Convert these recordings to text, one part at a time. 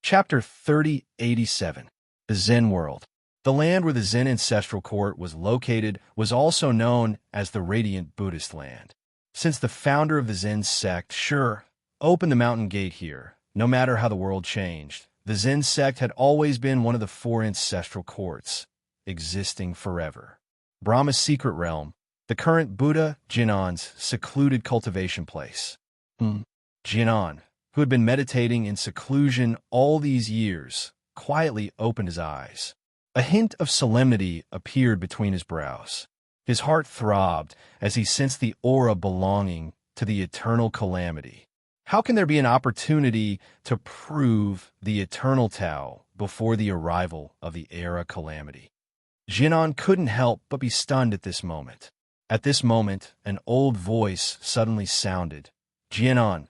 Chapter 3087. The Zen World. The land where the Zen ancestral court was located was also known as the Radiant Buddhist Land. Since the founder of the Zen sect, opened the mountain gate here, no matter how the world changed, the Zen sect had always been one of the four ancestral courts, existing forever. Brahma's secret realm, the current Buddha Jinnan's secluded cultivation place. Jinnan, who had been meditating in seclusion all these years, quietly opened his eyes. A hint of solemnity appeared between his brows. His heart throbbed as he sensed the aura belonging to the eternal calamity. How can there be an opportunity to prove the eternal Tao before the arrival of the era calamity? Jinnan couldn't help but be stunned at this moment. At this moment, an old voice suddenly sounded. Jinnan,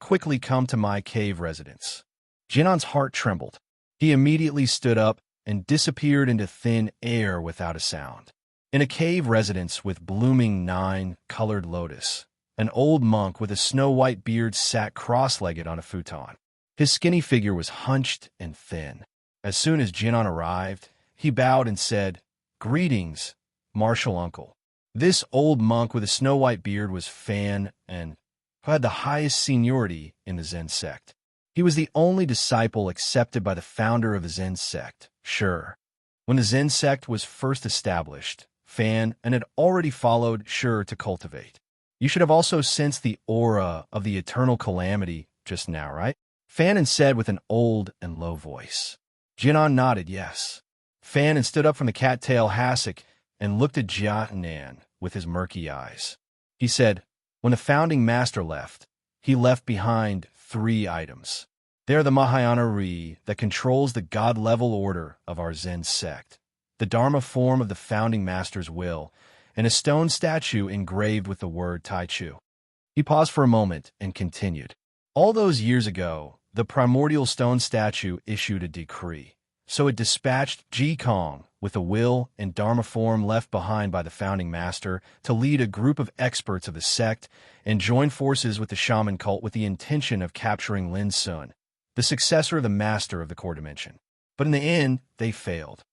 quickly come to my cave residence. Jinnan's heart trembled. He immediately stood up and disappeared into thin air without a sound. In a cave residence with blooming 9-colored lotus, an old monk with a snow-white beard sat cross-legged on a futon. His skinny figure was hunched and thin. As soon as Jinnan arrived, he bowed and said, "Greetings, martial uncle." This old monk with a snow-white beard was Fan, and who had the highest seniority in the Zen sect. He was the only disciple accepted by the founder of the Zen sect. When the Zen sect was first established, Fan and had already followed to cultivate. You should have also sensed the aura of the eternal calamity just now, right? Fan said with an old and low voice. Jinnan nodded yes. Fan stood up from the cattail hassock and looked at Jianan with his murky eyes. He said, when the founding master left, he left behind 3 items. They are the Mahayana Ri that controls the God-level order of our Zen sect, the Dharma form of the founding master's will, and a stone statue engraved with the word Tai Chu. He paused for a moment and continued. All those years ago, the primordial stone statue issued a decree. So it dispatched Ji Kong with the will and Dharma form left behind by the founding master to lead a group of experts of the sect and join forces with the shaman cult with the intention of capturing Lin Sun, the successor of the master of the core dimension. But in the end, they failed.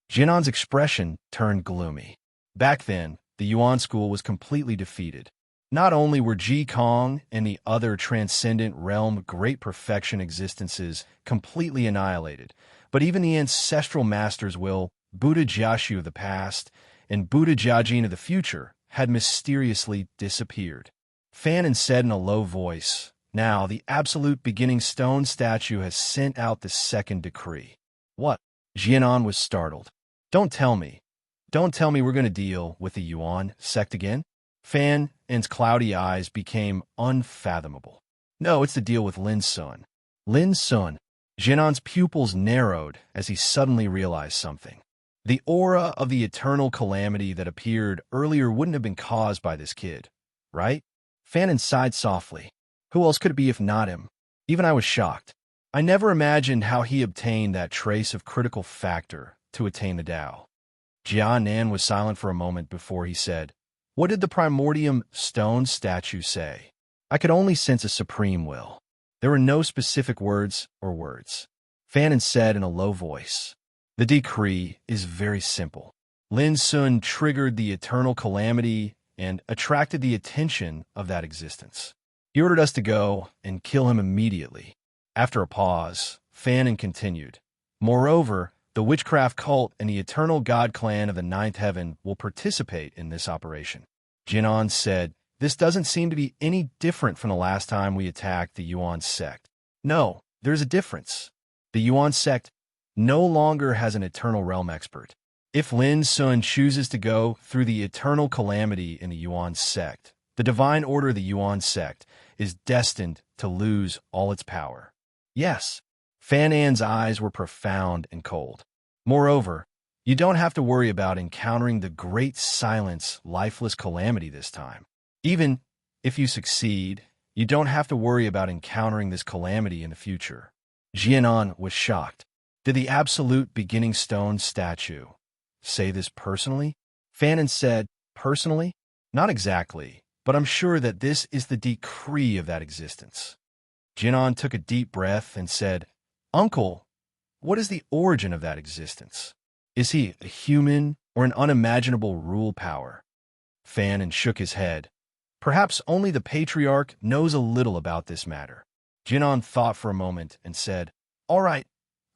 Jinnan's expression turned gloomy. Back then, the Yuan school was completely defeated. Not only were Ji Kong and the other transcendent realm great perfection existences completely annihilated, but even the ancestral master's will, Buddha Jiaxu of the past, and Buddha Jiajin of the future had mysteriously disappeared. Fan said in a low voice, now the absolute beginning stone statue has sent out the second decree. What? Jinnan was startled. Don't tell me we're going to deal with the Yuan sect again? Fan's cloudy eyes became unfathomable. No, it's to deal with Lin Sun. Lin Sun. Jinnan's pupils narrowed as he suddenly realized something. The aura of the eternal calamity that appeared earlier wouldn't have been caused by this kid, right? Fan sighed softly. Who else could it be if not him? Even I was shocked. I never imagined how he obtained that trace of critical factor to attain the Tao. Jianan was silent for a moment before he said, what did the primordium stone statue say? I could only sense a supreme will. There were no specific words or words. Fan said in a low voice, the decree is very simple. Lin Sun triggered the eternal calamity and attracted the attention of that existence. He ordered us to go and kill him immediately. After a pause, Fan continued, moreover, the witchcraft cult and the eternal god clan of the ninth heaven will participate in this operation. Jinnan said, this doesn't seem to be any different from the last time we attacked the Yuan sect. No, there's a difference. The Yuan sect no longer has an eternal realm expert. If Lin Sun chooses to go through the eternal calamity in the Yuan sect, the divine order of the Yuan sect is destined to lose all its power. Yes, Fan's eyes were profound and cold. Moreover, you don't have to worry about encountering the great silence, lifeless calamity this time. Even if you succeed, you don't have to worry about encountering this calamity in the future. Jiannan was shocked. Did the absolute beginning stone statue say this personally? Fan said, personally? Not exactly, but I'm sure that this is the decree of that existence. Jinnan took a deep breath and said, "Uncle, what is the origin of that existence? Is he a human or an unimaginable rule power?" Fanon shook his head. "Perhaps only the patriarch knows a little about this matter." Jinan thought for a moment and said, "All right,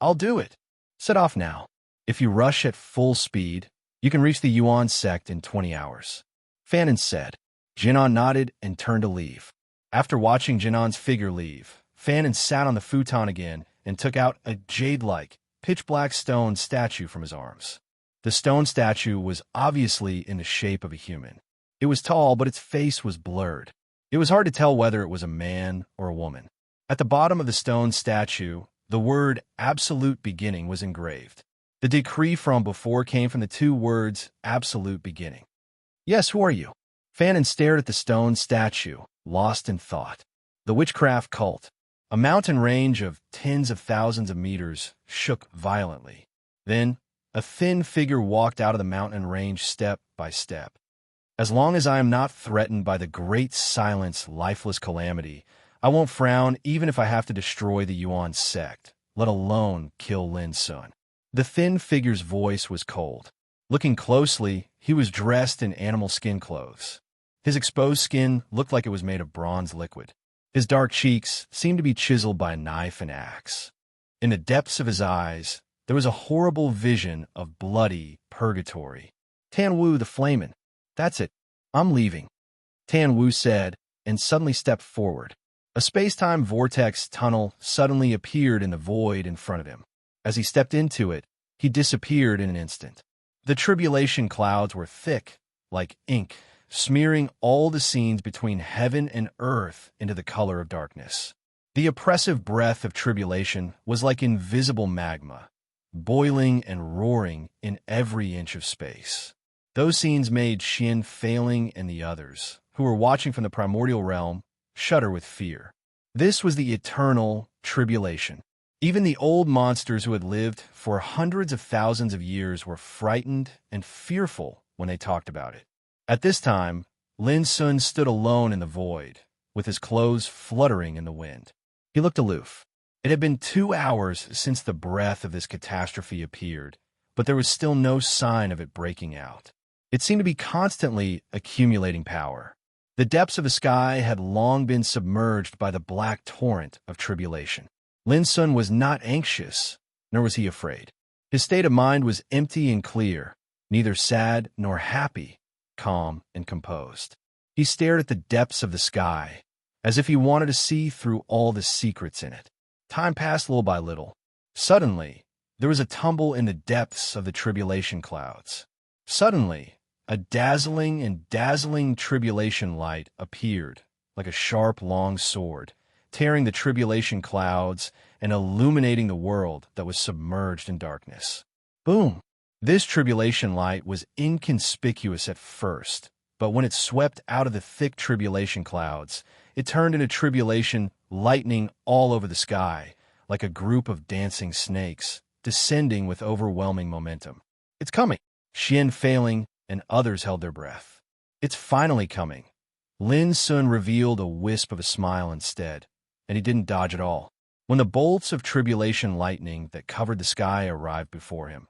I'll do it. Set off now. If you rush at full speed, you can reach the Yuan sect in 20 hours." Fanon said. Jinan nodded and turned to leave. After watching Jinan's figure leave, Fanon sat on the futon again and took out a jade-like, pitch-black stone statue from his arms. The stone statue was obviously in the shape of a human. It was tall, but its face was blurred. It was hard to tell whether it was a man or a woman. At the bottom of the stone statue, the word "absolute beginning" was engraved. The decree from before came from the two words "absolute beginning." "Yes, who are you?" Fanon stared at the stone statue, lost in thought. The witchcraft cult, a mountain range of tens of thousands of meters, shook violently. Then, a thin figure walked out of the mountain range step by step. "As long as I am not threatened by the great silence, lifeless calamity, I won't frown even if I have to destroy the Yuan sect, let alone kill Lin Sun." The thin figure's voice was cold. Looking closely, he was dressed in animal skin clothes. His exposed skin looked like it was made of bronze liquid. His dark cheeks seemed to be chiseled by a knife and axe. In the depths of his eyes, there was a horrible vision of bloody purgatory. "Tan Wu the Flamin'. That's it. I'm leaving," Tan Wu said, and suddenly stepped forward. A space-time vortex tunnel suddenly appeared in the void in front of him. As he stepped into it, he disappeared in an instant. The tribulation clouds were thick, like ink, smearing all the scenes between heaven and earth into the color of darkness. The oppressive breath of tribulation was like invisible magma, boiling and roaring in every inch of space. Those scenes made Xian Failing and the others, who were watching from the primordial realm, shudder with fear. This was the eternal tribulation. Even the old monsters who had lived for hundreds of thousands of years were frightened and fearful when they talked about it. At this time, Lin Sun stood alone in the void, with his clothes fluttering in the wind. He looked aloof. It had been 2 hours since the breath of this catastrophe appeared, but there was still no sign of it breaking out. It seemed to be constantly accumulating power. The depths of the sky had long been submerged by the black torrent of tribulation. Lin Sun was not anxious, nor was he afraid. His state of mind was empty and clear, neither sad nor happy, calm and composed. He stared at the depths of the sky, as if he wanted to see through all the secrets in it. Time passed little by little. Suddenly, there was a tumble in the depths of the tribulation clouds. Suddenly, a dazzling tribulation light appeared, like a sharp, long sword, tearing the tribulation clouds and illuminating the world that was submerged in darkness. Boom! This tribulation light was inconspicuous at first, but when it swept out of the thick tribulation clouds, it turned into tribulation lightning all over the sky, like a group of dancing snakes, descending with overwhelming momentum. "It's coming!" Xian Failing and others held their breath. "It's finally coming." Lin Sun revealed a wisp of a smile instead, and he didn't dodge at all. When the bolts of tribulation lightning that covered the sky arrived before him,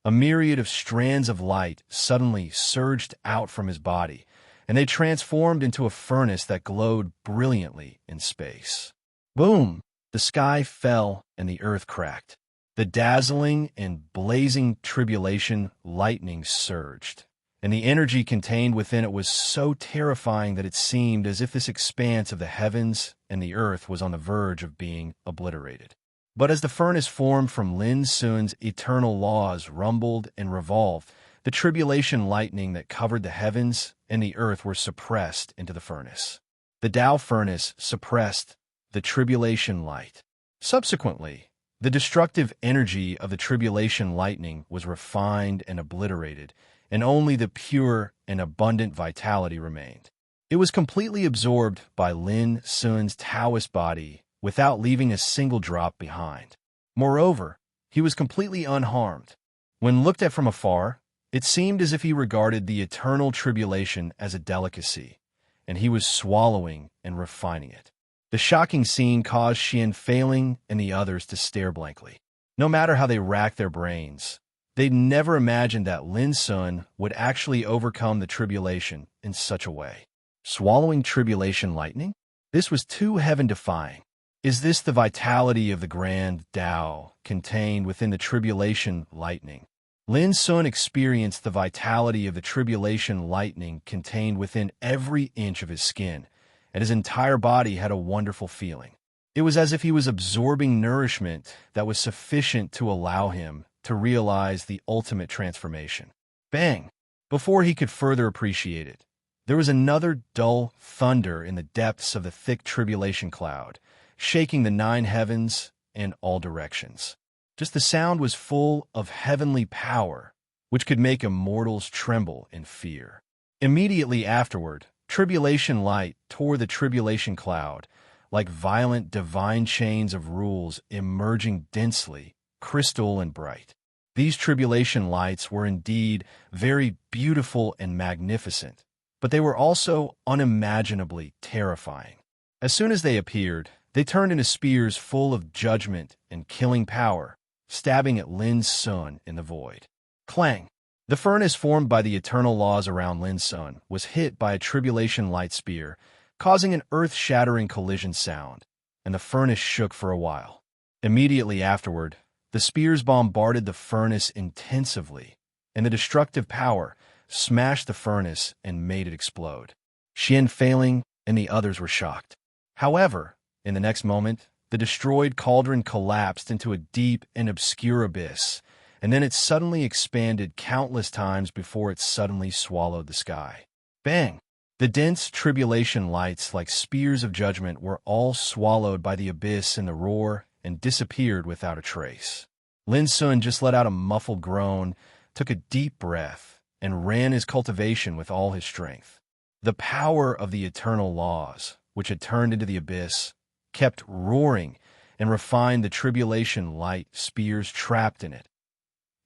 a myriad of strands of light suddenly surged out from his body, and they transformed into a furnace that glowed brilliantly in space. Boom! The sky fell and the earth cracked. The dazzling and blazing tribulation lightning surged, and the energy contained within it was so terrifying that it seemed as if this expanse of the heavens and the earth was on the verge of being obliterated. But as the furnace formed from Lin Sun's eternal laws rumbled and revolved, the tribulation lightning that covered the heavens and the earth were suppressed into the furnace. The Tao furnace suppressed the tribulation light. Subsequently, the destructive energy of the tribulation lightning was refined and obliterated, and only the pure and abundant vitality remained. It was completely absorbed by Lin Sun's Taoist body without leaving a single drop behind. Moreover, he was completely unharmed. When looked at from afar, it seemed as if he regarded the eternal tribulation as a delicacy, and he was swallowing and refining it. The shocking scene caused Xian Failing and the others to stare blankly. No matter how they racked their brains, they'd never imagined that Lin Sun would actually overcome the tribulation in such a way. Swallowing tribulation lightning? This was too heaven-defying. Is this the vitality of the grand Tao contained within the tribulation lightning? Lin Sun experienced the vitality of the tribulation lightning contained within every inch of his skin, and his entire body had a wonderful feeling. It was as if he was absorbing nourishment that was sufficient to allow him to realize the ultimate transformation. Bang! Before he could further appreciate it, there was another dull thunder in the depths of the thick tribulation cloud, shaking the 9 heavens in all directions. Just the sound was full of heavenly power, which could make immortals tremble in fear. Immediately afterward, tribulation light tore the tribulation cloud, like violent divine chains of rules emerging densely, crystal and bright. These tribulation lights were indeed very beautiful and magnificent, but they were also unimaginably terrifying. As soon as they appeared, they turned into spears full of judgment and killing power, stabbing at Lin Sun in the void. Clang! The furnace formed by the eternal laws around Lin Sun was hit by a tribulation light spear, causing an earth-shattering collision sound, and the furnace shook for a while. Immediately afterward, the spears bombarded the furnace intensively, and the destructive power smashed the furnace and made it explode. Xian Failing and the others were shocked. However, in the next moment, the destroyed cauldron collapsed into a deep and obscure abyss, and then it suddenly expanded countless times before it suddenly swallowed the sky. Bang! The dense tribulation lights, like spears of judgment, were all swallowed by the abyss in the roar and disappeared without a trace. Lin Sun just let out a muffled groan, took a deep breath, and ran his cultivation with all his strength. The power of the eternal laws, which had turned into the abyss, kept roaring and refined the tribulation light spears trapped in it.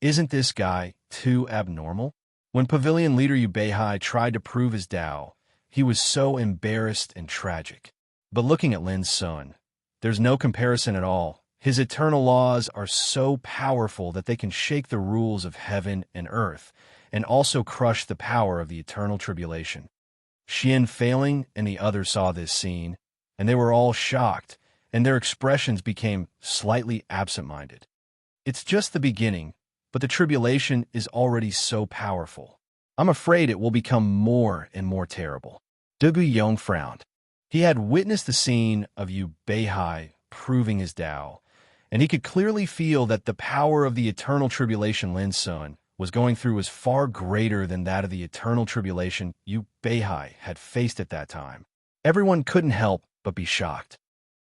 Isn't this guy too abnormal? When Pavilion leader Yu Beihai tried to prove his Tao, he was so embarrassed and tragic. But looking at Lin Sun, there's no comparison at all. His eternal laws are so powerful that they can shake the rules of heaven and earth, and also crush the power of the eternal tribulation. Xian Failing and the others saw this scene, and they were all shocked, and their expressions became slightly absent-minded. It's just the beginning, but the tribulation is already so powerful. I'm afraid it will become more and more terrible. Du Yong frowned. He had witnessed the scene of Yu Beihai proving his Tao, and he could clearly feel that the power of the eternal tribulation Lin Sun was going through was far greater than that of the eternal tribulation Yu Beihai had faced at that time. Everyone couldn't help but be shocked.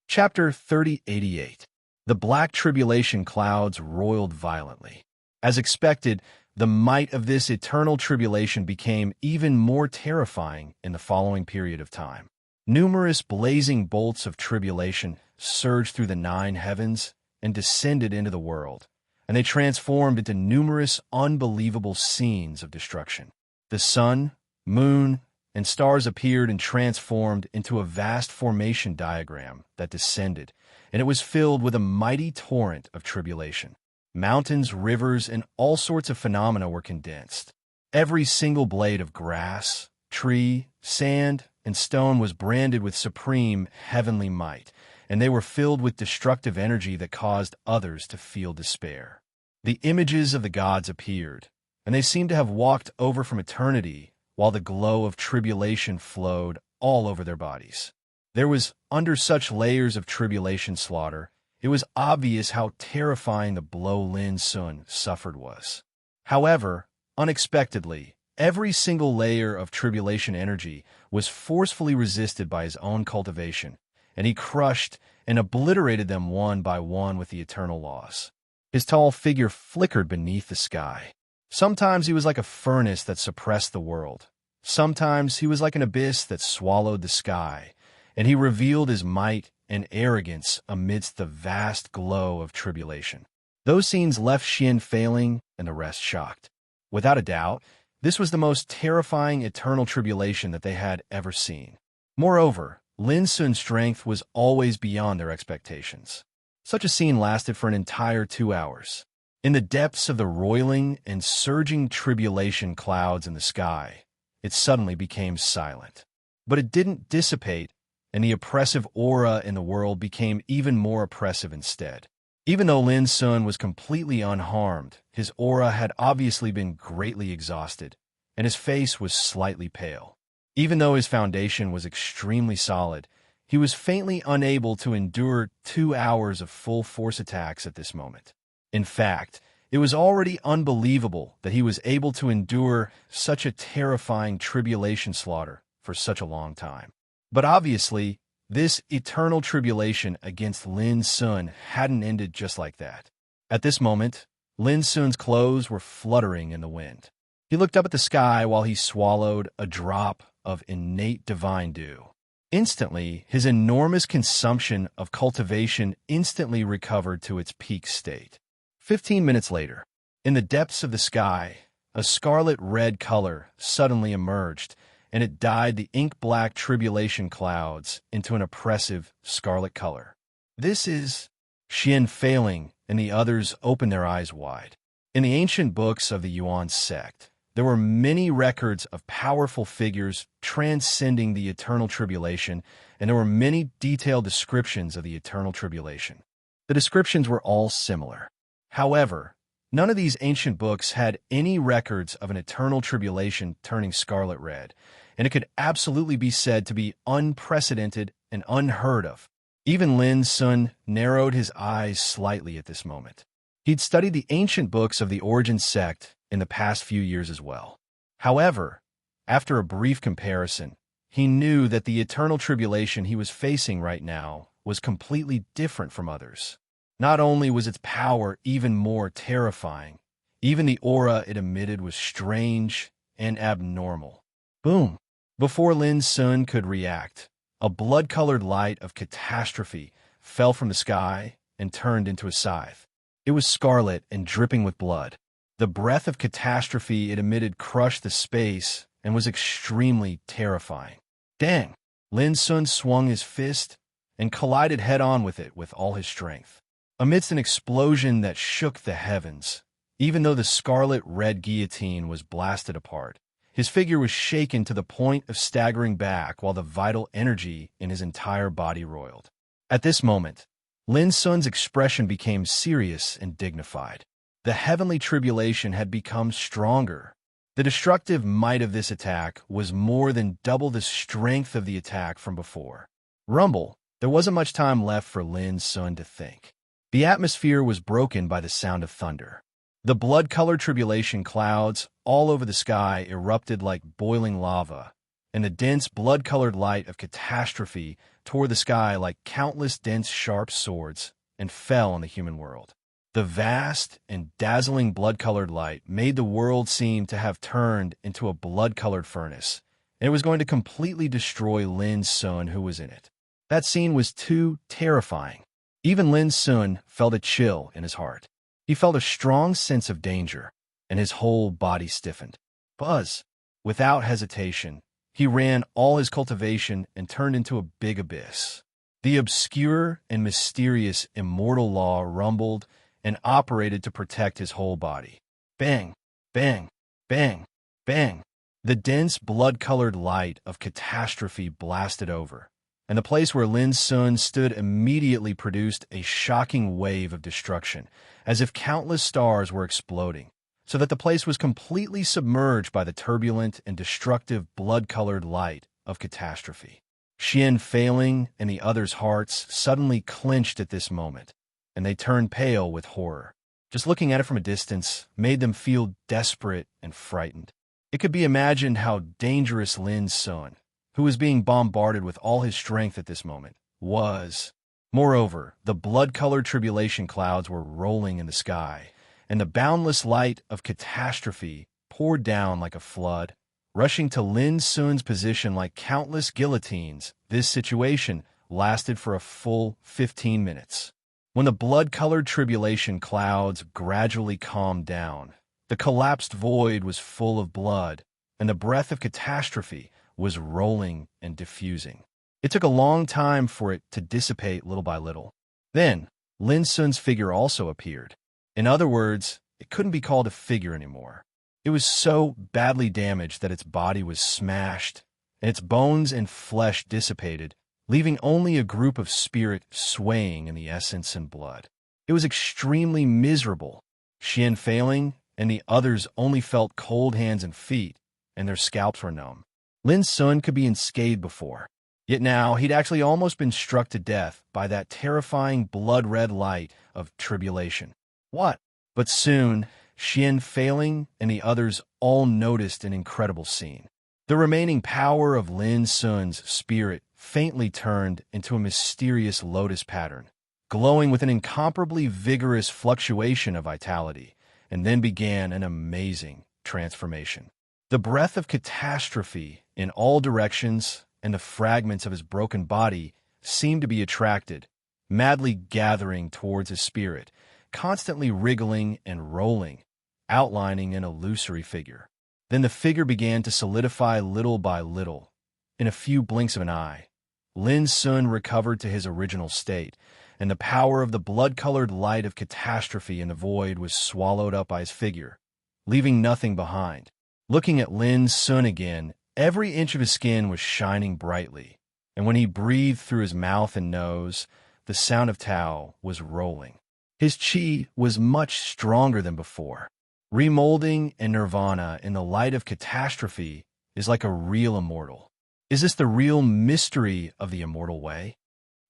Chapter 3088. The black tribulation clouds roiled violently. As expected, the might of this eternal tribulation became even more terrifying in the following period of time. Numerous blazing bolts of tribulation surged through the 9 heavens and descended into the world, and they transformed into numerous unbelievable scenes of destruction. The sun, moon, and stars appeared and transformed into a vast formation diagram that descended, and it was filled with a mighty torrent of tribulation. Mountains, rivers, and all sorts of phenomena were condensed. Every single blade of grass, tree, sand, and stone was branded with supreme heavenly might, and they were filled with destructive energy that caused others to feel despair. The images of the gods appeared, and they seemed to have walked over from eternity, while the glow of tribulation flowed all over their bodies. There was, under such layers of tribulation slaughter, it was obvious how terrifying the blow Lin Sun suffered was. However, unexpectedly, every single layer of tribulation energy was forcefully resisted by his own cultivation, and he crushed and obliterated them one by one with the eternal laws. His tall figure flickered beneath the sky. Sometimes he was like a furnace that suppressed the world. Sometimes he was like an abyss that swallowed the sky, and he revealed his might and arrogance amidst the vast glow of tribulation. Those scenes left Xian Failing and the rest shocked. Without a doubt, this was the most terrifying eternal tribulation that they had ever seen. Moreover, Lin Sun's strength was always beyond their expectations. Such a scene lasted for an entire 2 hours. In the depths of the roiling and surging tribulation clouds in the sky, it suddenly became silent. But it didn't dissipate, and the oppressive aura in the world became even more oppressive instead. Even though Lin Sun was completely unharmed, his aura had obviously been greatly exhausted, and his face was slightly pale. Even though his foundation was extremely solid, he was faintly unable to endure 2 hours of full force attacks at this moment. In fact, it was already unbelievable that he was able to endure such a terrifying tribulation slaughter for such a long time. But obviously, this eternal tribulation against Lin Sun hadn't ended just like that. At this moment, Lin Sun's clothes were fluttering in the wind. He looked up at the sky while he swallowed a drop of innate divine dew. Instantly, his enormous consumption of cultivation instantly recovered to its peak state. 15 minutes later, in the depths of the sky, a scarlet-red color suddenly emerged, and it dyed the ink-black tribulation clouds into an oppressive scarlet color. This is... Xian failing, and the others opened their eyes wide. In the ancient books of the Yuan sect, there were many records of powerful figures transcending the eternal tribulation, and there were many detailed descriptions of the eternal tribulation. The descriptions were all similar. However, none of these ancient books had any records of an eternal tribulation turning scarlet red, and it could absolutely be said to be unprecedented and unheard of. Even Lin Sun narrowed his eyes slightly at this moment. He'd studied the ancient books of the Origin sect in the past few years as well. However, after a brief comparison, he knew that the eternal tribulation he was facing right now was completely different from others. Not only was its power even more terrifying, even the aura it emitted was strange and abnormal. Boom! Before Lin Sun could react, a blood-colored light of catastrophe fell from the sky and turned into a scythe. It was scarlet and dripping with blood. The breath of catastrophe it emitted crushed the space and was extremely terrifying. Dang! Lin Sun swung his fist and collided head-on with it with all his strength. Amidst an explosion that shook the heavens, even though the scarlet-red guillotine was blasted apart, his figure was shaken to the point of staggering back while the vital energy in his entire body roiled. At this moment, Lin Sun's expression became serious and dignified. The heavenly tribulation had become stronger. The destructive might of this attack was more than double the strength of the attack from before. Rumble, there wasn't much time left for Lin Sun to think. The atmosphere was broken by the sound of thunder. The blood-colored tribulation clouds all over the sky erupted like boiling lava, and the dense blood-colored light of catastrophe tore the sky like countless dense sharp swords and fell on the human world. The vast and dazzling blood-colored light made the world seem to have turned into a blood-colored furnace, and it was going to completely destroy Lin Sun who was in it. That scene was too terrifying. Even Lin Sun felt a chill in his heart. He felt a strong sense of danger, and his whole body stiffened. Buzz! Without hesitation, he ran all his cultivation and turned into a big abyss. The obscure and mysterious immortal law rumbled and operated to protect his whole body. Bang! Bang! Bang! Bang! The dense blood-colored light of catastrophe blasted over, and the place where Lin Sun stood immediately produced a shocking wave of destruction, as if countless stars were exploding, so that the place was completely submerged by the turbulent and destructive blood-colored light of catastrophe. Xian failing and the others' hearts suddenly clenched at this moment, and they turned pale with horror. Just looking at it from a distance made them feel desperate and frightened. It could be imagined how dangerous Lin Sun, who was being bombarded with all his strength at this moment, was. Moreover, the blood-colored tribulation clouds were rolling in the sky, and the boundless light of catastrophe poured down like a flood, rushing to Lin Sun's position like countless guillotines. This situation lasted for a full 15 minutes. When the blood-colored tribulation clouds gradually calmed down, the collapsed void was full of blood, and the breath of catastrophe was rolling and diffusing. It took a long time for it to dissipate little by little. Then, Lin Sun's figure also appeared. In other words, it couldn't be called a figure anymore. It was so badly damaged that its body was smashed, and its bones and flesh dissipated, leaving only a group of spirit swaying in the essence and blood. It was extremely miserable. Xian failing, and the others only felt cold hands and feet, and their scalps were numb. Lin Sun could be unscathed before, yet now he'd actually almost been struck to death by that terrifying blood-red light of tribulation. What? But soon, Xian failing and the others all noticed an incredible scene. The remaining power of Lin Sun's spirit faintly turned into a mysterious lotus pattern, glowing with an incomparably vigorous fluctuation of vitality, and then began an amazing transformation. The breath of catastrophe in all directions and the fragments of his broken body seemed to be attracted, madly gathering towards his spirit, constantly wriggling and rolling, outlining an illusory figure. Then the figure began to solidify little by little. In a few blinks of an eye, Lin Sun recovered to his original state, and the power of the blood-colored light of catastrophe in the void was swallowed up by his figure, leaving nothing behind. Looking at Lin Sun again, every inch of his skin was shining brightly, and when he breathed through his mouth and nose, the sound of Tao was rolling. His qi was much stronger than before. Remolding and nirvana in the light of catastrophe is like a real immortal. Is this the real mystery of the immortal way?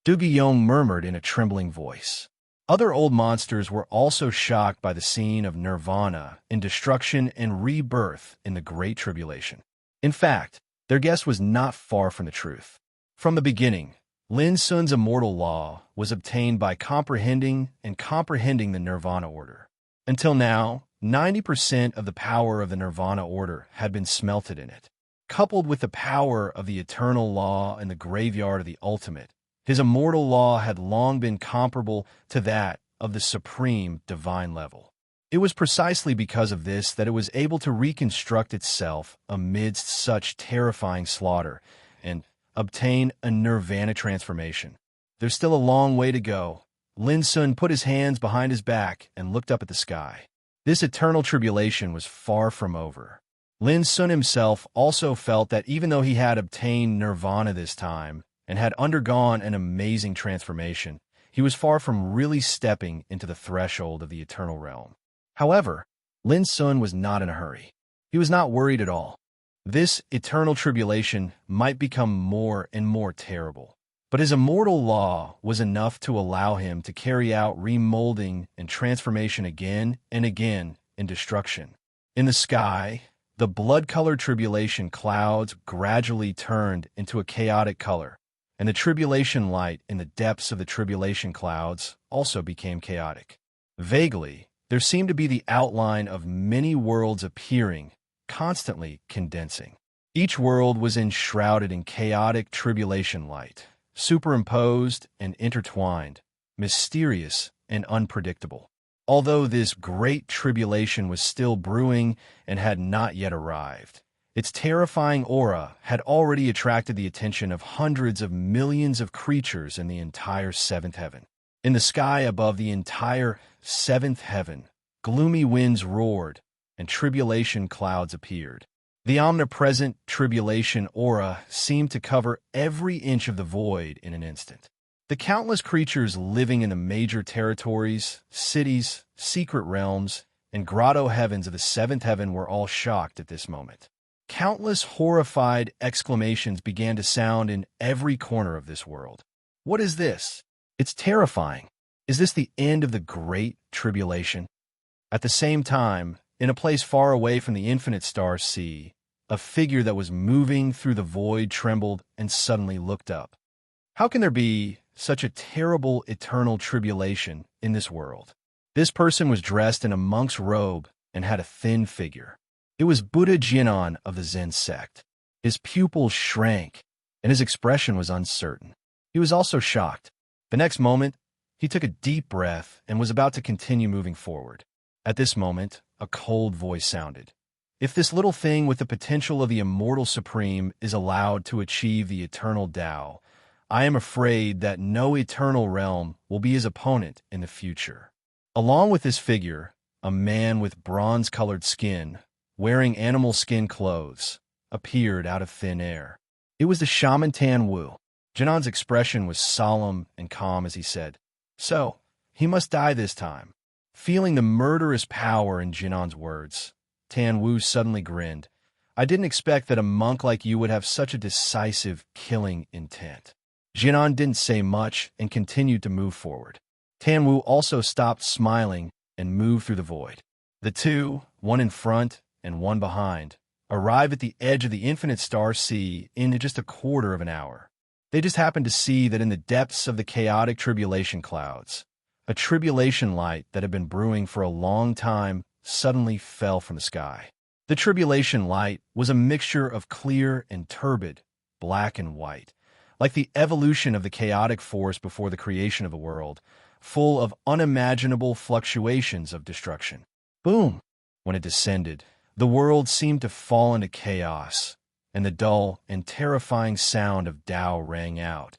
Du Guillaume murmured in a trembling voice. Other old monsters were also shocked by the scene of nirvana in destruction and rebirth in the Great Tribulation. In fact, their guess was not far from the truth. From the beginning, Lin Sun's immortal law was obtained by comprehending the nirvana order. Until now, 90% of the power of the nirvana order had been smelted in it. Coupled with the power of the eternal law in the graveyard of the ultimate, his immortal law had long been comparable to that of the supreme divine level. It was precisely because of this that it was able to reconstruct itself amidst such terrifying slaughter and obtain a nirvana transformation. There's still a long way to go. Lin Sun put his hands behind his back and looked up at the sky. This eternal tribulation was far from over. Lin Sun himself also felt that even though he had obtained nirvana this time and had undergone an amazing transformation, he was far from really stepping into the threshold of the eternal realm. However, Lin Sun was not in a hurry. He was not worried at all. This eternal tribulation might become more and more terrible, but his immortal law was enough to allow him to carry out remolding and transformation again and again in destruction. In the sky, the blood-colored tribulation clouds gradually turned into a chaotic color, and the tribulation light in the depths of the tribulation clouds also became chaotic. Vaguely, there seemed to be the outline of many worlds appearing, constantly condensing. Each world was enshrouded in chaotic tribulation light, superimposed and intertwined, mysterious and unpredictable. Although this great tribulation was still brewing and had not yet arrived, its terrifying aura had already attracted the attention of hundreds of millions of creatures in the entire seventh heaven. In the sky above the entire seventh heaven, gloomy winds roared, and tribulation clouds appeared. The omnipresent tribulation aura seemed to cover every inch of the void in an instant. The countless creatures living in the major territories, cities, secret realms, and grotto heavens of the seventh heaven were all shocked at this moment. Countless horrified exclamations began to sound in every corner of this world. What is this? It's terrifying. Is this the end of the Great Tribulation? At the same time, in a place far away from the infinite star sea, a figure that was moving through the void trembled and suddenly looked up. How can there be such a terrible eternal tribulation in this world? This person was dressed in a monk's robe and had a thin figure. It was Buddha Jinan of the Zen sect. His pupils shrank, and his expression was uncertain. He was also shocked. The next moment, he took a deep breath and was about to continue moving forward. At this moment, a cold voice sounded. If this little thing with the potential of the immortal supreme is allowed to achieve the eternal Tao, I am afraid that no eternal realm will be his opponent in the future. Along with this figure, a man with bronze-colored skin, wearing animal skin clothes, appeared out of thin air. It was the shaman Tan-Wu. Jinan's expression was solemn and calm as he said, "So, he must die this time." Feeling the murderous power in Jinan's words, Tan-Wu suddenly grinned. "I didn't expect that a monk like you would have such a decisive, killing intent." Jinan didn't say much and continued to move forward. Tan-Wu also stopped smiling and moved through the void. The two, one in front and one behind, arrived at the edge of the infinite star sea in just a quarter of an hour. They just happened to see that in the depths of the chaotic tribulation clouds, a tribulation light that had been brewing for a long time suddenly fell from the sky. The tribulation light was a mixture of clear and turbid, black and white, like the evolution of the chaotic force before the creation of the world, full of unimaginable fluctuations of destruction. Boom! When it descended, the world seemed to fall into chaos, and the dull and terrifying sound of Tao rang out,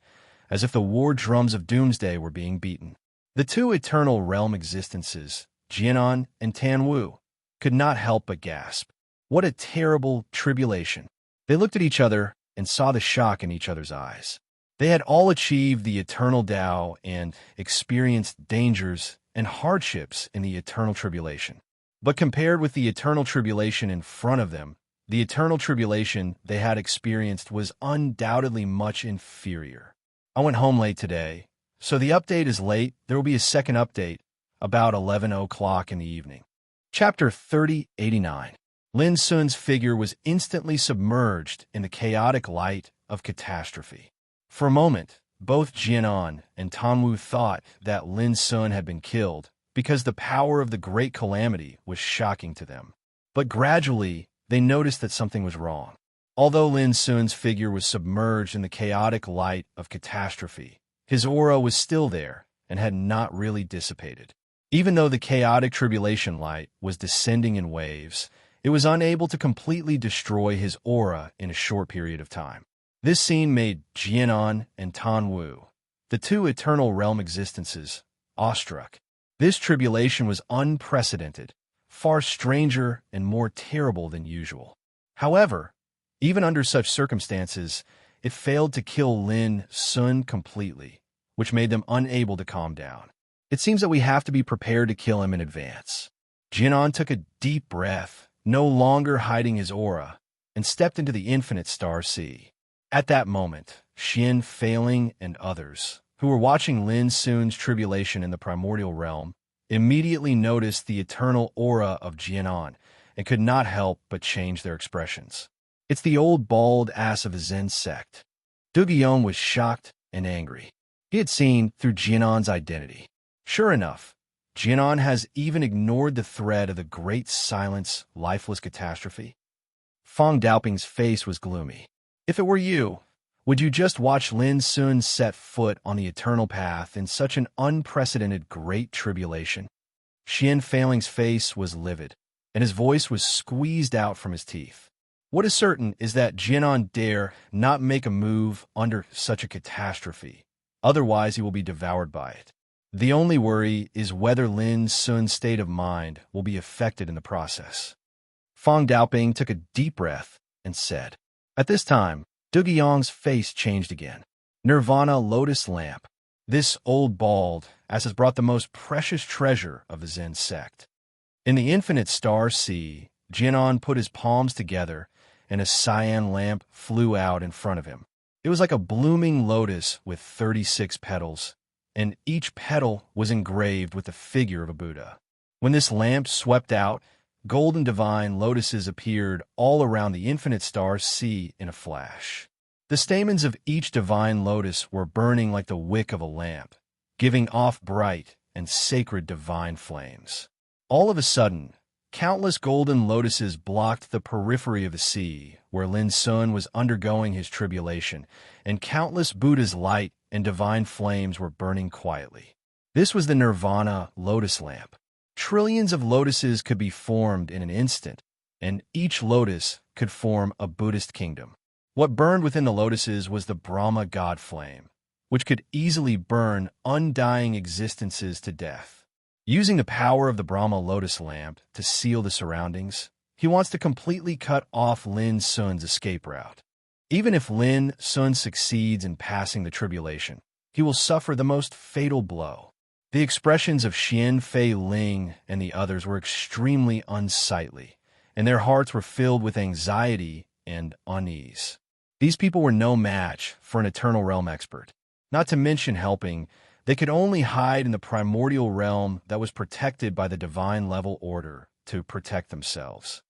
as if the war drums of doomsday were being beaten. The two eternal realm existences, Jianan and Tan-Wu, could not help but gasp. What a terrible tribulation! They looked at each other and saw the shock in each other's eyes. They had all achieved the eternal Tao and experienced dangers and hardships in the eternal tribulation. But compared with the eternal tribulation in front of them, the eternal tribulation they had experienced was undoubtedly much inferior. I went home late today, so the update is late. There will be a second update about 11 o'clock in the evening. Chapter 3089. Lin Sun's figure was instantly submerged in the chaotic light of catastrophe. For a moment, both Jianan and Tan-Wu thought that Lin Sun had been killed because the power of the great calamity was shocking to them. But gradually, they noticed that something was wrong. Although Lin Sun's figure was submerged in the chaotic light of catastrophe, his aura was still there and had not really dissipated. Even though the chaotic tribulation light was descending in waves, it was unable to completely destroy his aura in a short period of time. This scene made Jianan and Tan-Wu, the two eternal realm existences, awestruck. This tribulation was unprecedented, far stranger and more terrible than usual. However, even under such circumstances, it failed to kill Lin Sun completely, which made them unable to calm down. It seems that we have to be prepared to kill him in advance. Jianan took a deep breath, no longer hiding his aura, and stepped into the infinite star sea. At that moment, Xin, Failing, and others, who were watching Lin Sun's tribulation in the primordial realm, immediately noticed the eternal aura of Jianan and could not help but change their expressions. "It's the old bald ass of a Zen sect." Du Guillaume was shocked and angry. He had seen through Jianan's identity. Sure enough, Jianan has even ignored the thread of the great silence, lifeless catastrophe. Fang Daoping's face was gloomy. "If it were you, would you just watch Lin Sun set foot on the eternal path in such an unprecedented great tribulation?" Xian Failing's face was livid, and his voice was squeezed out from his teeth. "What is certain is that Jianan dare not make a move under such a catastrophe. Otherwise, he will be devoured by it. The only worry is whether Lin Sun's state of mind will be affected in the process." Fang Daoping took a deep breath and said. At this time, Du Guillaume's face changed again. "Nirvana Lotus Lamp. This old bald ass has brought the most precious treasure of the Zen sect." In the infinite star sea, Jianan put his palms together, and a cyan lamp flew out in front of him. It was like a blooming lotus with 36 petals, and each petal was engraved with the figure of a Buddha. When this lamp swept out, golden divine lotuses appeared all around the infinite star sea in a flash. The stamens of each divine lotus were burning like the wick of a lamp, giving off bright and sacred divine flames. All of a sudden, countless golden lotuses blocked the periphery of the sea, where Lin Sun was undergoing his tribulation, and countless Buddha's light and divine flames were burning quietly. This was the Nirvana Lotus Lamp. Trillions of lotuses could be formed in an instant, and each lotus could form a Buddhist kingdom. What burned within the lotuses was the Brahma God flame, which could easily burn undying existences to death. Using the power of the Brahma lotus lamp to seal the surroundings, he wants to completely cut off Lin Sun's escape route. Even if Lin Sun succeeds in passing the tribulation, he will suffer the most fatal blow. The expressions of Xian Fei Ling and the others were extremely unsightly, and their hearts were filled with anxiety and unease. These people were no match for an Eternal Realm expert. Not to mention helping, they could only hide in the primordial realm that was protected by the divine level order to protect themselves.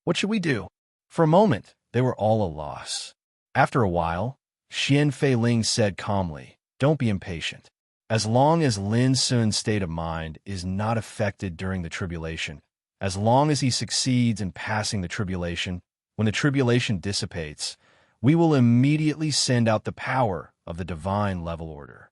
What should we do? For a moment, they were all a loss. After a while, Xian Fei Ling said calmly, "Don't be impatient. As long as Lin Sun's state of mind is not affected during the tribulation, as long as he succeeds in passing the tribulation, when the tribulation dissipates, we will immediately send out the power of the divine level order."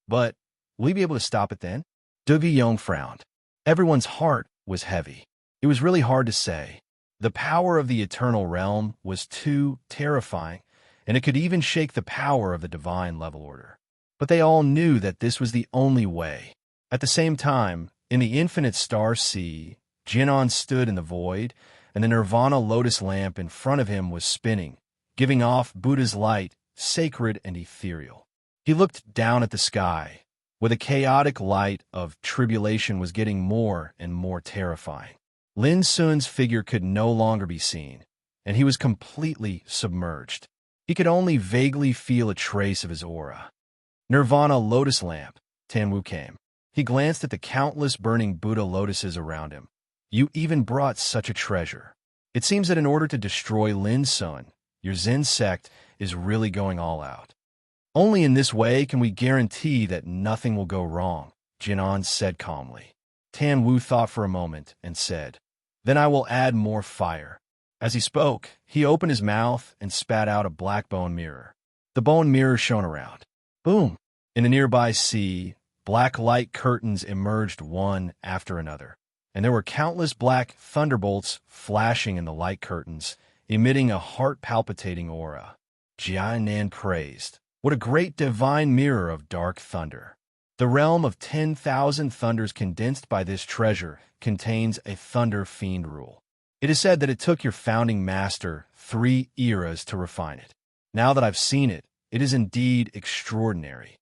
But will we be able to stop it then? Du Villon frowned. Everyone's heart was heavy. It was really hard to say. The power of the eternal realm was too terrifying, and it could even shake the power of the divine level order. But they all knew that this was the only way. At the same time, in the infinite star sea, Jinan stood in the void, and the nirvana lotus lamp in front of him was spinning, giving off Buddha's light, sacred and ethereal. He looked down at the sky, where the chaotic light of tribulation was getting more and more terrifying. Lin Sun's figure could no longer be seen, and he was completely submerged. He could only vaguely feel a trace of his aura. Nirvana lotus lamp, Tanwu came. He glanced at the countless burning Buddha lotuses around him. "You even brought such a treasure. It seems that in order to destroy Lin Sun, your Zen sect is really going all out. Only in this way can we guarantee that nothing will go wrong," Jinan said calmly. Tanwu thought for a moment and said, "Then I will add more fire." As he spoke, he opened his mouth and spat out a black bone mirror. The bone mirror shone around. Boom! In a nearby sea, black light curtains emerged one after another, and there were countless black thunderbolts flashing in the light curtains, emitting a heart-palpitating aura. Jianan praised, "What a great divine mirror of dark thunder! The realm of 10,000 thunders condensed by this treasure contains a thunder fiend rule. It is said that it took your founding master 3 eras to refine it. Now that I've seen it, it is indeed extraordinary."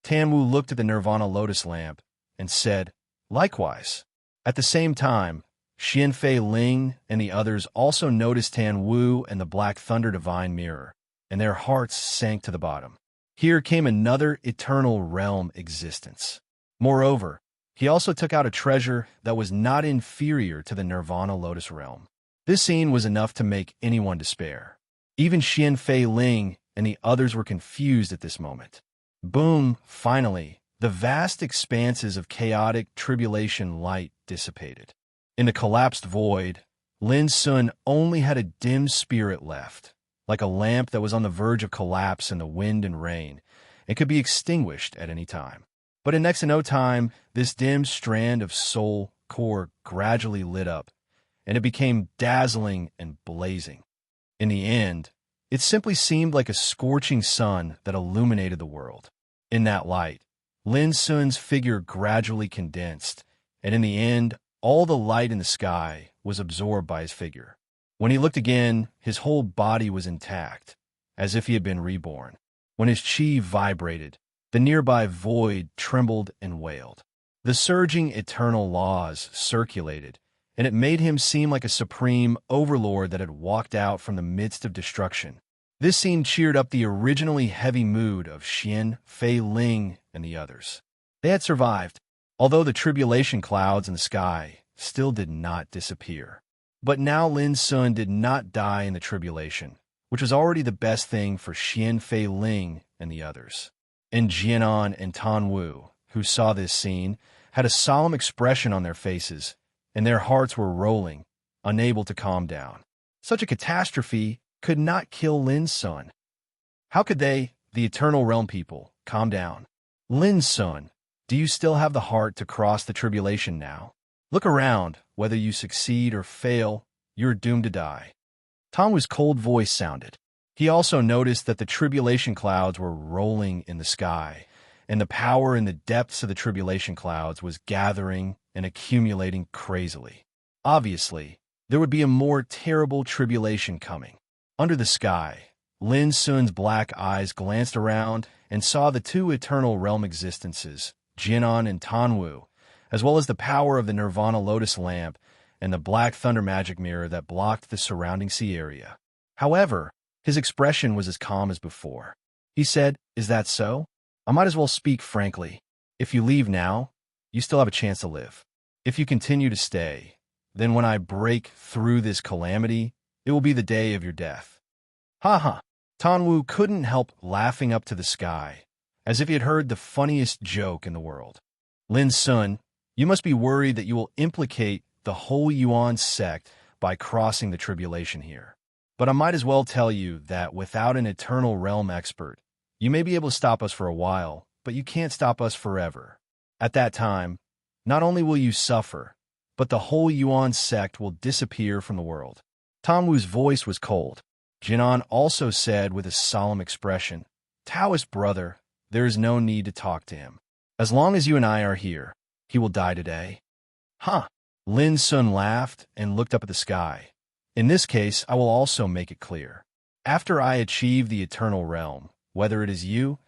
Tanwu looked at the Nirvana lotus lamp and said, "Likewise." At the same time, Xian Fei Ling and the others also noticed Tanwu and the Black Thunder Divine Mirror, and their hearts sank to the bottom. Here came another eternal realm existence. Moreover, he also took out a treasure that was not inferior to the Nirvana Lotus realm. This scene was enough to make anyone despair. Even Xian Fei Ling and the others were confused at this moment. Boom! Finally, the vast expanses of chaotic tribulation light dissipated. In the collapsed void, Lin Sun only had a dim spirit left, like a lamp that was on the verge of collapse in the wind and rain, and could be extinguished at any time. But in next to no time, this dim strand of soul core gradually lit up, and it became dazzling and blazing. In the end, it simply seemed like a scorching sun that illuminated the world. In that light, Lin Sun's figure gradually condensed, and in the end, all the light in the sky was absorbed by his figure. When he looked again, his whole body was intact, as if he had been reborn. When his chi vibrated, the nearby void trembled and wailed. The surging eternal laws circulated, and it made him seem like a supreme overlord that had walked out from the midst of destruction. This scene cheered up the originally heavy mood of Xian Fei Ling and the others. They had survived, although the tribulation clouds in the sky still did not disappear. But now Lin Sun did not die in the tribulation, which was already the best thing for Xian Fei Ling and the others. And Jianan and Tanwu, who saw this scene, had a solemn expression on their faces, and their hearts were rolling, unable to calm down. Such a catastrophe could not kill Lin Sun. How could they, the Eternal Realm people, calm down? Lin Sun, do you still have the heart to cross the tribulation now? Look around. Whether you succeed or fail, you're doomed to die. Tanwu's cold voice sounded. He also noticed that the tribulation clouds were rolling in the sky, and the power in the depths of the tribulation clouds was gathering and accumulating crazily. Obviously, there would be a more terrible tribulation coming. Under the sky, Lin Sun's black eyes glanced around and saw the two eternal realm existences, Jianan and Tanwu, as well as the power of the Nirvana Lotus lamp and the black thunder magic mirror that blocked the surrounding sea area. However, his expression was as calm as before. He said, "Is that so? I might as well speak frankly. If you leave now, you still have a chance to live. If you continue to stay, then when I break through this calamity, it will be the day of your death." Ha ha! Tanwu couldn't help laughing up to the sky, as if he had heard the funniest joke in the world. Lin Sun, you must be worried that you will implicate the whole Yuan sect by crossing the tribulation here. But I might as well tell you that without an eternal realm expert, you may be able to stop us for a while, but you can't stop us forever. At that time, not only will you suffer, but the whole Yuan sect will disappear from the world. Tanwu's voice was cold. Jinan also said with a solemn expression, "Taoist brother, there is no need to talk to him. As long as you and I are here, he will die today." Huh! Lin Sun laughed and looked up at the sky. "In this case, I will also make it clear. After I achieve the eternal realm, whether it is you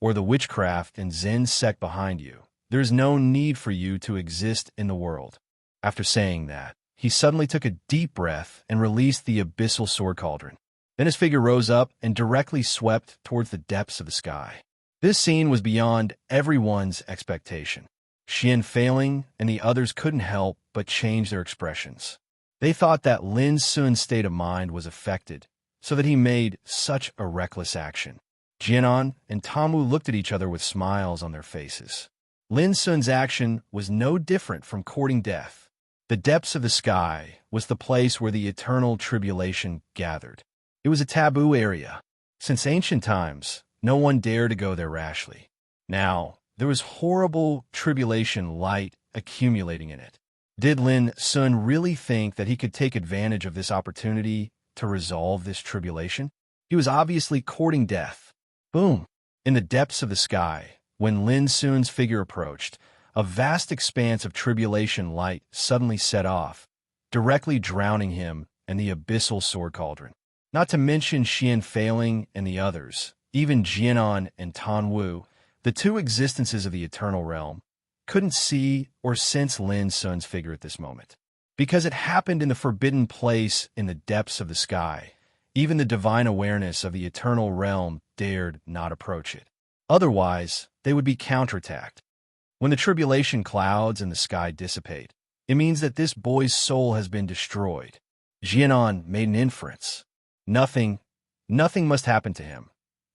or the witchcraft and Zen sect behind you, there is no need for you to exist in the world." After saying that, he suddenly took a deep breath and released the abyssal sword cauldron. Then his figure rose up and directly swept towards the depths of the sky. This scene was beyond everyone's expectation. Xian Failing and the others couldn't help but change their expressions. They thought that Lin Sun's state of mind was affected, so that he made such a reckless action. Jianan and Tamu looked at each other with smiles on their faces. Lin Sun's action was no different from courting death. The depths of the sky was the place where the eternal tribulation gathered. It was a taboo area. Since ancient times, no one dared to go there rashly. Now, there was horrible tribulation light accumulating in it. Did Lin Sun really think that he could take advantage of this opportunity to resolve this tribulation? He was obviously courting death. Boom! In the depths of the sky, when Lin Sun's figure approached, a vast expanse of tribulation light suddenly set off, directly drowning him and the abyssal sword cauldron. Not to mention Xian Failing and the others, even Jianan and Tanwu, the two existences of the eternal realm, couldn't see or sense Lin Sun's figure at this moment. Because it happened in the forbidden place in the depths of the sky, even the divine awareness of the eternal realm dared not approach it. Otherwise, they would be counterattacked. When the tribulation clouds in the sky dissipate, it means that this boy's soul has been destroyed. Jianan made an inference. Nothing must happen to him.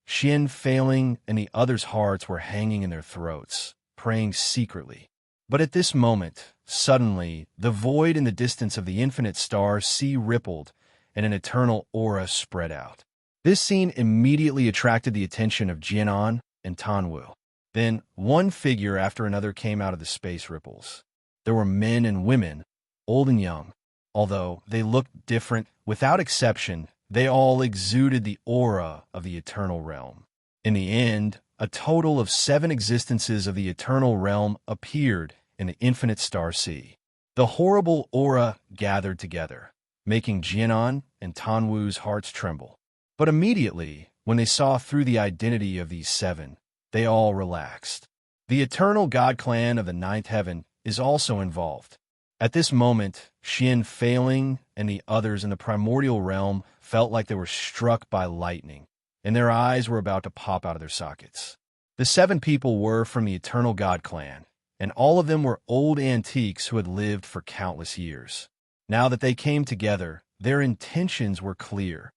Xian Failing and the others' hearts were hanging in their throats, praying secretly. But at this moment, suddenly, the void in the distance of the infinite star sea rippled, and an eternal aura spread out. This scene immediately attracted the attention of Jianan and Tanwu. Then, one figure after another came out of the space ripples. There were men and women, old and young. Although they looked different, without exception, they all exuded the aura of the eternal realm. In the end, a total of 7 existences of the eternal realm appeared in the infinite star sea. The horrible aura gathered together, making Jianan and Tanwu's hearts tremble. But immediately, when they saw through the identity of these 7, they all relaxed. The eternal god clan of the ninth heaven is also involved. At this moment, Xian Failing and the others in the primordial realm felt like they were struck by lightning, and their eyes were about to pop out of their sockets. The 7 people were from the eternal god clan, and all of them were old antiques who had lived for countless years. Now that they came together, their intentions were clear.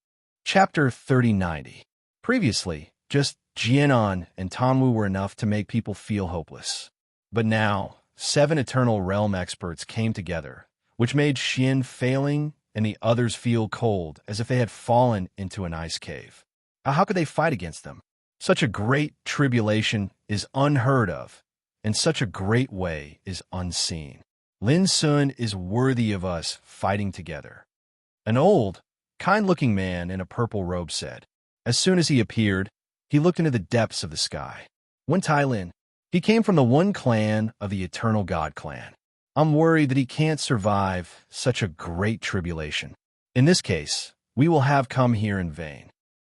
Chapter 3090. Previously, just Jianan and Tanwu were enough to make people feel hopeless. But now, 7 eternal realm experts came together, which made Xian Failing and the others feel cold, as if they had fallen into an ice cave. How could they fight against them? Such a great tribulation is unheard of, and such a great way is unseen. Lin Sun is worthy of us fighting together. An old, kind-looking man in a purple robe said. As soon as he appeared, he looked into the depths of the sky. Wen Tai Lin. He came from the one clan of the Eternal God clan. I'm worried that he can't survive such a great tribulation. In this case, we will have come here in vain.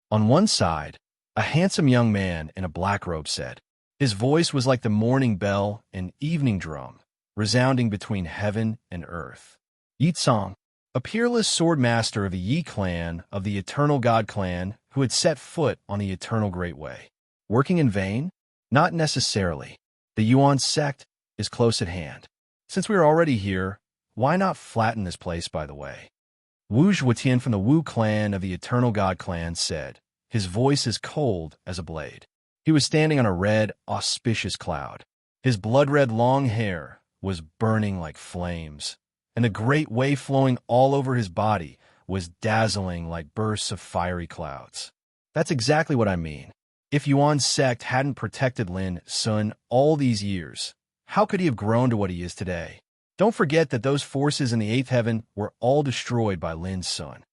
On one side, a handsome young man in a black robe said. His voice was like the morning bell and evening drum, resounding between heaven and earth. Yi Tsong, a peerless sword master of the Yi clan of the Eternal God clan who had set foot on the Eternal Great Way. Working in vain? Not necessarily. The Yuan sect is close at hand. Since we are already here, why not flatten this place by the way? Wu Zhuotian from the Wu clan of the Eternal God clan said, his voice as cold as a blade. He was standing on a red, auspicious cloud. His blood-red long hair was burning like flames, and the great wave flowing all over his body was dazzling like bursts of fiery clouds. That's exactly what I mean. If Yuan's sect hadn't protected Lin Sun all these years, how could he have grown to what he is today? Don't forget that those forces in the eighth heaven were all destroyed by Lin Sun.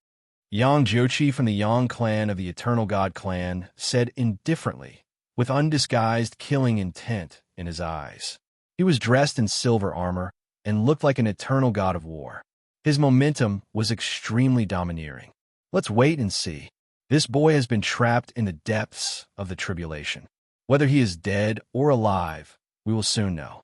Yang Jiuqi from the Yang clan of the Eternal God clan said indifferently, with undisguised killing intent in his eyes. He was dressed in silver armor and looked like an eternal god of war. His momentum was extremely domineering. Let's wait and see. This boy has been trapped in the depths of the tribulation. Whether he is dead or alive, we will soon know.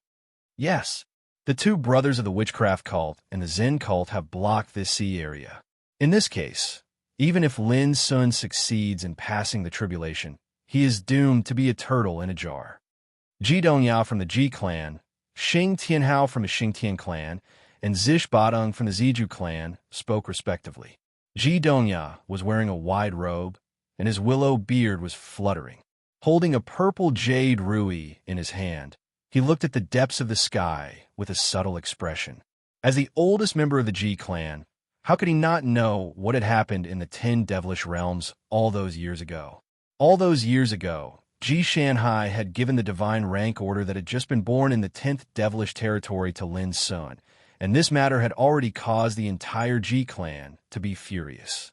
Yes, the two brothers of the witchcraft cult and the Zen cult have blocked this sea area. In this case, even if Lin Sun succeeds in passing the tribulation, he is doomed to be a turtle in a jar. Ji Dongyao from the Ji clan, Xing Tianhao from the Xing Tian clan, and Zish Badong from the Ziju clan spoke respectively. Ji Dongyao was wearing a wide robe, and his willow beard was fluttering. Holding a purple jade rui in his hand, he looked at the depths of the sky with a subtle expression. As the oldest member of the Ji clan, how could he not know what had happened in the 10 devilish realms all those years ago? All those years ago, Ji Shanhai had given the divine rank order that had just been born in the 10th devilish territory to Lin Sun, and this matter had already caused the entire Ji clan to be furious.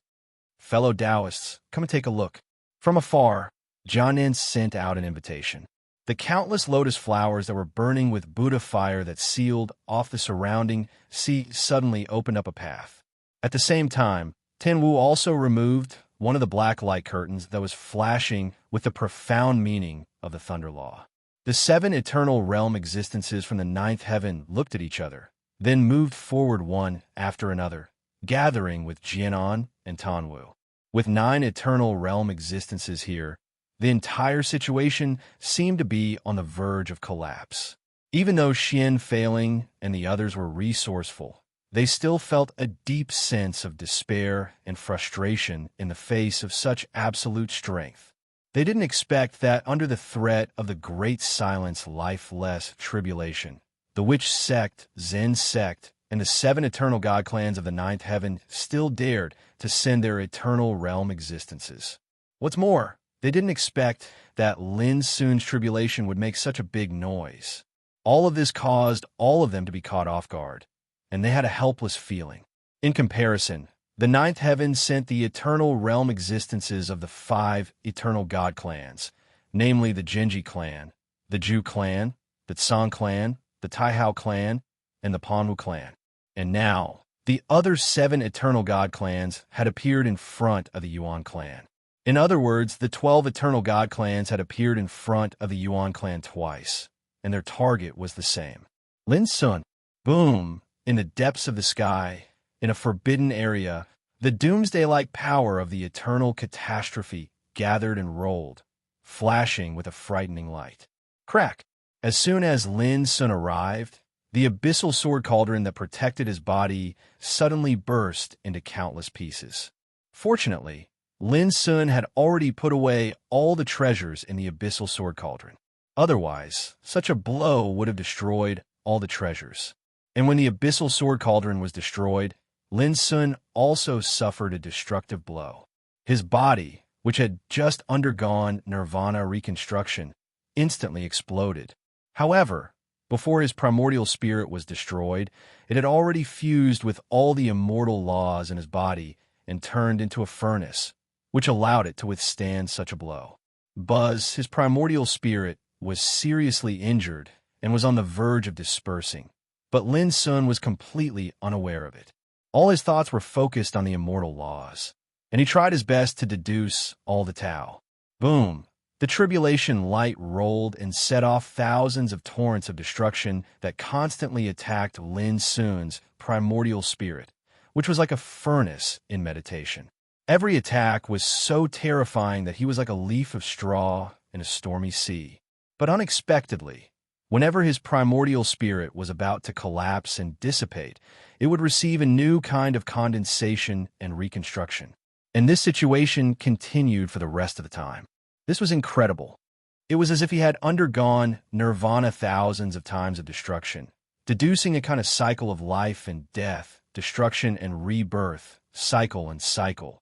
Fellow Taoists, come and take a look. From afar, Jianin sent out an invitation. The countless lotus flowers that were burning with Buddha fire that sealed off the surrounding sea suddenly opened up a path. At the same time, Tenwu also removed one of the black light curtains that was flashing with the profound meaning of the Thunder Law. The 7 eternal realm existences from the 9th heaven looked at each other, then moved forward one after another, gathering with Jianan and Tanwu. With 9 eternal realm existences here, the entire situation seemed to be on the verge of collapse. Even though Xian failing and the others were resourceful, they still felt a deep sense of despair and frustration in the face of such absolute strength. They didn't expect that under the threat of the great silence lifeless tribulation, the witch sect, Zen sect, and the 7 eternal god clans of the 9th heaven still dared to send their eternal realm existences. What's more, they didn't expect that Lin Sun's tribulation would make such a big noise. All of this caused all of them to be caught off guard, and they had a helpless feeling. In comparison, the 9th heaven sent the eternal realm existences of the 5 eternal god clans, namely the Genji clan, the Zhu clan, the Tsang clan, the Taihao clan, and the Panwu clan. And now, the other 7 eternal god clans had appeared in front of the Yuan clan. In other words, the 12 eternal god clans had appeared in front of the Yuan clan twice, and their target was the same. Lin Sun. Boom! In the depths of the sky, in a forbidden area, the doomsday-like power of the eternal catastrophe gathered and rolled, flashing with a frightening light. Crack! As soon as Lin Sun arrived, the abyssal sword cauldron that protected his body suddenly burst into countless pieces. Fortunately, Lin Sun had already put away all the treasures in the abyssal sword cauldron. Otherwise, such a blow would have destroyed all the treasures. And when the abyssal sword cauldron was destroyed, Lin Sun also suffered a destructive blow. His body, which had just undergone nirvana reconstruction, instantly exploded. However, before his primordial spirit was destroyed, it had already fused with all the immortal laws in his body and turned into a furnace, which allowed it to withstand such a blow. Buzz, his primordial spirit, was seriously injured and was on the verge of dispersing, but Lin Sun was completely unaware of it. All his thoughts were focused on the immortal laws, and he tried his best to deduce all the Tao. Boom! The tribulation light rolled and set off thousands of torrents of destruction that constantly attacked Lin Sun's primordial spirit, which was like a furnace in meditation. Every attack was so terrifying that he was like a leaf of straw in a stormy sea. But unexpectedly, whenever his primordial spirit was about to collapse and dissipate, it would receive a new kind of condensation and reconstruction. And this situation continued for the rest of the time. This was incredible. It was as if he had undergone nirvana thousands of times of destruction, deducing a kind of cycle of life and death, destruction and rebirth, cycle and cycle.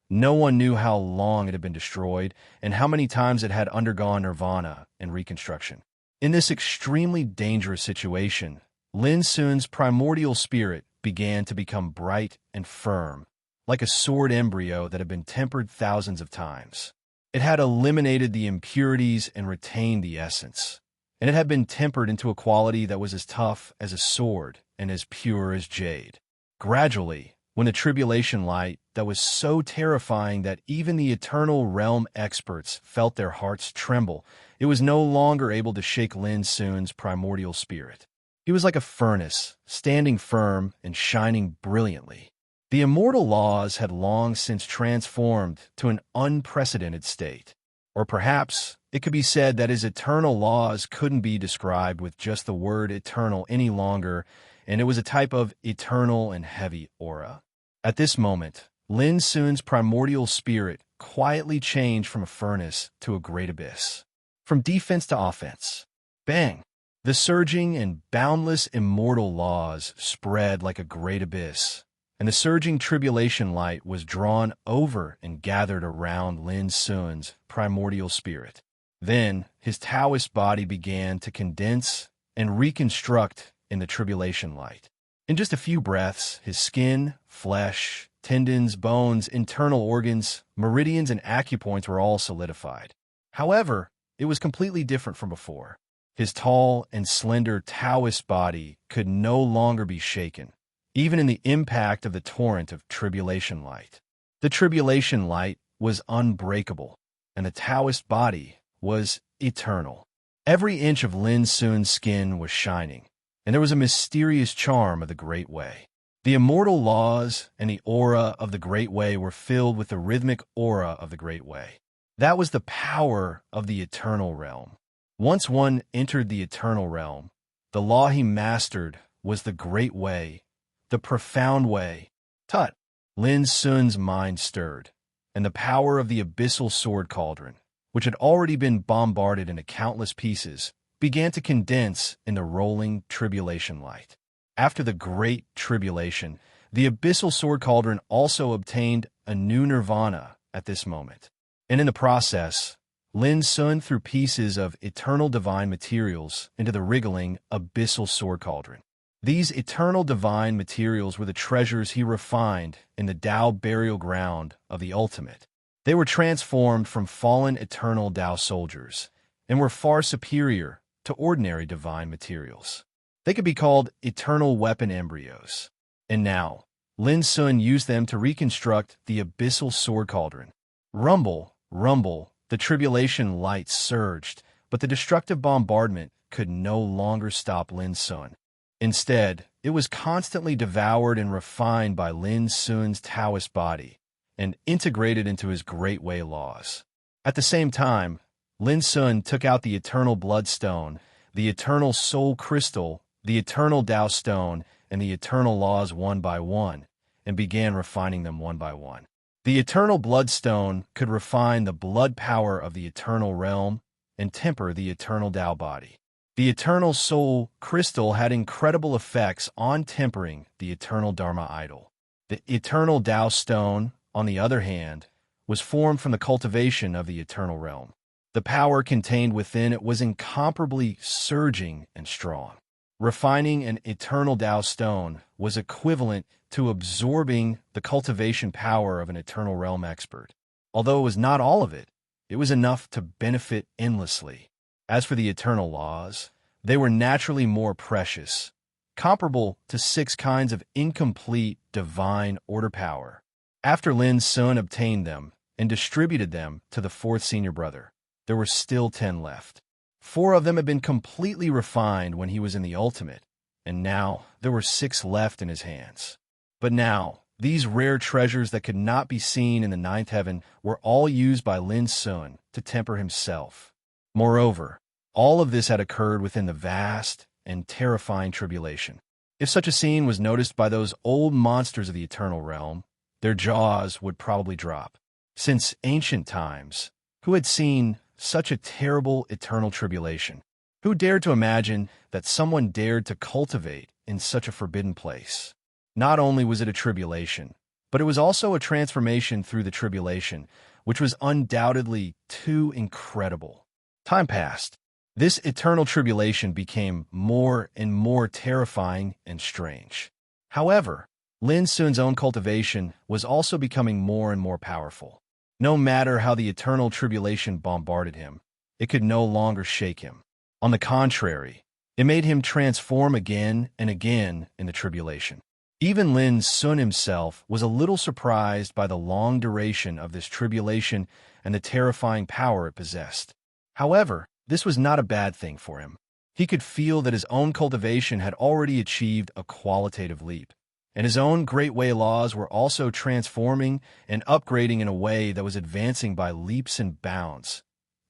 No one knew how long it had been destroyed and how many times it had undergone nirvana and reconstruction. In this extremely dangerous situation, Lin Sun's primordial spirit began to become bright and firm, like a sword embryo that had been tempered thousands of times. It had eliminated the impurities and retained the essence, and it had been tempered into a quality that was as tough as a sword and as pure as jade. Gradually, when the tribulation light that was so terrifying that even the eternal realm experts felt their hearts tremble, it was no longer able to shake Lin Sun's primordial spirit. He was like a furnace, standing firm and shining brilliantly. The immortal laws had long since transformed to an unprecedented state. Or perhaps it could be said that his eternal laws couldn't be described with just the word eternal any longer, and it was a type of eternal and heavy aura. At this moment, Lin Sun's primordial spirit quietly changed from a furnace to a great abyss. From defense to offense. Bang! The surging and boundless immortal laws spread like a great abyss, and the surging tribulation light was drawn over and gathered around Lin Sun's primordial spirit. Then his Taoist body began to condense and reconstruct in the tribulation light. In just a few breaths, his skin, flesh, tendons, bones, internal organs, meridians, and acupoints were all solidified. However, it was completely different from before. His tall and slender Taoist body could no longer be shaken, even in the impact of the torrent of tribulation light. The tribulation light was unbreakable, and the Taoist body was eternal. Every inch of Lin Sun's skin was shining, and there was a mysterious charm of the Great Way. The immortal laws and the aura of the Great Way were filled with the rhythmic aura of the Great Way. That was the power of the eternal realm. Once one entered the eternal realm, the law he mastered was the Great Way, the profound way. Tut! Lin Sun's mind stirred, and the power of the abyssal sword cauldron, which had already been bombarded into countless pieces, began to condense in the rolling tribulation light. After the Great Tribulation, the abyssal sword cauldron also obtained a new nirvana at this moment. And in the process, Lin Sun threw pieces of eternal divine materials into the wriggling abyssal sword cauldron. These eternal divine materials were the treasures he refined in the Tao burial ground of the ultimate. They were transformed from fallen eternal Tao soldiers and were far superior to ordinary divine materials. They could be called eternal weapon embryos. And now, Lin Sun used them to reconstruct the abyssal sword cauldron. Rumble, rumble, the tribulation light surged, but the destructive bombardment could no longer stop Lin Sun. Instead, it was constantly devoured and refined by Lin Sun's Taoist body and integrated into his Great Way laws. At the same time, Lin Sun took out the eternal bloodstone, the eternal soul crystal, the eternal Tao stone, and the eternal laws one by one, and began refining them one by one. The eternal bloodstone could refine the blood power of the eternal realm and temper the eternal Tao body. The eternal soul crystal had incredible effects on tempering the eternal Dharma idol. The eternal Tao stone, on the other hand, was formed from the cultivation of the eternal realm. The power contained within it was incomparably surging and strong. Refining an eternal Tao stone was equivalent to absorbing the cultivation power of an eternal realm expert. Although it was not all of it, it was enough to benefit endlessly. As for the eternal laws, they were naturally more precious, comparable to 6 kinds of incomplete divine order power. After Lin's son obtained them and distributed them to the 4th senior brother, there were still 10 left. 4 of them had been completely refined when he was in the ultimate, and now there were 6 left in his hands. But now, these rare treasures that could not be seen in the 9th heaven were all used by Lin's son to temper himself. Moreover, all of this had occurred within the vast and terrifying tribulation. If such a scene was noticed by those old monsters of the eternal realm, their jaws would probably drop. Since ancient times, who had seen such a terrible eternal tribulation? Who dared to imagine that someone dared to cultivate in such a forbidden place? Not only was it a tribulation, but it was also a transformation through the tribulation, which was undoubtedly too incredible. Time passed. This eternal tribulation became more and more terrifying and strange. However, Lin Sun's own cultivation was also becoming more and more powerful. No matter how the eternal tribulation bombarded him, it could no longer shake him. On the contrary, it made him transform again and again in the tribulation. Even Lin Sun himself was a little surprised by the long duration of this tribulation and the terrifying power it possessed. However, this was not a bad thing for him. He could feel that his own cultivation had already achieved a qualitative leap, and his own Great Way laws were also transforming and upgrading in a way that was advancing by leaps and bounds.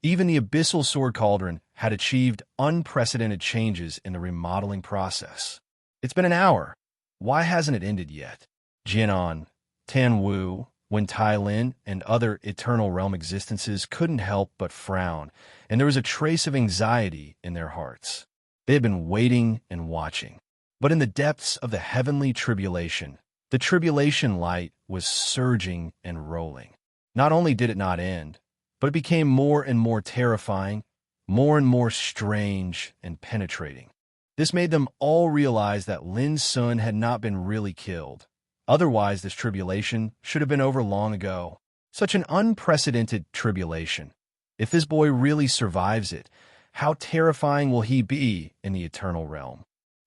Even the Abyssal Sword Cauldron had achieved unprecedented changes in the remodeling process. It's been an hour. Why hasn't it ended yet? Jianan, Tan Wu, Wen Tai Lin, and other Eternal Realm existences couldn't help but frown, and there was a trace of anxiety in their hearts. They had been waiting and watching. But in the depths of the heavenly tribulation, the tribulation light was surging and rolling. Not only did it not end, but it became more and more terrifying, more and more strange and penetrating. This made them all realize that Lin's son had not been really killed. Otherwise, this tribulation should have been over long ago. Such an unprecedented tribulation. If this boy really survives it, how terrifying will he be in the eternal realm?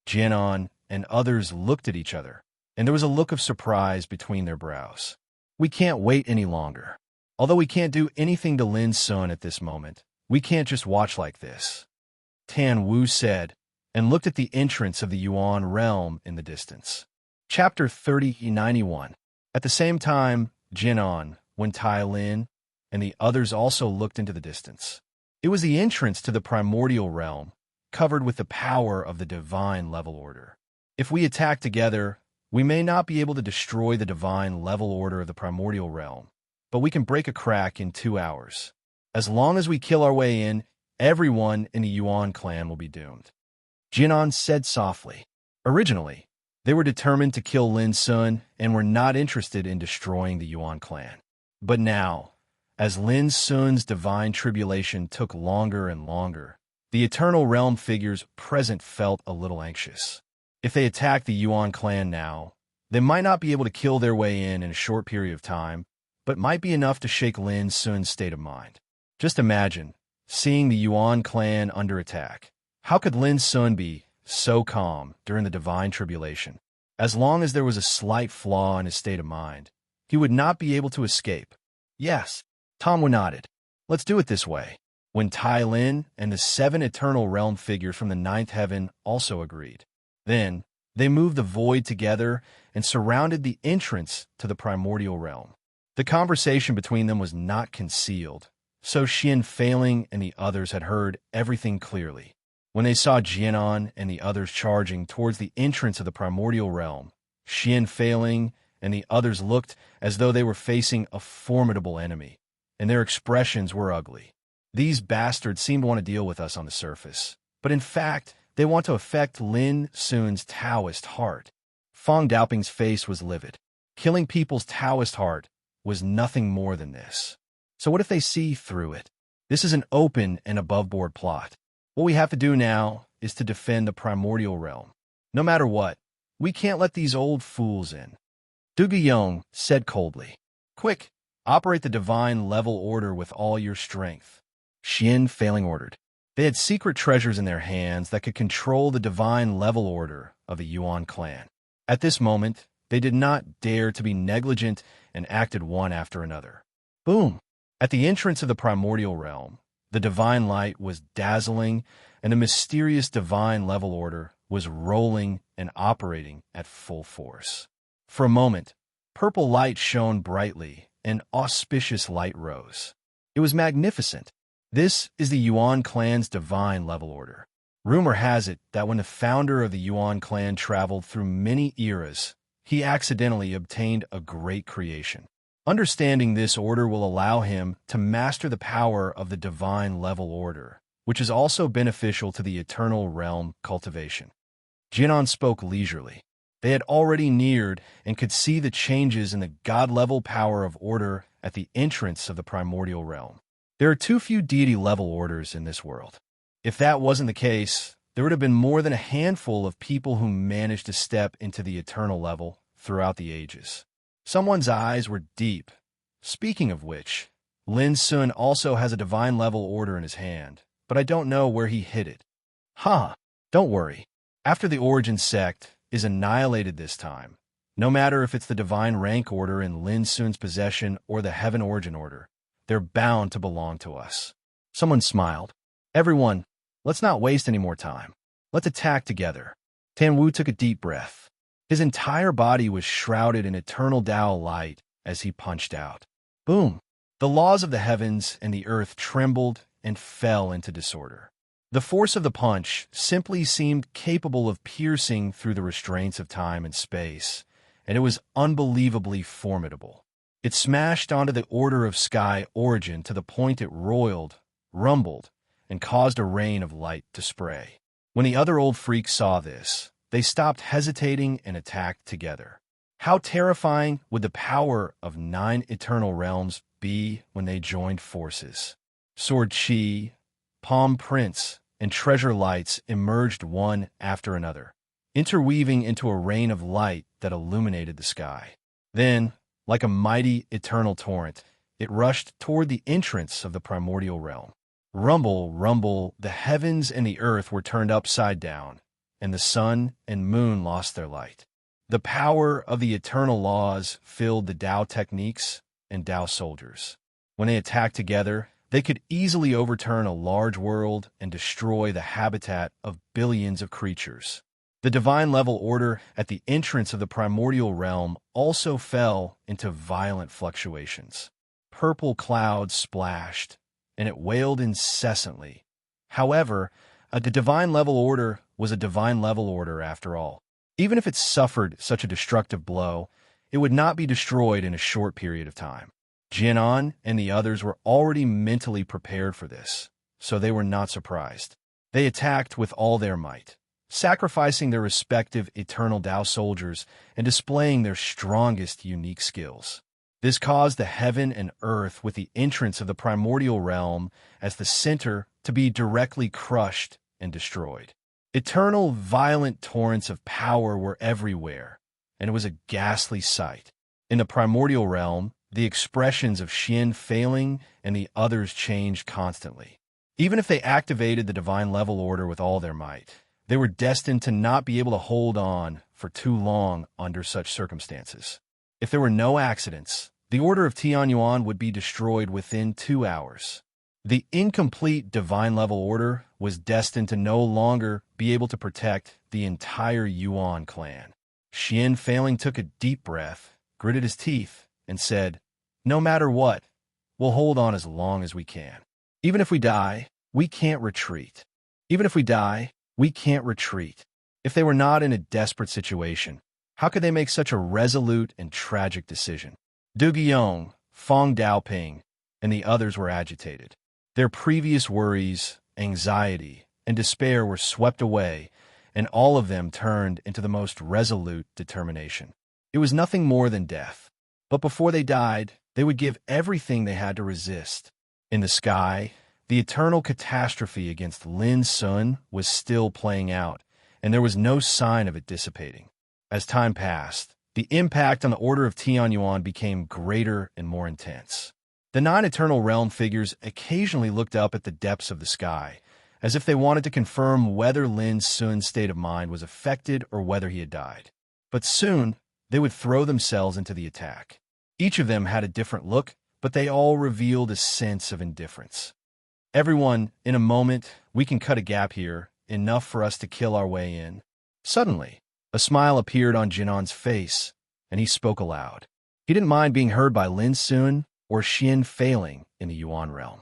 Jianan and others looked at each other, and there was a look of surprise between their brows. We can't wait any longer. Although we can't do anything to Lin's son at this moment, we can't just watch like this. Tan Wu said, and looked at the entrance of the Yuan realm in the distance. Chapter 3091. At the same time, Jianan, Wen Tai Lin, and the others also looked into the distance. It was the entrance to the primordial realm, covered with the power of the divine level order. If we attack together, we may not be able to destroy the divine level order of the primordial realm, but we can break a crack in 2 hours. As long as we kill our way in, everyone in the Yuan clan will be doomed. Jianan said softly. Originally, they were determined to kill Lin's son and were not interested in destroying the Yuan clan. But now, as Lin's son's divine tribulation took longer and longer, the Eternal Realm figures present felt a little anxious. If they attacked the Yuan clan now, they might not be able to kill their way in a short period of time, but might be enough to shake Lin's son's state of mind. Just imagine, seeing the Yuan clan under attack. How could Lin's son be so calm during the divine tribulation? As long as there was a slight flaw in his state of mind, he would not be able to escape. Yes, Tom nodded. Let's do it this way. When Tai Lin and the 7 Eternal Realm figures from the 9th heaven also agreed. Then, they moved the void together and surrounded the entrance to the primordial realm. The conversation between them was not concealed, so Xian Failing and the others had heard everything clearly. When they saw Jianan and the others charging towards the entrance of the primordial realm, Xian Failing and the others looked as though they were facing a formidable enemy, and their expressions were ugly. These bastards seem to want to deal with us on the surface, but in fact, they want to affect Lin Sun's Taoist heart. Fong Daoping's face was livid. Killing people's Taoist heart was nothing more than this. So what if they see through it? This is an open and above-board plot. What we have to do now is to defend the primordial realm. No matter what, we can't let these old fools in. Du Guiyong said coldly. Quick, Operate the divine level order with all your strength. Xian failing ordered. They had secret treasures in their hands that could control the divine level order of the Yuan clan. At this moment, they did not dare to be negligent and acted one after another. Boom! At the entrance of the primordial realm, the divine light was dazzling, and the mysterious divine level order was rolling and operating at full force. For a moment, purple light shone brightly, and auspicious light rose. It was magnificent. This is the Yuan clan's divine level order. Rumor has it that when the founder of the Yuan clan traveled through many eras, he accidentally obtained a great creation. Understanding this order will allow him to master the power of the divine level order, which is also beneficial to the eternal realm cultivation. Jinan spoke leisurely. They had already neared and could see the changes in the god-level power of order at the entrance of the primordial realm. There are too few deity-level orders in this world. If that wasn't the case, there would have been more than a handful of people who managed to step into the eternal level throughout the ages. Someone's eyes were deep. Speaking of which, Lin Sun also has a divine level order in his hand, but I don't know where he hid it. Don't worry. After the origin sect is annihilated this time, no matter if it's the divine rank order in Lin Sun's possession or the heaven origin order, they're bound to belong to us. Someone smiled. Everyone, let's not waste any more time. Let's attack together. Tan Wu took a deep breath. His entire body was shrouded in eternal Tao light as he punched out. Boom! The laws of the heavens and the earth trembled and fell into disorder. The force of the punch simply seemed capable of piercing through the restraints of time and space, and it was unbelievably formidable. It smashed onto the order of sky origin to the point it roiled, rumbled, and caused a rain of light to spray. When the other old freaks saw this, they stopped hesitating and attacked together. How terrifying would the power of 9 eternal realms be when they joined forces? Sword Chi, Palm Prince, and Treasure Lights emerged one after another, interweaving into a rain of light that illuminated the sky. Then, like a mighty eternal torrent, it rushed toward the entrance of the primordial realm. Rumble, rumble, the heavens and the earth were turned upside down, and the sun and moon lost their light. The power of the eternal laws filled the Tao techniques and Tao soldiers. When they attacked together, they could easily overturn a large world and destroy the habitat of billions of creatures. The divine level order at the entrance of the primordial realm also fell into violent fluctuations. Purple clouds splashed, and it wailed incessantly. However, the divine level order was a divine level order after all. Even if it suffered such a destructive blow, it would not be destroyed in a short period of time. Jianan and the others were already mentally prepared for this, so they were not surprised. They attacked with all their might, sacrificing their respective eternal Tao soldiers and displaying their strongest unique skills. This caused the heaven and earth with the entrance of the primordial realm as the center to be directly crushed and destroyed. Eternal, violent torrents of power were everywhere, and it was a ghastly sight. In the primordial realm, the expressions of Xian failing and the others changed constantly. Even if they activated the divine level order with all their might, they were destined to not be able to hold on for too long under such circumstances. If there were no accidents, the order of Tianyuan would be destroyed within 2 hours. The incomplete divine level order was destined to no longer be able to protect the entire Yuan clan. Xian failing took a deep breath, gritted his teeth, and said, "No matter what, we'll hold on as long as we can. Even if we die, we can't retreat. Even if we die, we can't retreat." If they were not in a desperate situation, how could they make such a resolute and tragic decision? Du Guiyong, Fong Daoping, and the others were agitated. Their previous worries, anxiety, and despair were swept away, and all of them turned into the most resolute determination. It was nothing more than death. But before they died, they would give everything they had to resist. In the sky, the eternal catastrophe against Lin Sun was still playing out, and there was no sign of it dissipating. As time passed, the impact on the Order of Tianyuan became greater and more intense. The 9 Eternal Realm figures occasionally looked up at the depths of the sky, as if they wanted to confirm whether Lin Sun's state of mind was affected or whether he had died. But soon, they would throw themselves into the attack. Each of them had a different look, but they all revealed a sense of indifference. Everyone, in a moment, we can cut a gap here, enough for us to kill our way in. Suddenly, a smile appeared on Jinan's face, and he spoke aloud. He didn't mind being heard by Lin Sun or Xin failing in the Yuan realm.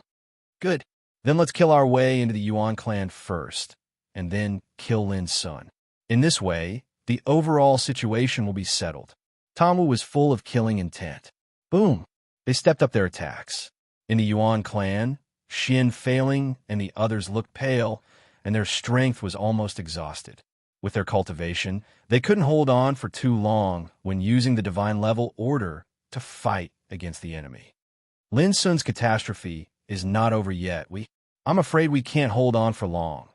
Good. Then let's kill our way into the Yuan clan first, and then kill Lin Sun. In this way, the overall situation will be settled. Tamu was full of killing intent. Boom! They stepped up their attacks. In the Yuan clan, Xin failing and the others looked pale, and their strength was almost exhausted. With their cultivation, they couldn't hold on for too long when using the divine level order to fight against the enemy. Lin Sun's catastrophe is not over yet. I'm afraid we can't hold on for long.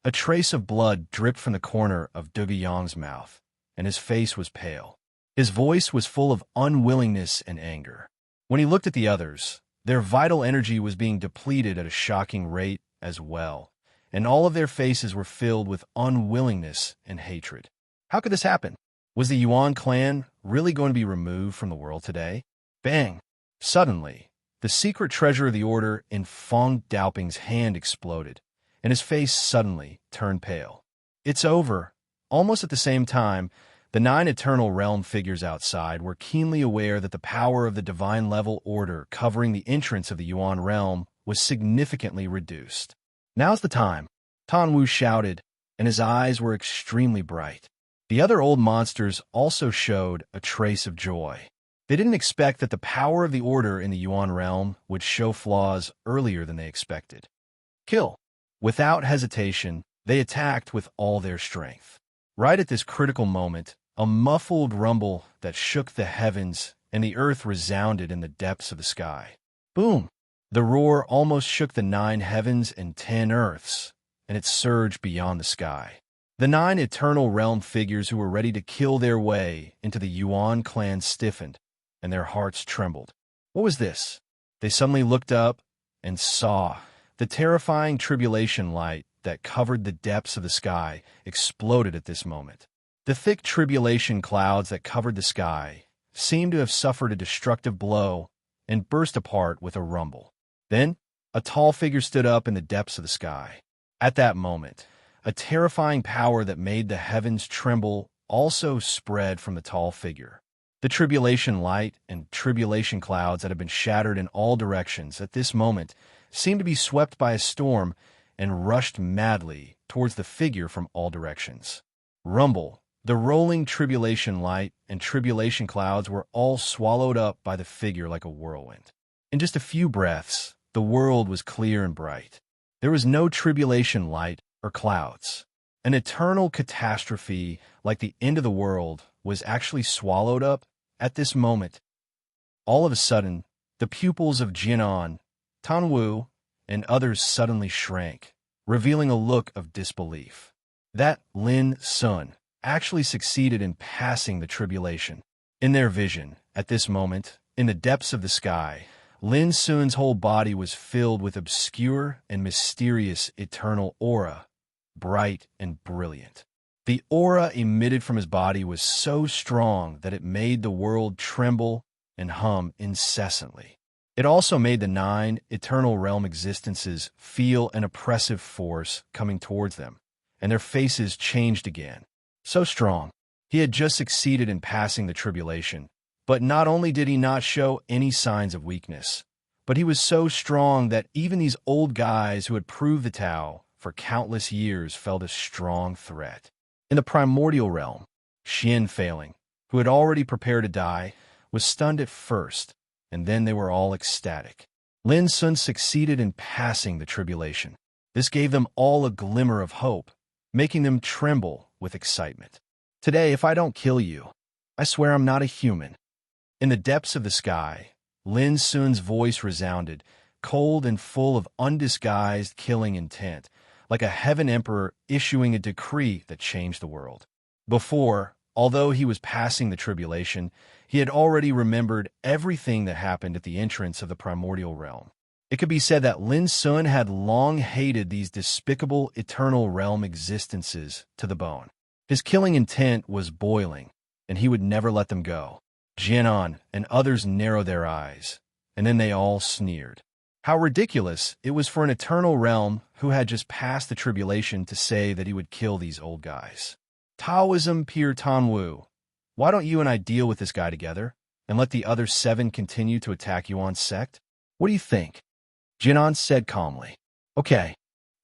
A trace of blood dripped from the corner of Dugi Yang's mouth, and his face was pale. His voice was full of unwillingness and anger. When he looked at the others, their vital energy was being depleted at a shocking rate as well, and all of their faces were filled with unwillingness and hatred. How could this happen? Was the Yuan clan really going to be removed from the world today? Bang! Suddenly, the secret treasure of the order in Feng Daoping's hand exploded, and his face suddenly turned pale. It's over. Almost at the same time, the 9 Eternal Realm figures outside were keenly aware that the power of the divine level order covering the entrance of the Yuan realm was significantly reduced. Now's the time, Tan Wu shouted, and his eyes were extremely bright. The other old monsters also showed a trace of joy. They didn't expect that the power of the order in the Yuan realm would show flaws earlier than they expected. Kill! Without hesitation, they attacked with all their strength. Right at this critical moment, a muffled rumble that shook the heavens and the earth resounded in the depths of the sky. Boom! The roar almost shook the 9 heavens and 10 earths, and it surged beyond the sky. The 9 Eternal Realm figures who were ready to kill their way into the Yuan clan stiffened, and their hearts trembled. What was this? They suddenly looked up and saw the terrifying tribulation light that covered the depths of the sky exploded at this moment. The thick tribulation clouds that covered the sky seemed to have suffered a destructive blow and burst apart with a rumble. Then, a tall figure stood up in the depths of the sky. At that moment, a terrifying power that made the heavens tremble also spread from the tall figure. The tribulation light and tribulation clouds that had been shattered in all directions at this moment seemed to be swept by a storm and rushed madly towards the figure from all directions. Rumble, the rolling tribulation light and tribulation clouds were all swallowed up by the figure like a whirlwind. In just a few breaths, the world was clear and bright. There was no tribulation light or clouds. An eternal catastrophe like the end of the world was actually swallowed up at this moment. All of a sudden, the pupils of Jinan, Tan Wu, and others suddenly shrank, revealing a look of disbelief. That Lin Sun actually succeeded in passing the tribulation. In their vision, at this moment, in the depths of the sky, Lin Sun's whole body was filled with obscure and mysterious eternal aura, bright and brilliant. The aura emitted from his body was so strong that it made the world tremble and hum incessantly. It also made the 9 Eternal Realm existences feel an oppressive force coming towards them, and their faces changed again. So strong. He had just succeeded in passing the tribulation, but not only did he not show any signs of weakness, but he was so strong that even these old guys who had proved the Tao for countless years felt a strong threat. In the primordial realm, Xian failing, who had already prepared to die, was stunned at first, and then they were all ecstatic. Lin Sun succeeded in passing the tribulation. This gave them all a glimmer of hope, making them tremble with excitement. Today, if I don't kill you, I swear I'm not a human. In the depths of the sky, Lin Sun's voice resounded, cold and full of undisguised killing intent, like a heaven emperor issuing a decree that changed the world. Before, Although he was passing the tribulation, he had already remembered everything that happened at the entrance of the primordial realm. It could be said that Lin Sun had long hated these despicable eternal realm existences to the bone. His killing intent was boiling, and he would never let them go. Jianan and others narrowed their eyes, and then they all sneered. How ridiculous it was for an eternal realm who had just passed the tribulation to say that he would kill these old guys. Taoism Pir Tanwu, why don't you and I deal with this guy together and let the other 7 continue to attack Yuan's sect? What do you think? Jianan said calmly. Okay.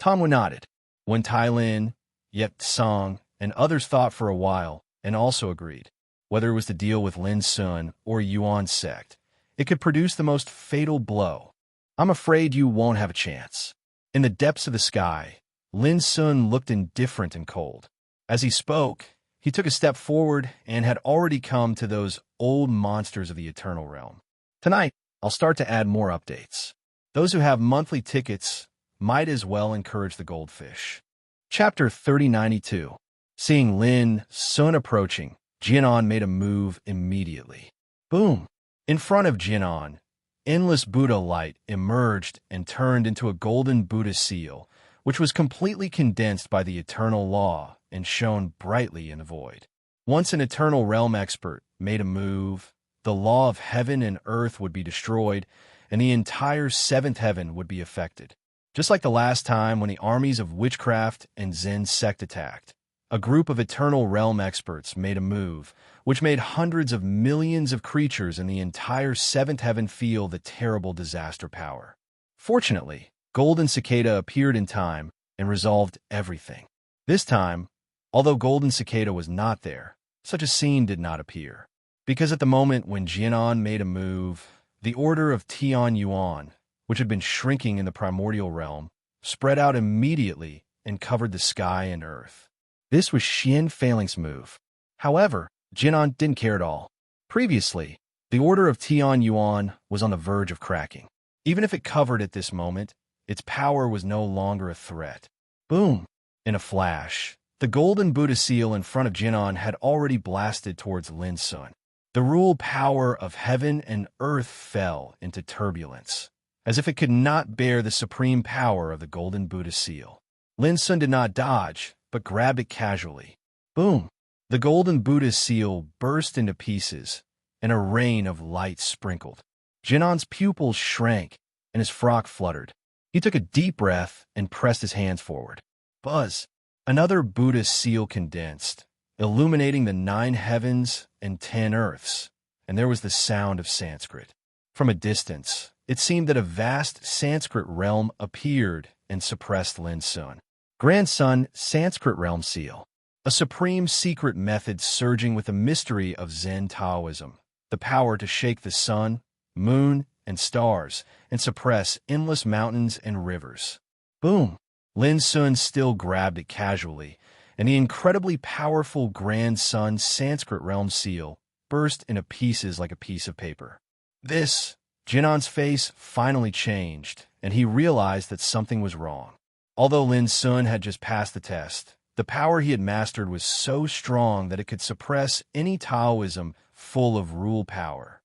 Tanwu nodded. When Tai Lin, Yet Song, and others thought for a while and also agreed. Whether it was to deal with Lin Sun or Yuan's sect, it could produce the most fatal blow. I'm afraid you won't have a chance. In the depths of the sky, Lin Sun looked indifferent and cold. As he spoke, he took a step forward and had already come to those old monsters of the eternal realm. Tonight, I'll start to add more updates. Those who have monthly tickets might as well encourage the goldfish. Chapter 3092. Seeing Lin Sun approaching, Jianan made a move immediately. Boom! In front of Jianan, endless Buddha light emerged and turned into a golden Buddha seal, which was completely condensed by the eternal law and shone brightly in the void. Once an eternal realm expert made a move, the law of heaven and earth would be destroyed, and the entire 7th heaven would be affected. Just like the last time when the armies of witchcraft and Zen sect attacked, a group of eternal realm experts made a move, which made hundreds of millions of creatures in the entire 7th heaven feel the terrible disaster power. Fortunately, Golden Cicada appeared in time and resolved everything. This time, although Golden Cicada was not there, such a scene did not appear. Because at the moment when Jianan made a move, the order of Tian Yuan, which had been shrinking in the primordial realm, spread out immediately and covered the sky and earth. This was Xian Failing's move. However, Jianan didn't care at all. Previously, the order of Tian Yuan was on the verge of cracking. Even if it covered at this moment, its power was no longer a threat. Boom! In a flash, the golden Buddha seal in front of Jianan had already blasted towards Lin Sun. The rule power of heaven and earth fell into turbulence, as if it could not bear the supreme power of the golden Buddha seal. Lin Sun did not dodge, but grabbed it casually. Boom! The golden Buddha seal burst into pieces, and a rain of light sprinkled. Jianan's pupils shrank, and his frock fluttered. He took a deep breath and pressed his hands forward. Buzz! Another Buddha seal condensed, illuminating the 9 heavens and 10 earths, and there was the sound of Sanskrit. From a distance, it seemed that a vast Sanskrit realm appeared and suppressed Lin Sun. Grandson Sanskrit realm seal. A supreme secret method surging with the mystery of Zen Taoism, the power to shake the sun, moon, and stars, and suppress endless mountains and rivers. Boom! Lin Sun still grabbed it casually, and the incredibly powerful grandson Sanskrit realm seal burst into pieces like a piece of paper. Jianan's face finally changed, and he realized that something was wrong. Although Lin Sun had just passed the test, the power he had mastered was so strong that it could suppress any Taoism full of rule power.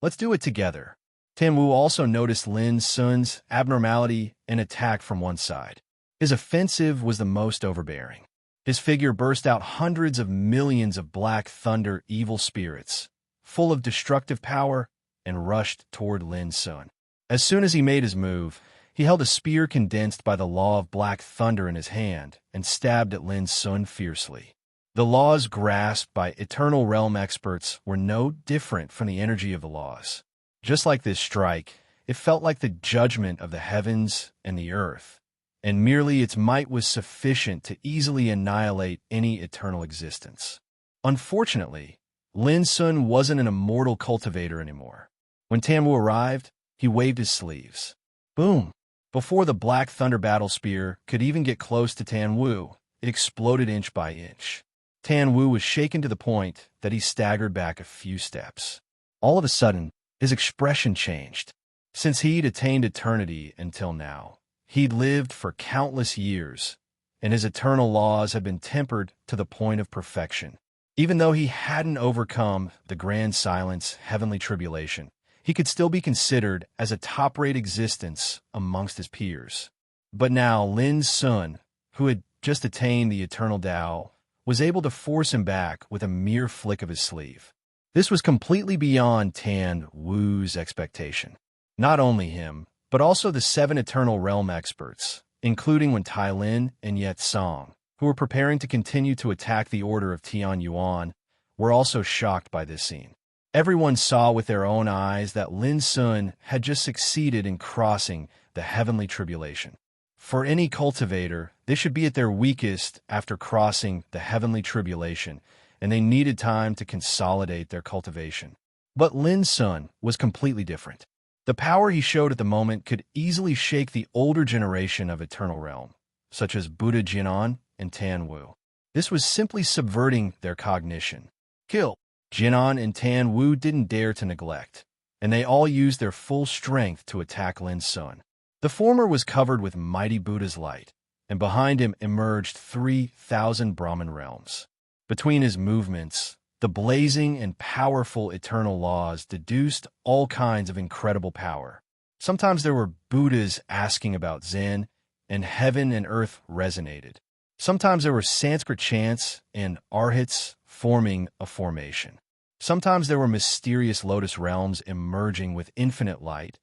Let's do it together. Tanwu also noticed Lin Sun's abnormality and attacked from one side. His offensive was the most overbearing. His figure burst out hundreds of millions of black thunder evil spirits, full of destructive power, and rushed toward Lin Sun. As soon as he made his move, he held a spear condensed by the law of black thunder in his hand and stabbed at Lin Sun fiercely. The laws grasped by eternal realm experts were no different from the energy of the laws. Just like this strike, it felt like the judgment of the heavens and the earth, and merely its might was sufficient to easily annihilate any eternal existence. Unfortunately, Lin Sun wasn't an immortal cultivator anymore. When Tanwu arrived, he waved his sleeves. Boom! Before the Black Thunder Battle Spear could even get close to Tanwu, it exploded inch by inch. Tanwu was shaken to the point that he staggered back a few steps. All of a sudden, his expression changed. Since he'd attained eternity until now, he'd lived for countless years, and his eternal laws had been tempered to the point of perfection. Even though he hadn't overcome the grand silence, heavenly tribulation, he could still be considered as a top-rate existence amongst his peers. But now Lin Sun, who had just attained the eternal Tao, was able to force him back with a mere flick of his sleeve. This was completely beyond Tan Wu's expectation. Not only him, but also the 7 Eternal Realm experts, including Wen Tai Lin and Yet Song, who were preparing to continue to attack the Order of Tian Yuan, were also shocked by this scene. Everyone saw with their own eyes that Lin Sun had just succeeded in crossing the heavenly tribulation. For any cultivator, they should be at their weakest after crossing the heavenly tribulation, and they needed time to consolidate their cultivation. But Lin Sun was completely different. The power he showed at the moment could easily shake the older generation of Eternal Realm, such as Buddha Jinan and Tan Wu. This was simply subverting their cognition. Kill! Jinan and Tan Wu didn't dare to neglect, and they all used their full strength to attack Lin Sun. The former was covered with mighty Buddha's light, and behind him emerged 3,000 Brahman realms. Between his movements, the blazing and powerful eternal laws deduced all kinds of incredible power. Sometimes there were Buddhas asking about Zen, and heaven and earth resonated. Sometimes there were Sanskrit chants and arhats forming a formation. Sometimes there were mysterious lotus realms emerging with infinite light.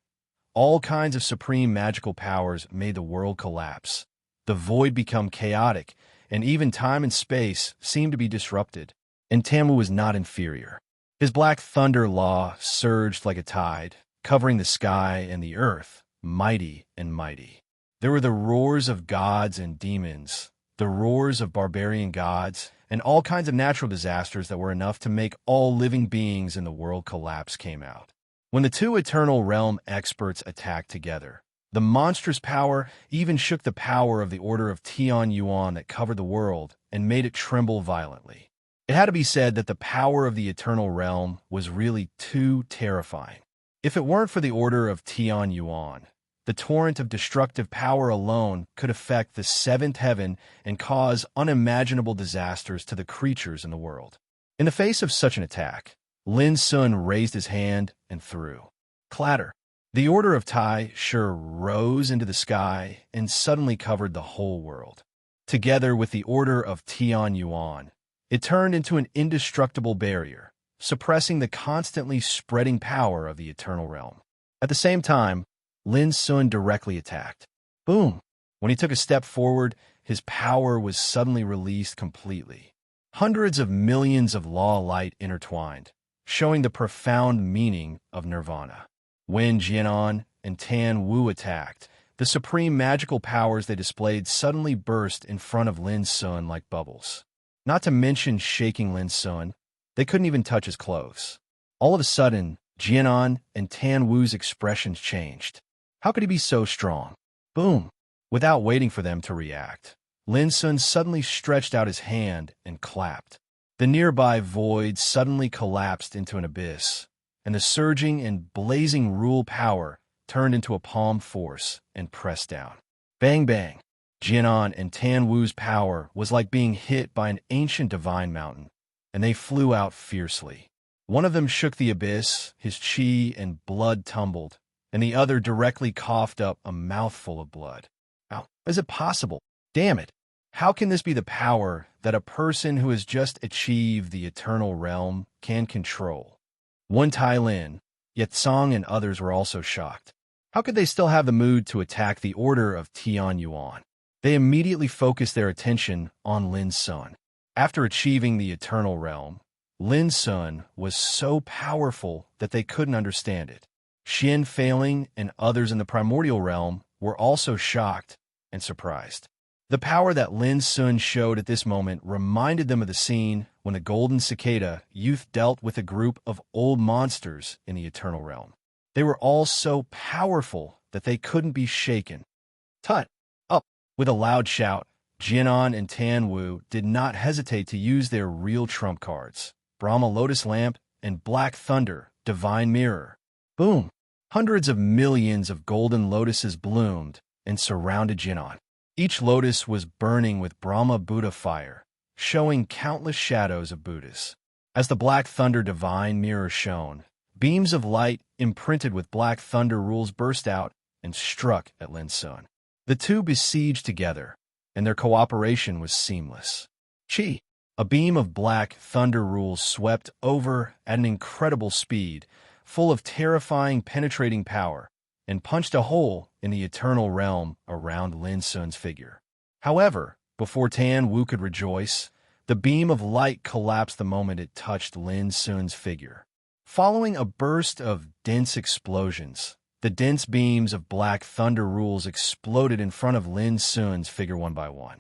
All kinds of supreme magical powers made the world collapse. The void become chaotic, and even time and space seemed to be disrupted. And Tamu was not inferior. His black thunder law surged like a tide, covering the sky and the earth, mighty and mighty. There were the roars of gods and demons, the roars of barbarian gods, and all kinds of natural disasters that were enough to make all living beings in the world collapse came out. When the 2 Eternal Realm experts attacked together, the monstrous power even shook the power of the Order of Tian Yuan that covered the world and made it tremble violently. It had to be said that the power of the Eternal Realm was really too terrifying. If it weren't for the Order of Tian Yuan, the torrent of destructive power alone could affect the 7th heaven and cause unimaginable disasters to the creatures in the world. In the face of such an attack, Lin Sun raised his hand and threw. Clatter! The Order of Tai Shi rose into the sky and suddenly covered the whole world. Together with the Order of Tian Yuan, it turned into an indestructible barrier, suppressing the constantly spreading power of the Eternal Realm. At the same time, Lin Sun directly attacked. Boom! When he took a step forward, his power was suddenly released completely. Hundreds of millions of law light intertwined, showing the profound meaning of nirvana. When Jianan and Tan Wu attacked, the supreme magical powers they displayed suddenly burst in front of Lin Sun like bubbles. Not to mention shaking Lin Sun, they couldn't even touch his clothes. All of a sudden, Jianan and Tan Wu's expressions changed. How could he be so strong? Boom! Without waiting for them to react, Lin Sun suddenly stretched out his hand and clapped. The nearby void suddenly collapsed into an abyss, and the surging and blazing rule power turned into a palm force and pressed down. Bang bang! Jianan and Tan Wu's power was like being hit by an ancient divine mountain, and they flew out fiercely. One of them shook the abyss, his chi and blood tumbled, and the other directly coughed up a mouthful of blood. How is it possible? Damn it! How can this be the power that a person who has just achieved the Eternal Realm can control? Wen Tai Lin, Yet Song and others were also shocked. How could they still have the mood to attack the Order of Tian Yuan? They immediately focused their attention on Lin Sun. After achieving the Eternal Realm, Lin Sun was so powerful that they couldn't understand it. Xin Failing and others in the Primordial Realm were also shocked and surprised. The power that Lin Sun showed at this moment reminded them of the scene when the Golden Cicada youth dealt with a group of old monsters in the Eternal Realm. They were all so powerful that they couldn't be shaken. Tut! Up! With a loud shout, Jianan and Tan Wu did not hesitate to use their real trump cards, Brahma Lotus Lamp and Black Thunder Divine Mirror. Boom! Hundreds of millions of golden lotuses bloomed and surrounded Jianan. Each lotus was burning with Brahma Buddha fire, showing countless shadows of Buddhists. As the Black Thunder Divine Mirror shone, beams of light imprinted with Black Thunder rules burst out and struck at Lin Sun. The two besieged together, and their cooperation was seamless. Chi, a beam of Black Thunder rules swept over at an incredible speed, full of terrifying, penetrating power, and punched a hole in the eternal realm around Lin Sun's figure. However, before Tan Wu could rejoice, the beam of light collapsed the moment it touched Lin Sun's figure. Following a burst of dense explosions, the dense beams of Black Thunder rules exploded in front of Lin Sun's figure one by one.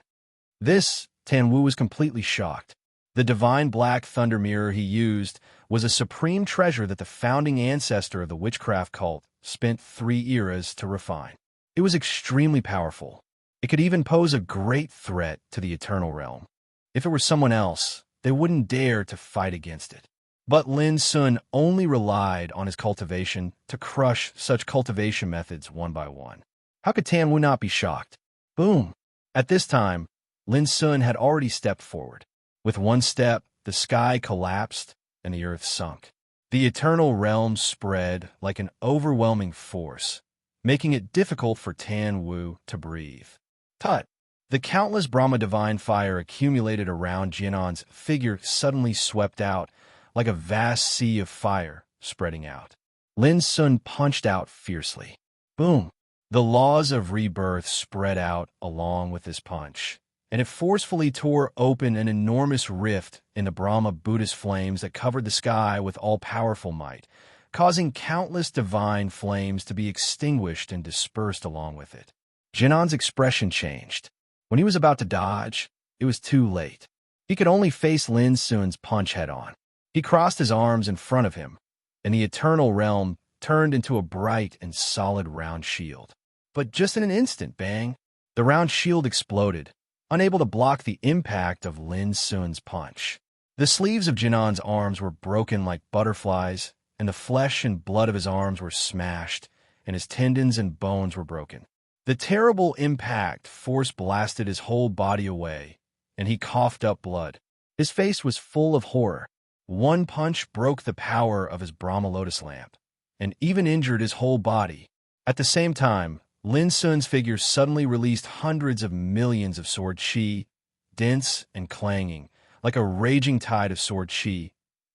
Tan Wu was completely shocked. The divine Black Thunder mirror he used was a supreme treasure that the founding ancestor of the witchcraft cult spent 3 eras to refine. It was extremely powerful. It could even pose a great threat to the eternal realm. If it were someone else, they wouldn't dare to fight against it. But Lin Sun only relied on his cultivation to crush such cultivation methods one by one. How could Tan Wu not be shocked? Boom! At this time, Lin Sun had already stepped forward. With one step, the sky collapsed and the earth sunk. The eternal realm spread like an overwhelming force, making it difficult for Tan Wu to breathe. Tut! The countless Brahma divine fire accumulated around Jianan's figure suddenly swept out, like a vast sea of fire spreading out. Lin Sun punched out fiercely. Boom! The laws of rebirth spread out along with this punch, and it forcefully tore open an enormous rift in the Brahma Buddhist flames that covered the sky with all-powerful might, causing countless divine flames to be extinguished and dispersed along with it. Jianan's expression changed. When he was about to dodge, it was too late. He could only face Lin Sun's punch head-on. He crossed his arms in front of him, and the eternal realm turned into a bright and solid round shield. But just in an instant, bang, the round shield exploded, unable to block the impact of Lin Sun's punch. The sleeves of Jianan's arms were broken like butterflies, and the flesh and blood of his arms were smashed, and his tendons and bones were broken. The terrible impact force-blasted his whole body away, and he coughed up blood. His face was full of horror. One punch broke the power of his Brahma lotus lamp, and even injured his whole body. At the same time, Lin Sun's figure suddenly released hundreds of millions of sword chi, dense and clanging, like a raging tide of sword chi,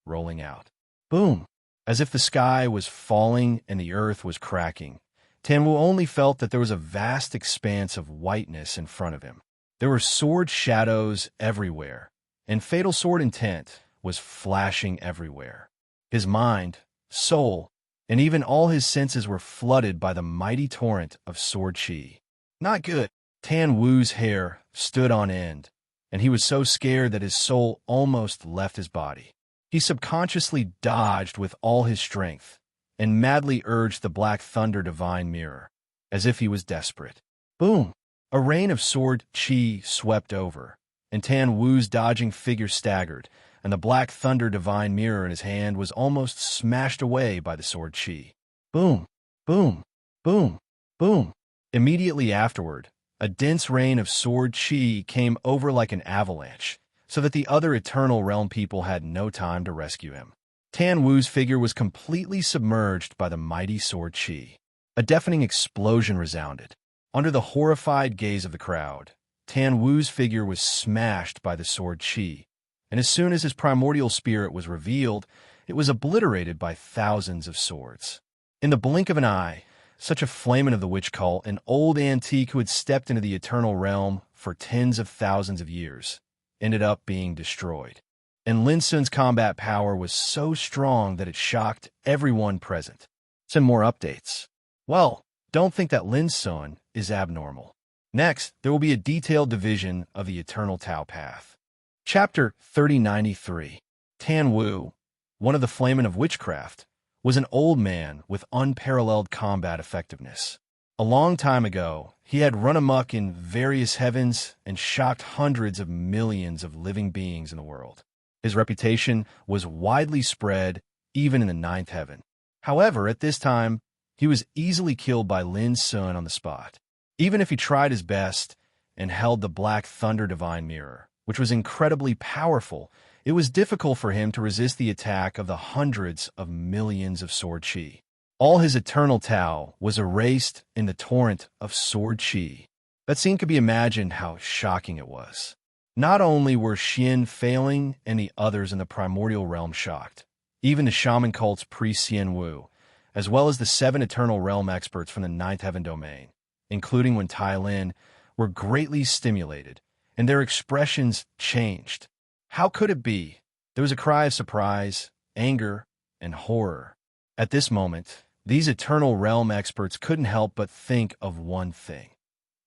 rolling out. Boom! As if the sky was falling and the earth was cracking, Tan Wu only felt that there was a vast expanse of whiteness in front of him. There were sword shadows everywhere, and fatal sword intent was flashing everywhere. His mind, soul, and even all his senses were flooded by the mighty torrent of sword chi. Not good. Tan Wu's hair stood on end, and he was so scared that his soul almost left his body. He subconsciously dodged with all his strength, and madly urged the Black Thunder Divine Mirror, as if he was desperate. Boom! A rain of sword chi swept over, and Tan Wu's dodging figure staggered, and the Black Thunder Divine Mirror in his hand was almost smashed away by the sword chi. Boom! Boom! Boom! Boom! Immediately afterward, a dense rain of sword chi came over like an avalanche, so that the other Eternal Realm people had no time to rescue him. Tan Wu's figure was completely submerged by the mighty sword chi. A deafening explosion resounded. Under the horrified gaze of the crowd, Tan Wu's figure was smashed by the sword chi, and as soon as his primordial spirit was revealed, it was obliterated by thousands of swords. In the blink of an eye, such a flamen of the witch cult, an old antique who had stepped into the eternal realm for tens of thousands of years, ended up being destroyed. And Lin Sun's combat power was so strong that it shocked everyone present. Some more updates. Well, don't think that Lin Sun is abnormal. Next, there will be a detailed division of the Eternal Tao Path. Chapter 3093. Tan Wu, one of the Flamen of Witchcraft, was an old man with unparalleled combat effectiveness. A long time ago, he had run amok in various heavens and shocked hundreds of millions of living beings in the world. His reputation was widely spread, even in the ninth heaven. However, at this time, he was easily killed by Lin Sun on the spot. Even if he tried his best and held the Black Thunder Divine Mirror, which was incredibly powerful, it was difficult for him to resist the attack of the hundreds of millions of sword chi. All his eternal Tao was erased in the torrent of sword chi. That scene could be imagined how shocking it was. Not only were Xian failing and the others in the primordial realm shocked, even the shaman cult's priest Xian Wu, as well as the 7 eternal realm experts from the Ninth Heaven domain, including when Tai Lin, were greatly stimulated, and their expressions changed. How could it be? There was a cry of surprise, anger, and horror. At this moment, these eternal realm experts couldn't help but think of one thing.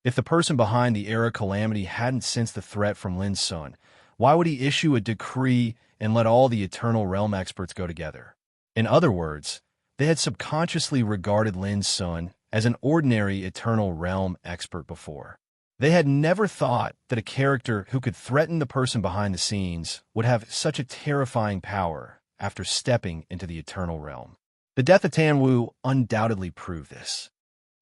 If the person behind the era calamity hadn't sensed the threat from Lin Sun, why would he issue a decree and let all the eternal realm experts go together? In other words, they had subconsciously regarded Lin Sun as an ordinary eternal realm expert before. They had never thought that a character who could threaten the person behind the scenes would have such a terrifying power after stepping into the eternal realm. The death of Tan Wu undoubtedly proved this.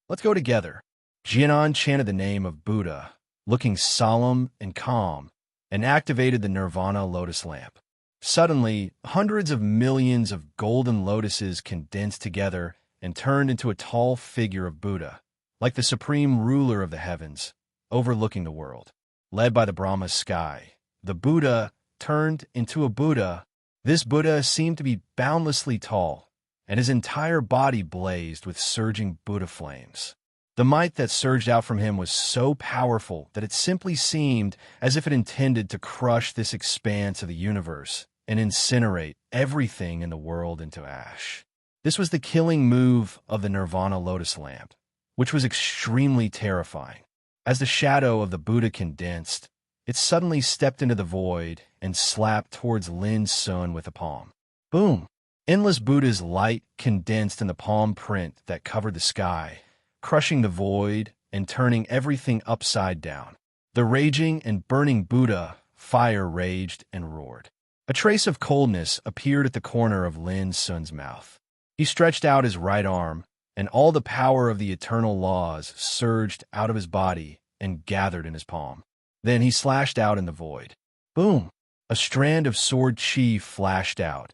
Let's go together. Jianan chanted the name of Buddha, looking solemn and calm, and activated the Nirvana lotus lamp. Suddenly, hundreds of millions of golden lotuses condensed together and turned into a tall figure of Buddha, like the supreme ruler of the heavens, overlooking the world. Led by the Brahma's sky, the Buddha turned into a Buddha. This Buddha seemed to be boundlessly tall, and his entire body blazed with surging Buddha flames. The might that surged out from him was so powerful that it simply seemed as if it intended to crush this expanse of the universe and incinerate everything in the world into ash. This was the killing move of the Nirvana lotus lamp, which was extremely terrifying. As the shadow of the Buddha condensed, it suddenly stepped into the void and slapped towards Lin Sun with a palm. Boom! Endless Buddha's light condensed in the palm print that covered the sky, crushing the void and turning everything upside down. The raging and burning Buddha fire raged and roared. A trace of coldness appeared at the corner of Lin Sun's mouth. He stretched out his right arm, and all the power of the eternal laws surged out of his body and gathered in his palm. Then he slashed out in the void. Boom! A strand of sword chi flashed out,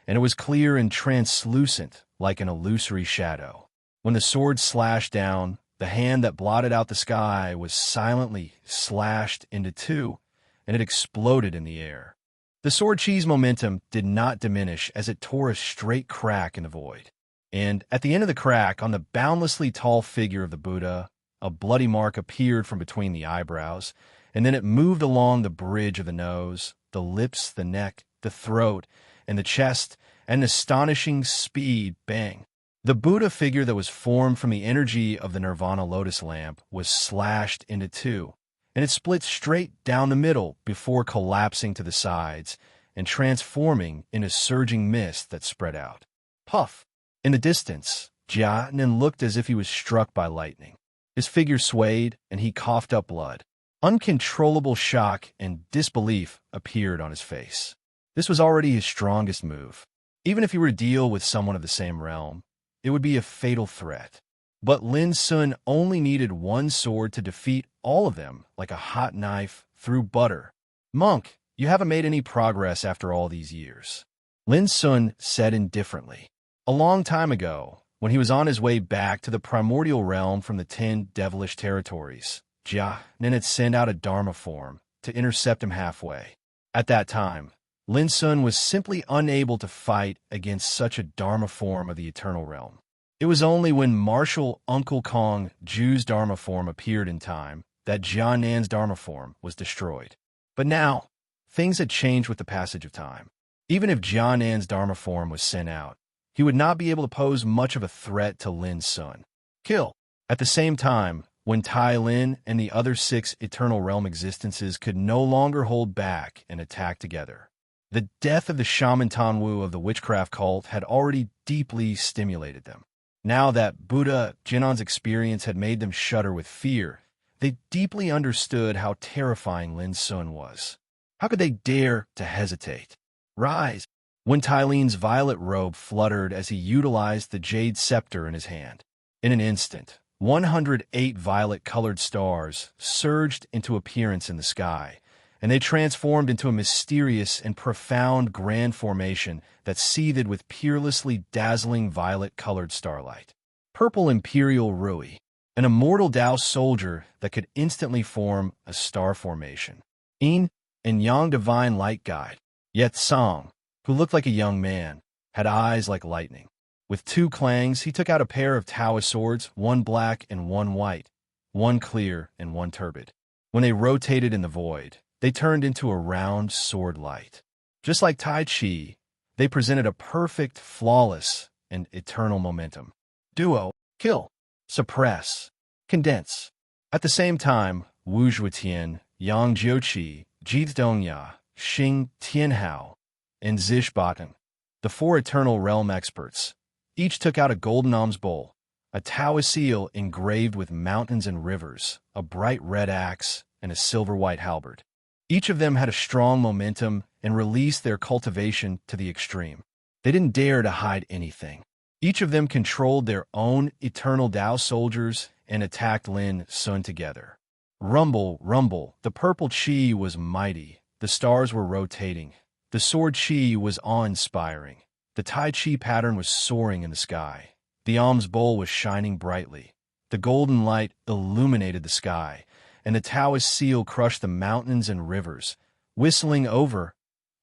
and it was clear and translucent like an illusory shadow. When the sword slashed down, the hand that blotted out the sky was silently slashed into two, and it exploded in the air. The sword chi's momentum did not diminish as it tore a straight crack in the void. And at the end of the crack, on the boundlessly tall figure of the Buddha, a bloody mark appeared from between the eyebrows, and then it moved along the bridge of the nose, the lips, the neck, the throat, and the chest, at an astonishing speed. Bang! The Buddha figure that was formed from the energy of the Nirvana lotus lamp was slashed into two, and it split straight down the middle before collapsing to the sides and transforming into surging mist that spread out. Puff! In the distance, Jianan looked as if he was struck by lightning. His figure swayed, and he coughed up blood. Uncontrollable shock and disbelief appeared on his face. This was already his strongest move. Even if he were to deal with someone of the same realm, it would be a fatal threat. But Lin Sun only needed one sword to defeat all of them like a hot knife through butter. Monk, you haven't made any progress after all these years. Lin Sun said indifferently. A long time ago, when he was on his way back to the primordial realm from the 10 devilish territories, Jianan had sent out a Dharma form to intercept him halfway. At that time, Lin Sun was simply unable to fight against such a Dharma form of the eternal realm. It was only when Marshal Uncle Kong Ju's Dharma form appeared in time that Jianan's Dharma form was destroyed. But now, things had changed with the passage of time. Even if Jianan's Dharma form was sent out, he would not be able to pose much of a threat to Lin Sun. Kill! At the same time, when Tai Lin and the other 6 eternal realm existences could no longer hold back and attack together, the death of the shaman Tan Wu of the witchcraft cult had already deeply stimulated them. Now that Buddha Jianan's experience had made them shudder with fear, they deeply understood how terrifying Lin Sun was. How could they dare to hesitate? Rise! When Tai Lin's violet robe fluttered as he utilized the jade scepter in his hand. In an instant, 108 violet-colored stars surged into appearance in the sky, and they transformed into a mysterious and profound grand formation that seethed with peerlessly dazzling violet-colored starlight. Purple Imperial Rui, an immortal Tao soldier that could instantly form a star formation. Yin and Yang Divine Light Guide. Yet Song, who looked like a young man, had eyes like lightning. With two clangs, he took out a pair of Taoist swords, one black and one white, one clear and one turbid. When they rotated in the void, they turned into a round sword light. Just like Tai Chi, they presented a perfect, flawless, and eternal momentum. Duo, kill, suppress, condense. At the same time, Wu Zhuotian, Yang Jiuqi, Jith Dongya, Xing Tianhao, and Zish Batan, the four eternal realm experts, each took out a golden alms bowl, a Taoist seal engraved with mountains and rivers, a bright red axe, and a silver-white halberd. Each of them had a strong momentum and released their cultivation to the extreme. They didn't dare to hide anything. Each of them controlled their own eternal Tao soldiers and attacked Lin Sun together. Rumble, rumble, the purple chi was mighty. The stars were rotating. The sword chi was awe-inspiring. The Tai Chi pattern was soaring in the sky. The alms bowl was shining brightly. The golden light illuminated the sky, and the Taoist seal crushed the mountains and rivers. Whistling over,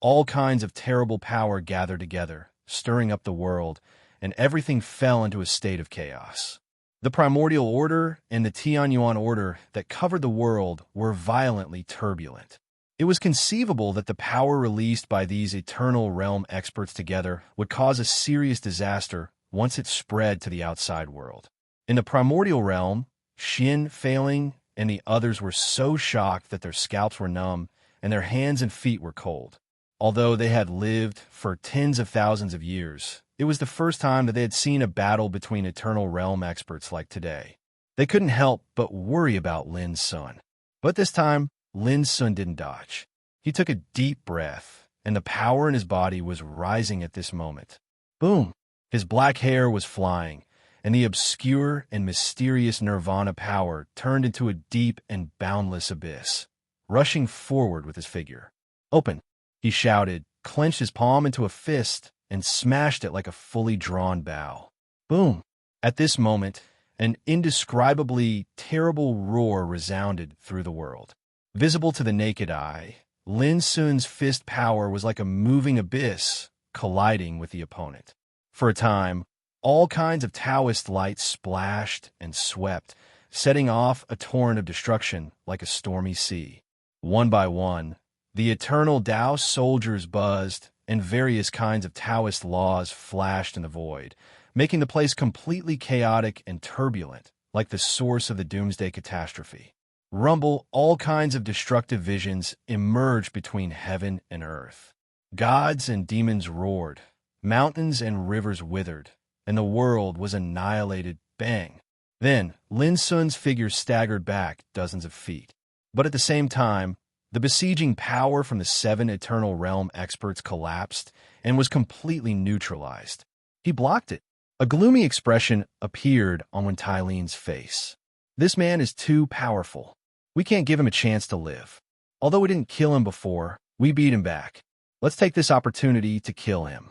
all kinds of terrible power gathered together, stirring up the world, and everything fell into a state of chaos. The primordial order and the Tianyuan order that covered the world were violently turbulent. It was conceivable that the power released by these eternal realm experts together would cause a serious disaster once it spread to the outside world. In the primordial realm, Xin, Failing, and the others were so shocked that their scalps were numb and their hands and feet were cold. Although they had lived for tens of thousands of years, it was the first time that they had seen a battle between eternal realm experts like today. They couldn't help but worry about Lin Sun. But this time, Lin Sun didn't dodge. He took a deep breath, and the power in his body was rising at this moment. Boom! His black hair was flying, and the obscure and mysterious nirvana power turned into a deep and boundless abyss, rushing forward with his figure. Open! He shouted, clenched his palm into a fist, and smashed it like a fully drawn bow. Boom! At this moment, an indescribably terrible roar resounded through the world. Visible to the naked eye, Lin Sun's fist power was like a moving abyss colliding with the opponent. For a time, all kinds of Taoist light splashed and swept, setting off a torrent of destruction like a stormy sea. One by one, the eternal Tao soldiers buzzed, and various kinds of Taoist laws flashed in the void, making the place completely chaotic and turbulent, like the source of the doomsday catastrophe. Rumble, all kinds of destructive visions emerged between heaven and earth. Gods and demons roared, mountains and rivers withered, and the world was annihilated. Bang! Then, Lin Sun's figure staggered back dozens of feet. But at the same time, the besieging power from the seven eternal realm experts collapsed and was completely neutralized. He blocked it. A gloomy expression appeared on Wen Tylene's face. This man is too powerful. We can't give him a chance to live. Although we didn't kill him before, we beat him back. Let's take this opportunity to kill him.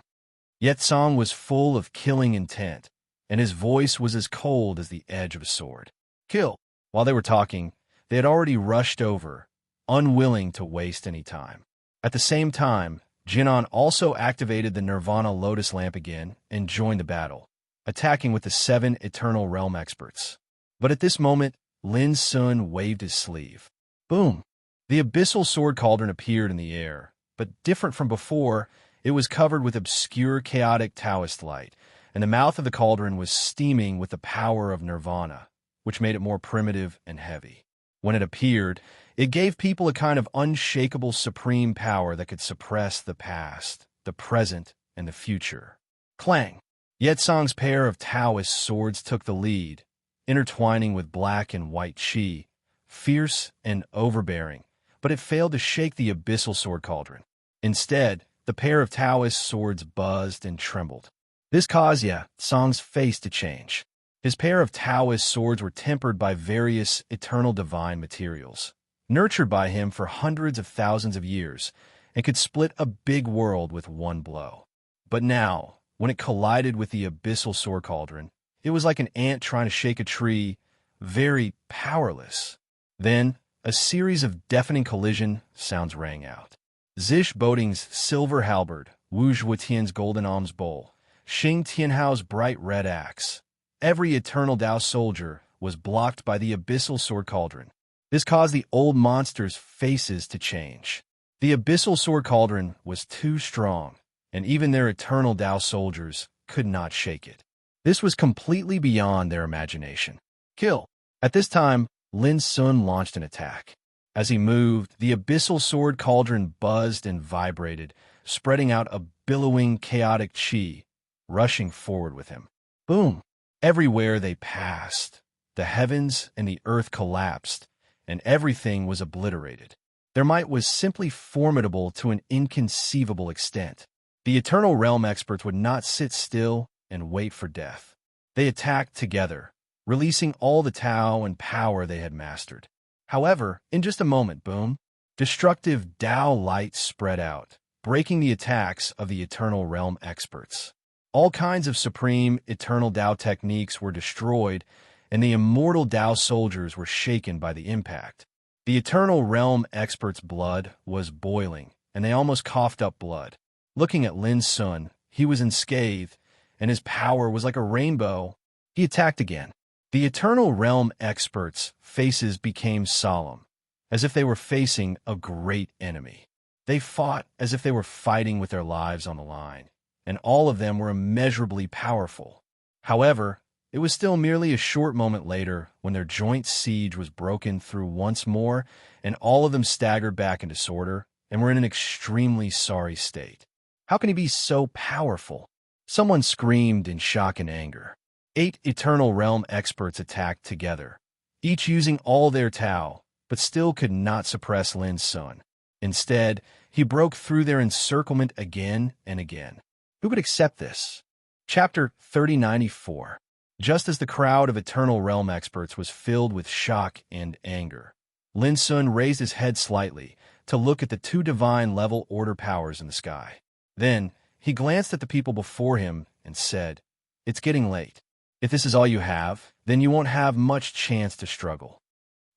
Yet Song was full of killing intent, and his voice was as cold as the edge of a sword. Kill! While they were talking, they had already rushed over, unwilling to waste any time. At the same time, Jinan also activated the Nirvana Lotus Lamp again and joined the battle, attacking with the seven eternal realm experts. But at this moment, Lin Sun waved his sleeve. Boom! The abyssal sword cauldron appeared in the air, but different from before, it was covered with obscure chaotic Taoist light, and the mouth of the cauldron was steaming with the power of nirvana, which made it more primitive and heavy. When it appeared, it gave people a kind of unshakable supreme power that could suppress the past, the present, and the future. Clang! Yetsong's pair of Taoist swords took the lead, intertwining with black and white chi, fierce and overbearing, but it failed to shake the abyssal sword cauldron. Instead, the pair of Taoist swords buzzed and trembled. This caused Song's face to change. His pair of Taoist swords were tempered by various eternal divine materials. nurtured by him for hundreds of thousands of years, and could split a big world with one blow. But now, when it collided with the abyssal sword cauldron, it was like an ant trying to shake a tree, very powerless. Then, a series of deafening collision sounds rang out. Zish Boding's silver halberd, Wu Zhuotian's golden alms bowl, Xing Tianhao's bright red axe. Every eternal Dao soldier was blocked by the abyssal sword cauldron. This caused the old monsters' faces to change. The abyssal sword cauldron was too strong, and even their eternal Dao soldiers could not shake it. This was completely beyond their imagination. Kill. At this time, Lin Sun launched an attack. As he moved, the abyssal sword cauldron buzzed and vibrated, spreading out a billowing, chaotic chi, rushing forward with him. Boom! Everywhere they passed, the heavens and the earth collapsed, and everything was obliterated. Their might was simply formidable to an inconceivable extent. The Eternal Realm experts would not sit still and wait for death. They attacked together, releasing all the Tao and power they had mastered. However, in just a moment, boom, destructive Dao light spread out, breaking the attacks of the Eternal Realm experts. All kinds of supreme Eternal Dao techniques were destroyed, and the immortal Dao soldiers were shaken by the impact. The Eternal Realm experts' blood was boiling, and they almost coughed up blood. Looking at Lin Sun, he was unscathed, and his power was like a rainbow. He attacked again. The Eternal Realm experts' faces became solemn, as if they were facing a great enemy. They fought as if they were fighting with their lives on the line, and all of them were immeasurably powerful. However, it was still merely a short moment later when their joint siege was broken through once more, and all of them staggered back in disorder and were in an extremely sorry state. How can he be so powerful? Someone screamed in shock and anger. 8 Eternal Realm experts attacked together, each using all their Tao, but still could not suppress Lin Sun. Instead, he broke through their encirclement again and again. Who could accept this? Chapter 3094. Just as the crowd of Eternal Realm experts was filled with shock and anger, Lin Sun raised his head slightly to look at the 2 divine level order powers in the sky. Then, he glanced at the people before him and said, "It's getting late. If this is all you have, then you won't have much chance to struggle."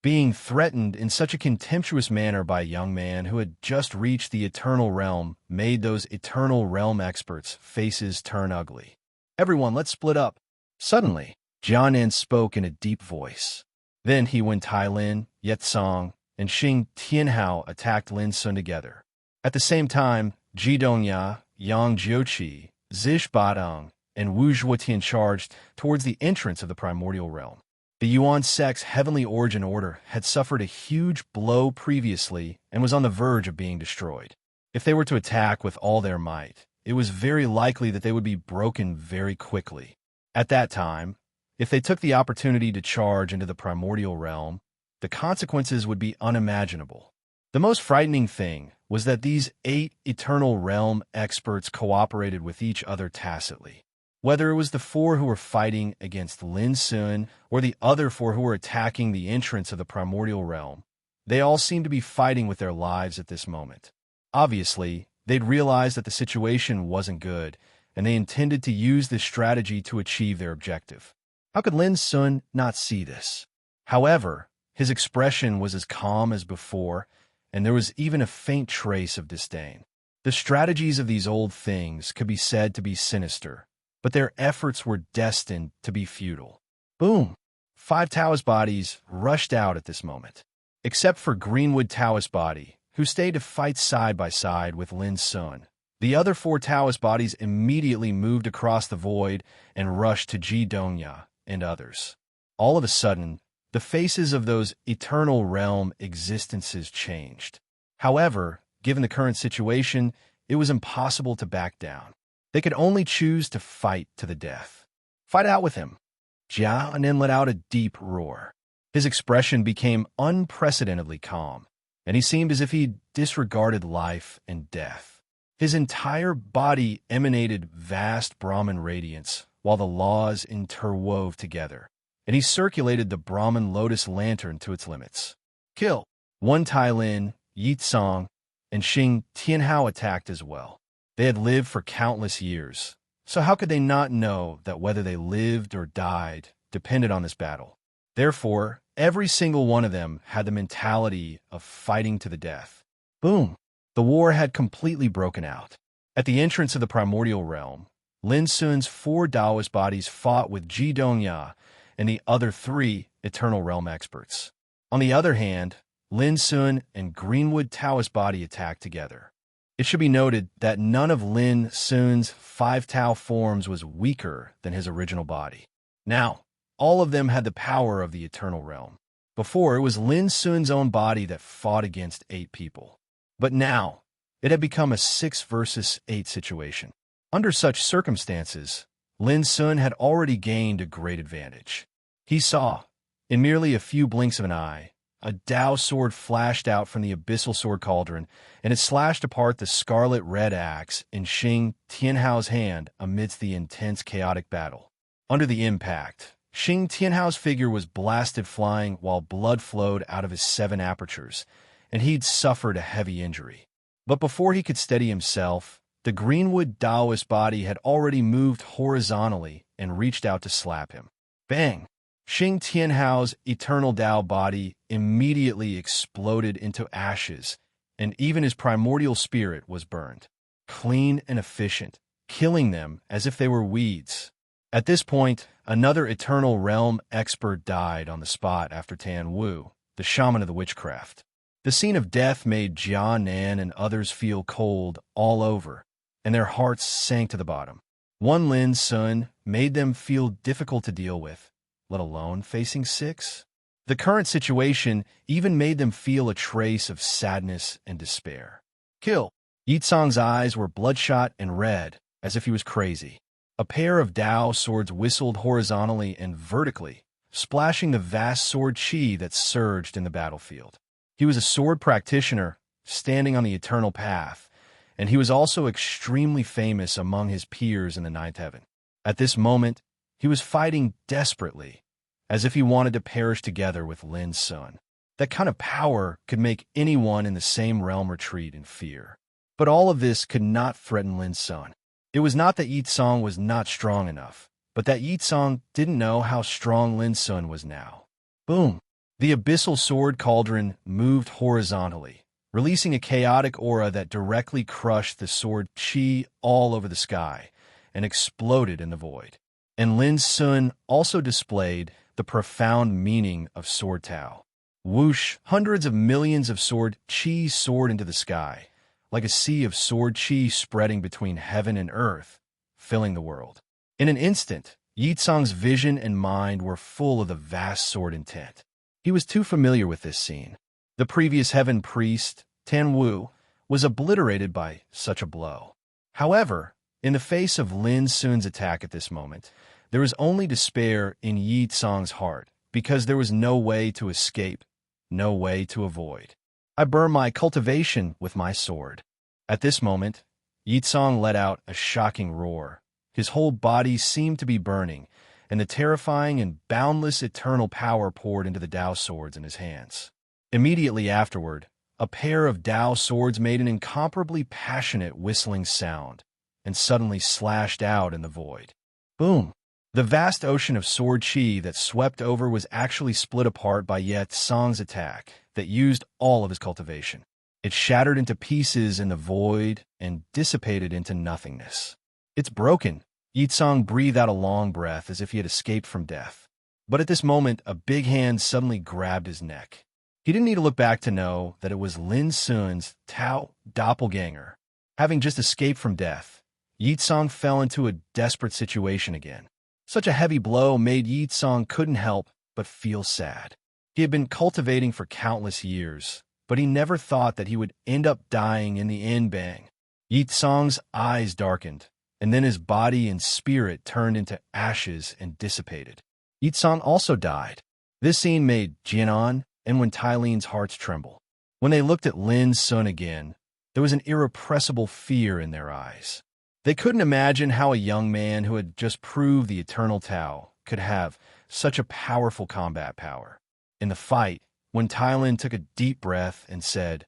Being threatened in such a contemptuous manner by a young man who had just reached the Eternal Realm made those Eternal Realm experts' faces turn ugly. "Everyone, let's split up." Suddenly, Jianan spoke in a deep voice. Then he, when Tai Lin, Yet Song, and Xing Tianhao attacked Lin Sun together. At the same time, Ji Dongya, Yang Jiuqi, Zish Badong, and Wu Zhuotian charged towards the entrance of the primordial realm. The Yuan sect's heavenly origin order had suffered a huge blow previously and was on the verge of being destroyed. If they were to attack with all their might, it was very likely that they would be broken very quickly. At that time, if they took the opportunity to charge into the primordial realm, the consequences would be unimaginable. The most frightening thing was that these 8 Eternal Realm experts cooperated with each other tacitly. Whether it was the 4 who were fighting against Lin Sun or the other 4 who were attacking the entrance of the primordial realm, they all seemed to be fighting with their lives at this moment. Obviously, they'd realized that the situation wasn't good, and they intended to use this strategy to achieve their objective. How could Lin Sun not see this? However, his expression was as calm as before, and there was even a faint trace of disdain. The strategies of these old things could be said to be sinister, but their efforts were destined to be futile. Boom! 5 Taoist bodies rushed out at this moment. Except for Greenwood Taoist body, who stayed to fight side by side with Lin Sun. The other 4 Taoist bodies immediately moved across the void and rushed to Ji Dongya and others. All of a sudden, the faces of those Eternal Realm existences changed. However, given the current situation, it was impossible to back down. They could only choose to fight to the death. "Fight out with him." Jianan let out a deep roar. His expression became unprecedentedly calm, and he seemed as if he disregarded life and death. His entire body emanated vast Brahman radiance, while the laws interwove together, and he circulated the Brahman lotus lantern to its limits. "Kill." Wan Tailin, Yi Tsang, and Xing Tianhao attacked as well. They had lived for countless years, so how could they not know that whether they lived or died depended on this battle? Therefore, every single one of them had the mentality of fighting to the death. Boom! The war had completely broken out. At the entrance of the primordial realm, Lin Sun's 4 Taoist bodies fought with Ji Dongya and the other 3 Eternal Realm experts. On the other hand, Lin Sun and Greenwood Taoist body attacked together. It should be noted that none of Lin Sun's 5 Tao forms was weaker than his original body. Now, all of them had the power of the Eternal Realm. Before, it was Lin Sun's own body that fought against 8 people. But now, it had become a 6 versus 8 situation. Under such circumstances, Lin Sun had already gained a great advantage. He saw, in merely a few blinks of an eye, a Tao sword flashed out from the abyssal sword cauldron, and it slashed apart the scarlet-red axe in Xing Tianhao's hand amidst the intense chaotic battle. Under the impact, Xing Tianhao's figure was blasted flying while blood flowed out of his 7 apertures, and he'd suffered a heavy injury. But before he could steady himself, the Greenwood Taoist body had already moved horizontally and reached out to slap him. Bang! Xing Tianhao's eternal Tao body immediately exploded into ashes, and even his primordial spirit was burned. Clean and efficient, killing them as if they were weeds. At this point, another Eternal Realm expert died on the spot after Tan Wu, the shaman of the witchcraft. The scene of death made Jia Nan and others feel cold all over, and their hearts sank to the bottom. One Lin Sun made them feel difficult to deal with, let alone facing 6. The current situation even made them feel a trace of sadness and despair. Kill! Yi Tsang's eyes were bloodshot and red, as if he was crazy. A pair of Tao swords whistled horizontally and vertically, splashing the vast sword chi that surged in the battlefield. He was a sword practitioner, standing on the eternal path, and he was also extremely famous among his peers in the 9th heaven. At this moment, he was fighting desperately, as if he wanted to perish together with Lin Sun. That kind of power could make anyone in the same realm retreat in fear. But all of this could not threaten Lin Sun. It was not that Yi Tsang was not strong enough, but that Yi Tsang didn't know how strong Lin Sun was now. Boom! The abyssal sword cauldron moved horizontally, releasing a chaotic aura that directly crushed the sword chi all over the sky and exploded in the void. And Lin Sun also displayed the profound meaning of Sword Tao. Whoosh! Hundreds of millions of sword chi soared into the sky, like a sea of sword chi spreading between heaven and earth, filling the world. In an instant, Yi Tsang's vision and mind were full of the vast sword intent. He was too familiar with this scene. The previous heaven priest, Tan Wu, was obliterated by such a blow. However, in the face of Lin Sun's attack at this moment, there was only despair in Yi Tsang's heart, because there was no way to escape, no way to avoid. I burn my cultivation with my sword. At this moment, Yi Tsang let out a shocking roar. His whole body seemed to be burning, and the terrifying and boundless eternal power poured into the Tao swords in his hands. Immediately afterward, a pair of Tao swords made an incomparably passionate whistling sound, and suddenly slashed out in the void. Boom! The vast ocean of sword chi that swept over was actually split apart by Yi Tsang's attack that used all of his cultivation. It shattered into pieces in the void and dissipated into nothingness. It's broken. Yi Tsang breathed out a long breath as if he had escaped from death. But at this moment, a big hand suddenly grabbed his neck. He didn't need to look back to know that it was Lin Sun's Tao doppelganger. Having just escaped from death, Yi Tsang fell into a desperate situation again. Such a heavy blow made Yi Tsang couldn't help but feel sad. He had been cultivating for countless years, but he never thought that he would end up dying in the end. Bang! Yi Tsang's eyes darkened, and then his body and spirit turned into ashes and dissipated. Yi Tsang also died. This scene made Jianan and Wan Tailin's hearts tremble. When they looked at Lin Sun again, there was an irrepressible fear in their eyes. They couldn't imagine how a young man who had just proved the eternal Tao could have such a powerful combat power. In the fight, when Tylin took a deep breath and said,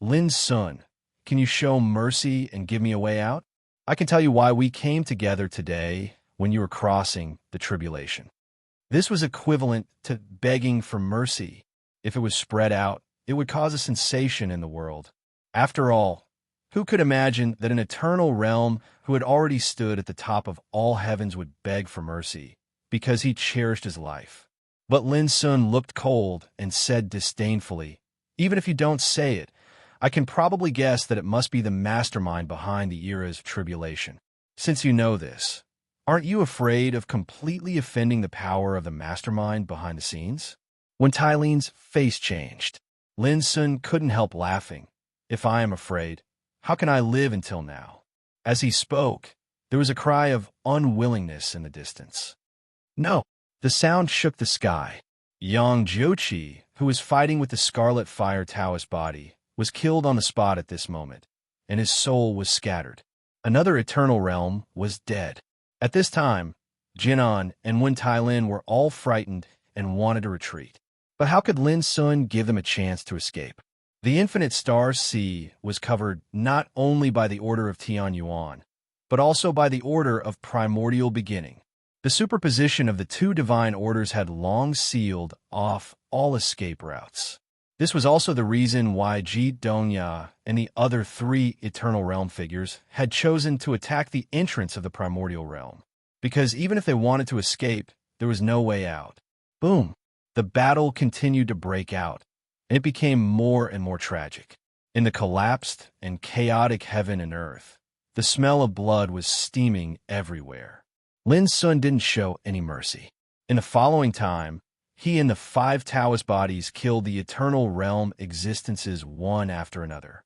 Lin Sun, can you show mercy and give me a way out? I can tell you why we came together today when you were crossing the tribulation. This was equivalent to begging for mercy. If it was spread out, it would cause a sensation in the world. After all, who could imagine that an eternal realm who had already stood at the top of all heavens would beg for mercy because he cherished his life? But Lin Sun looked cold and said disdainfully, even if you don't say it, I can probably guess that it must be the mastermind behind the era's tribulation. Since you know this, aren't you afraid of completely offending the power of the mastermind behind the scenes? When Tylene's face changed, Lin Sun couldn't help laughing. If I am afraid, how can I live until now? As he spoke, there was a cry of unwillingness in the distance. No, the sound shook the sky. Yang Jiuqi, who was fighting with the Scarlet Fire Taoist body, was killed on the spot at this moment, and his soul was scattered. Another eternal realm was dead. At this time, Jinan and Wen Tylin were all frightened and wanted to retreat. But how could Lin Sun give them a chance to escape? The infinite star sea was covered not only by the order of Tian Yuan, but also by the order of primordial beginning. The superposition of the two divine orders had long sealed off all escape routes. This was also the reason why Ji Donya and the other three Eternal Realm figures had chosen to attack the entrance of the Primordial Realm, because even if they wanted to escape, there was no way out. Boom! The battle continued to break out, and it became more and more tragic. In the collapsed and chaotic heaven and earth, the smell of blood was steaming everywhere. Lin Sun didn't show any mercy. In the following time, he and the 5 Taoist bodies killed the Eternal Realm existences one after another.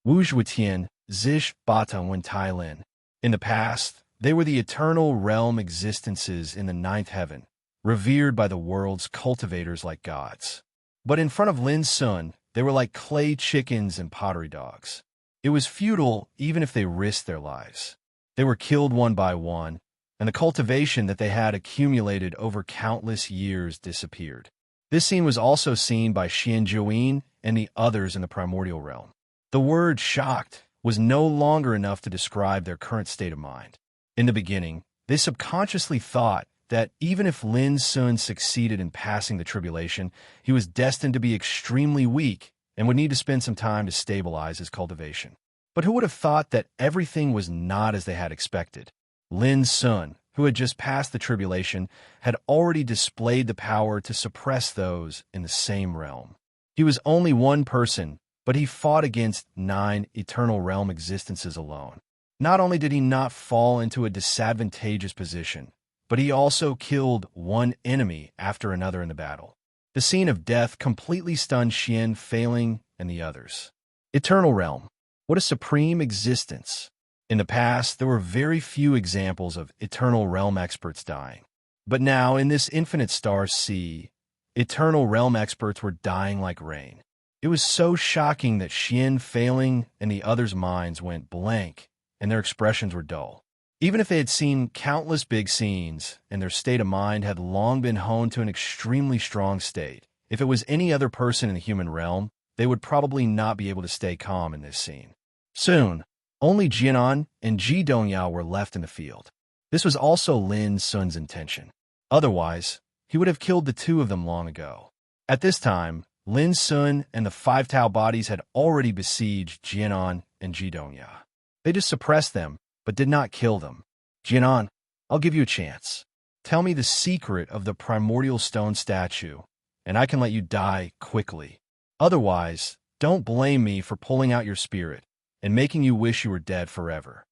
Wu Zhuetian, Zish, Bata, Wen Tylin. In the past, they were the Eternal Realm existences in the 9th heaven, revered by the world's cultivators like gods. But in front of Lin Sun, they were like clay chickens and pottery dogs. It was futile even if they risked their lives. They were killed one by one, and the cultivation that they had accumulated over countless years disappeared. This scene was also seen by Xian Zhuyin and the others in the primordial realm. The word shocked was no longer enough to describe their current state of mind. In the beginning, they subconsciously thought that even if Lin Sun succeeded in passing the tribulation, he was destined to be extremely weak and would need to spend some time to stabilize his cultivation. But who would have thought that everything was not as they had expected? Lin Sun, who had just passed the tribulation, had already displayed the power to suppress those in the same realm. He was only one person, but he fought against 9 Eternal Realm existences alone. Not only did he not fall into a disadvantageous position, but he also killed one enemy after another in the battle. The scene of death completely stunned Xian, Failing, and the others. Eternal Realm. What a supreme existence. In the past, there were very few examples of Eternal Realm experts dying. But now, in this infinite star sea, Eternal Realm experts were dying like rain. It was so shocking that Xian, Failing, and the others' minds went blank, and their expressions were dull. Even if they had seen countless big scenes, and their state of mind had long been honed to an extremely strong state, if it was any other person in the human realm, they would probably not be able to stay calm in this scene. Soon, only Jinan and Ji Dongyao were left in the field. This was also Lin Sun's intention. Otherwise, he would have killed the 2 of them long ago. At this time, Lin Sun and the 5 Tao bodies had already besieged Jinan and Ji Dongyao. They just suppressed them, but did not kill them. Jinan, I'll give you a chance. Tell me the secret of the primordial stone statue, and I can let you die quickly. Otherwise, don't blame me for pulling out your spirit and making you wish you were dead forever.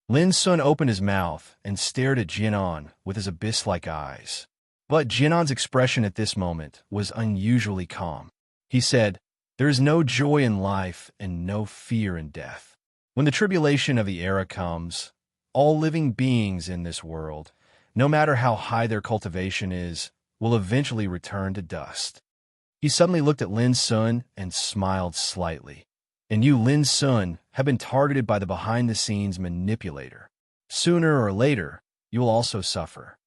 Lin Sun opened his mouth and stared at Jinan with his abyss-like eyes. But Jinan's expression at this moment was unusually calm. He said, "There is no joy in life and no fear in death. When the tribulation of the era comes, all living beings in this world, no matter how high their cultivation is, will eventually return to dust." He suddenly looked at Lin Sun and smiled slightly. "And you, Lin Sun, have been targeted by the behind-the-scenes manipulator. Sooner or later, you will also suffer."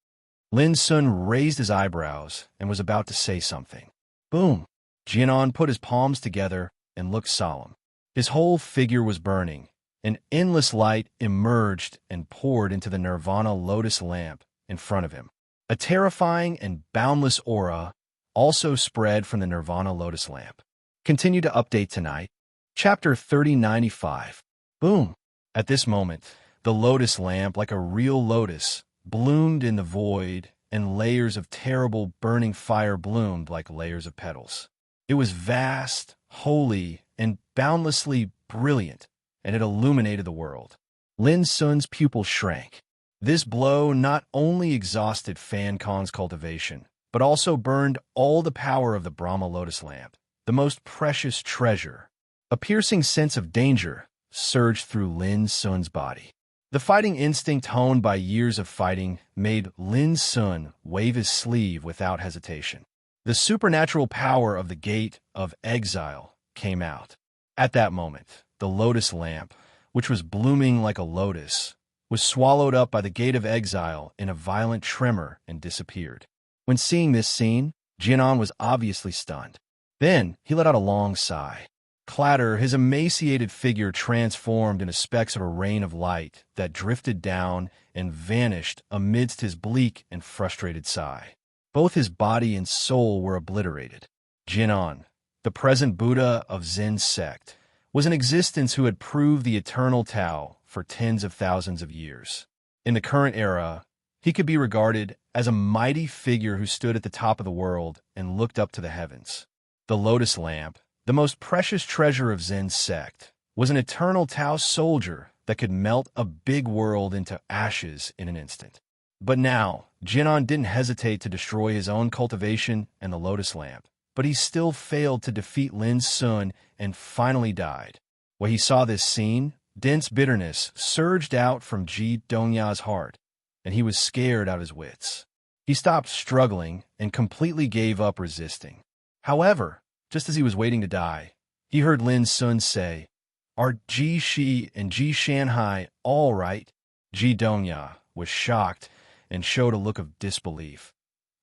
Lin Sun raised his eyebrows and was about to say something. Boom! Jianan put his palms together and looked solemn. His whole figure was burning. An endless light emerged and poured into the nirvana lotus lamp in front of him. A terrifying and boundless aura also spread from the nirvana lotus lamp. Continue to update tonight. Chapter 3095. Boom! At this moment, the lotus lamp, like a real lotus, bloomed in the void, and layers of terrible burning fire bloomed like layers of petals. It was vast, holy, and boundlessly brilliant, and it illuminated the world. Lin Sun's pupil shrank. This blow not only exhausted Fan Kong's cultivation, but also burned all the power of the Brahma lotus lamp, the most precious treasure. A piercing sense of danger surged through Lin Sun's body. The fighting instinct honed by years of fighting made Lin Sun wave his sleeve without hesitation. The supernatural power of the Gate of Exile came out. At that moment, the lotus lamp, which was blooming like a lotus, was swallowed up by the Gate of Exile in a violent tremor and disappeared. When seeing this scene, Jianan was obviously stunned. Then he let out a long sigh. Clatter, his emaciated figure transformed into specks of a rain of light that drifted down and vanished amidst his bleak and frustrated sigh. Both his body and soul were obliterated. Jianan, the present Buddha of Zen's sect, was an existence who had proved the eternal Tao for tens of thousands of years. In the current era, he could be regarded as a mighty figure who stood at the top of the world and looked up to the heavens. The lotus lamp, the most precious treasure of Zen's sect, was an eternal Tao soldier that could melt a big world into ashes in an instant. But now, Jianan didn't hesitate to destroy his own cultivation and the lotus lamp, but he still failed to defeat Lin Sun and finally died. When he saw this scene, dense bitterness surged out from Ji Dongya's heart, and he was scared out of his wits. He stopped struggling and completely gave up resisting. However, just as he was waiting to die, he heard Lin Sun say, "Are Ji Shi and Ji Shanhai all right?" Ji Dongya was shocked and showed a look of disbelief.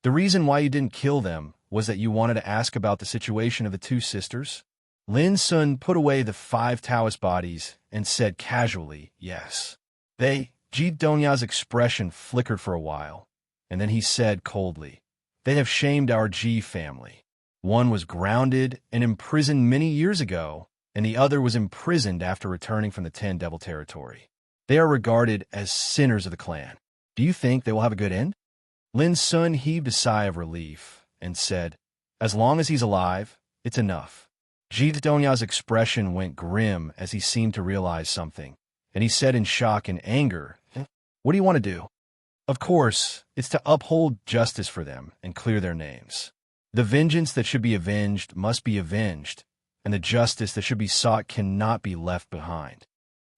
"The reason why you didn't kill them was that you wanted to ask about the situation of the two sisters?" Lin Sun put away the 5 Taoist bodies and said casually, "Yes." Ji Dongya's expression flickered for a while, and then he said coldly, "They have shamed our Ji family. One was grounded and imprisoned many years ago, and the other was imprisoned after returning from the 10 Devil territory. They are regarded as sinners of the clan. Do you think they will have a good end?" Lin Sun heaved a sigh of relief and said, "As long as he's alive, it's enough." Ji Dongya's expression went grim as he seemed to realize something, and he said in shock and anger, "What do you want to do?" "Of course, it's to uphold justice for them and clear their names. The vengeance that should be avenged must be avenged, and the justice that should be sought cannot be left behind."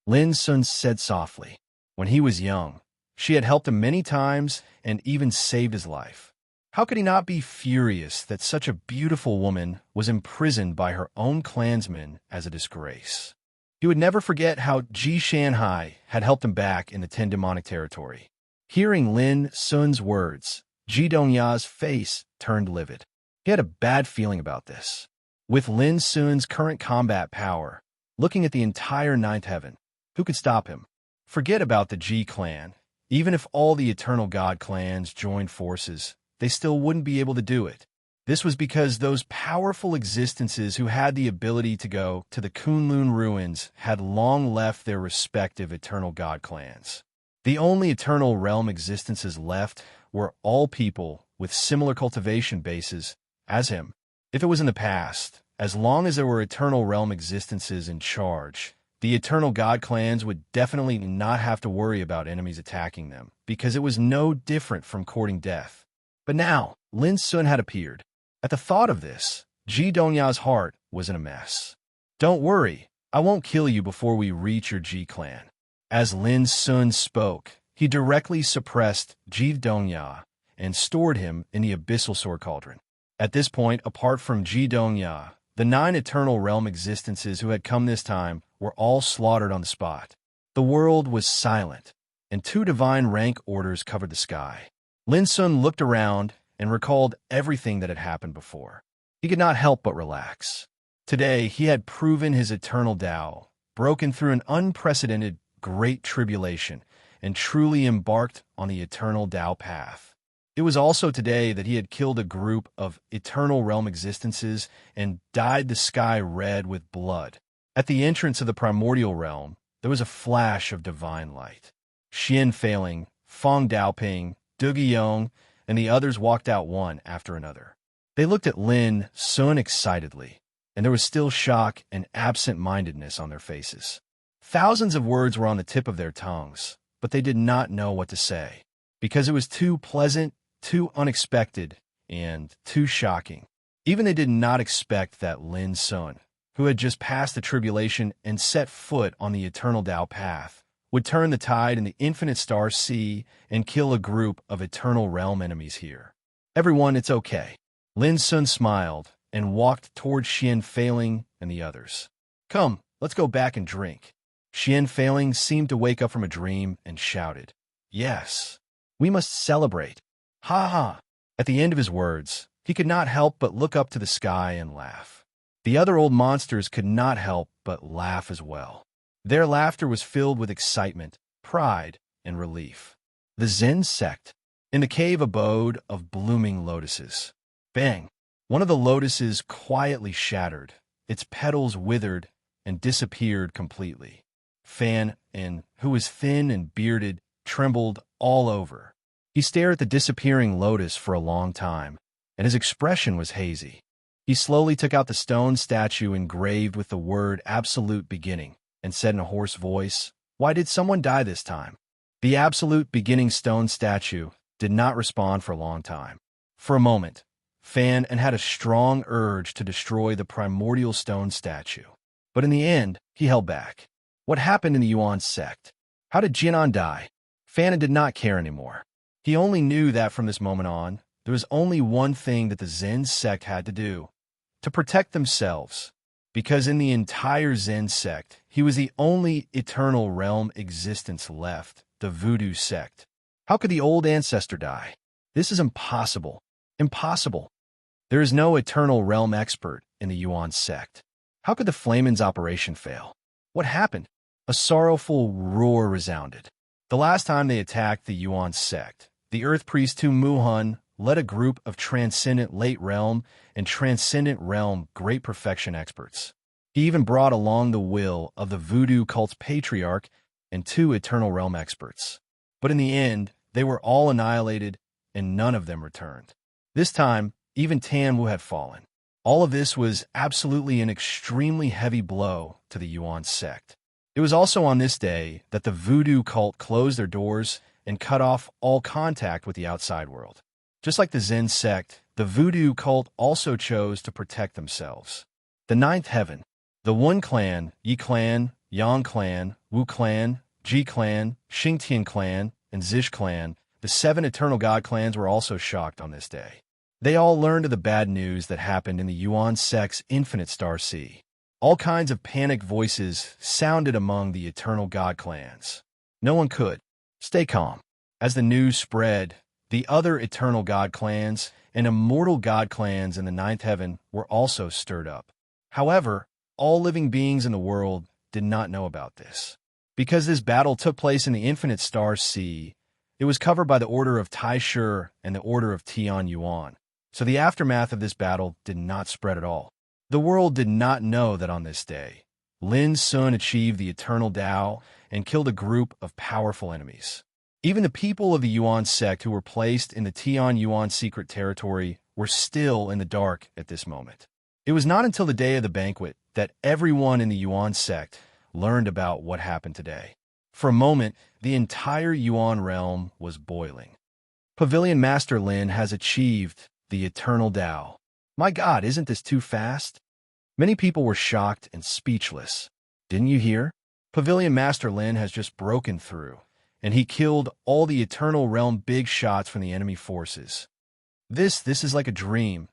Lin Sun said softly. When he was young, she had helped him many times and even saved his life. How could he not be furious that such a beautiful woman was imprisoned by her own clansmen as a disgrace? He would never forget how Ji Shanhai had helped him back in the 10 demonic territory. Hearing Lin Sun's words, Ji Dongya's face turned livid. He had a bad feeling about this. With Lin Sun's current combat power, looking at the entire 9th heaven, who could stop him? Forget about the Ji clan. Even if all the Eternal God clans joined forces, they still wouldn't be able to do it. This was because those powerful existences who had the ability to go to the Kunlun ruins had long left their respective Eternal God clans. The only Eternal Realm existences left were all people with similar cultivation bases as him. If it was in the past, as long as there were Eternal Realm existences in charge, the Eternal God clans would definitely not have to worry about enemies attacking them, because it was no different from courting death. But now, Lin Sun had appeared. At the thought of this, Ji Dongya's heart was in a mess. "Don't worry, I won't kill you before we reach your Ji clan." As Lin Sun spoke, he directly suppressed Ji Dongya and stored him in the Abyssal Sword Cauldron. At this point, apart from Ji Dongya, the 9 Eternal Realm existences who had come this time were all slaughtered on the spot. The world was silent, and 2 divine rank orders covered the sky. Lin Sun looked around and recalled everything that had happened before. He could not help but relax. Today, he had proven his eternal Tao, broken through an unprecedented great tribulation, and truly embarked on the eternal Tao path. It was also today that he had killed a group of eternal realm existences and dyed the sky red with blood. At the entrance of the primordial realm, there was a flash of divine light. Xian Failing, Feng Daoping, Du Guiyong, and the others walked out one after another. They looked at Lin Sun excitedly, and there was still shock and absent-mindedness on their faces. Thousands of words were on the tip of their tongues, but they did not know what to say, because it was too pleasant, too unexpected, and too shocking. Even they did not expect that Lin Sun, who had just passed the tribulation and set foot on the eternal Tao path, would turn the tide in the infinite star sea and kill a group of eternal realm enemies here. Everyone, it's okay. Lin Sun smiled and walked toward Xian Failing and the others. Come, let's go back and drink. Xian Failing seemed to wake up from a dream and shouted, Yes, we must celebrate. Ha ha! At the end of his words, he could not help but look up to the sky and laugh. The other old monsters could not help but laugh as well. Their laughter was filled with excitement, pride, and relief. The Zen sect, in the cave abode of blooming lotuses. Bang! One of the lotuses quietly shattered, its petals withered and disappeared completely. Fan, who was thin and bearded, trembled all over. He stared at the disappearing lotus for a long time, and his expression was hazy. He slowly took out the stone statue engraved with the word Absolute Beginning, and said in a hoarse voice, Why did someone die this time? The Absolute Beginning stone statue did not respond for a long time. For a moment, Fan had a strong urge to destroy the primordial stone statue. But in the end, he held back. What happened in the Yuan sect? How did Jinan die? Fan did not care anymore. He only knew that from this moment on, there was only one thing that the Zen sect had to do, to protect themselves. Because in the entire Zen sect, he was the only eternal realm existence left, the voodoo sect. How could the old ancestor die? This is impossible. Impossible. There is no eternal realm expert in the Yuan sect. How could the Flaмен's operation fail? What happened? A sorrowful roar resounded. The last time they attacked the Yuan sect, the Earth Priest Tu Muhun led a group of transcendent late realm and transcendent realm great perfection experts. He even brought along the will of the voodoo cult's patriarch and 2 eternal realm experts. But in the end, they were all annihilated and none of them returned. This time, even Tan Wu had fallen. All of this was absolutely an extremely heavy blow to the Yuan sect. It was also on this day that the voodoo cult closed their doors and cut off all contact with the outside world. Just like the Zen sect, the voodoo cult also chose to protect themselves. The 9th heaven, the Wen clan, Yi clan, Yang clan, Wu clan, Ji clan, Xingtian clan, and Zish clan, the 7 eternal god clans were also shocked on this day. They all learned of the bad news that happened in the Yuan sect's infinite star sea. All kinds of panicked voices sounded among the eternal god clans. No one could stay calm. As the news spread, the other eternal god clans and immortal god clans in the 9th heaven were also stirred up. However, all living beings in the world did not know about this. Because this battle took place in the infinite star sea, it was covered by the order of Taishu and the order of Tian Yuan. So the aftermath of this battle did not spread at all. The world did not know that on this day, Lin Sun achieved the eternal Tao and killed a group of powerful enemies. Even the people of the Yuan sect who were placed in the Tian Yuan secret territory were still in the dark at this moment. It was not until the day of the banquet that everyone in the Yuan sect learned about what happened today. For a moment, the entire Yuan realm was boiling. Pavilion Master Lin has achieved the eternal Tao. My God, isn't this too fast? Many people were shocked and speechless. Didn't you hear? Pavilion Master Lin has just broken through, and he killed all the eternal realm big shots from the enemy forces. This is like a dream.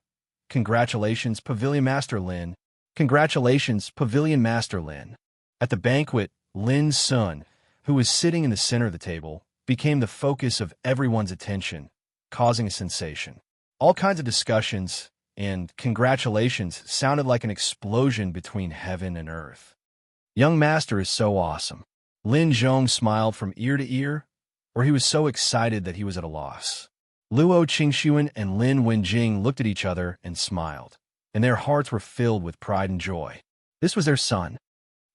Congratulations, Pavilion Master Lin. Congratulations, Pavilion Master Lin. At the banquet, Lin Sun, who was sitting in the center of the table, became the focus of everyone's attention, causing a sensation. All kinds of discussions and congratulations sounded like an explosion between heaven and earth. Young master is so awesome. Lin Zhong smiled from ear to ear, or he was so excited that he was at a loss. Luo Qingxuan and Lin Wenjing looked at each other and smiled, and their hearts were filled with pride and joy. This was their son.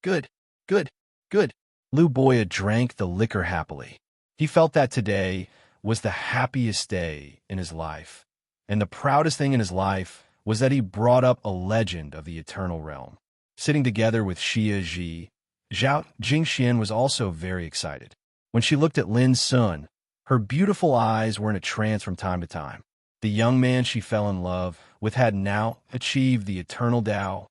Good, good, good. Lu Boya drank the liquor happily. He felt that today was the happiest day in his life, and the proudest thing in his life was that he brought up a legend of the eternal realm. Sitting together with Xia Ji, Zhao Jingxian was also very excited. When she looked at Lin Sun, her beautiful eyes were in a trance from time to time. The young man she fell in love with had now achieved the eternal Tao.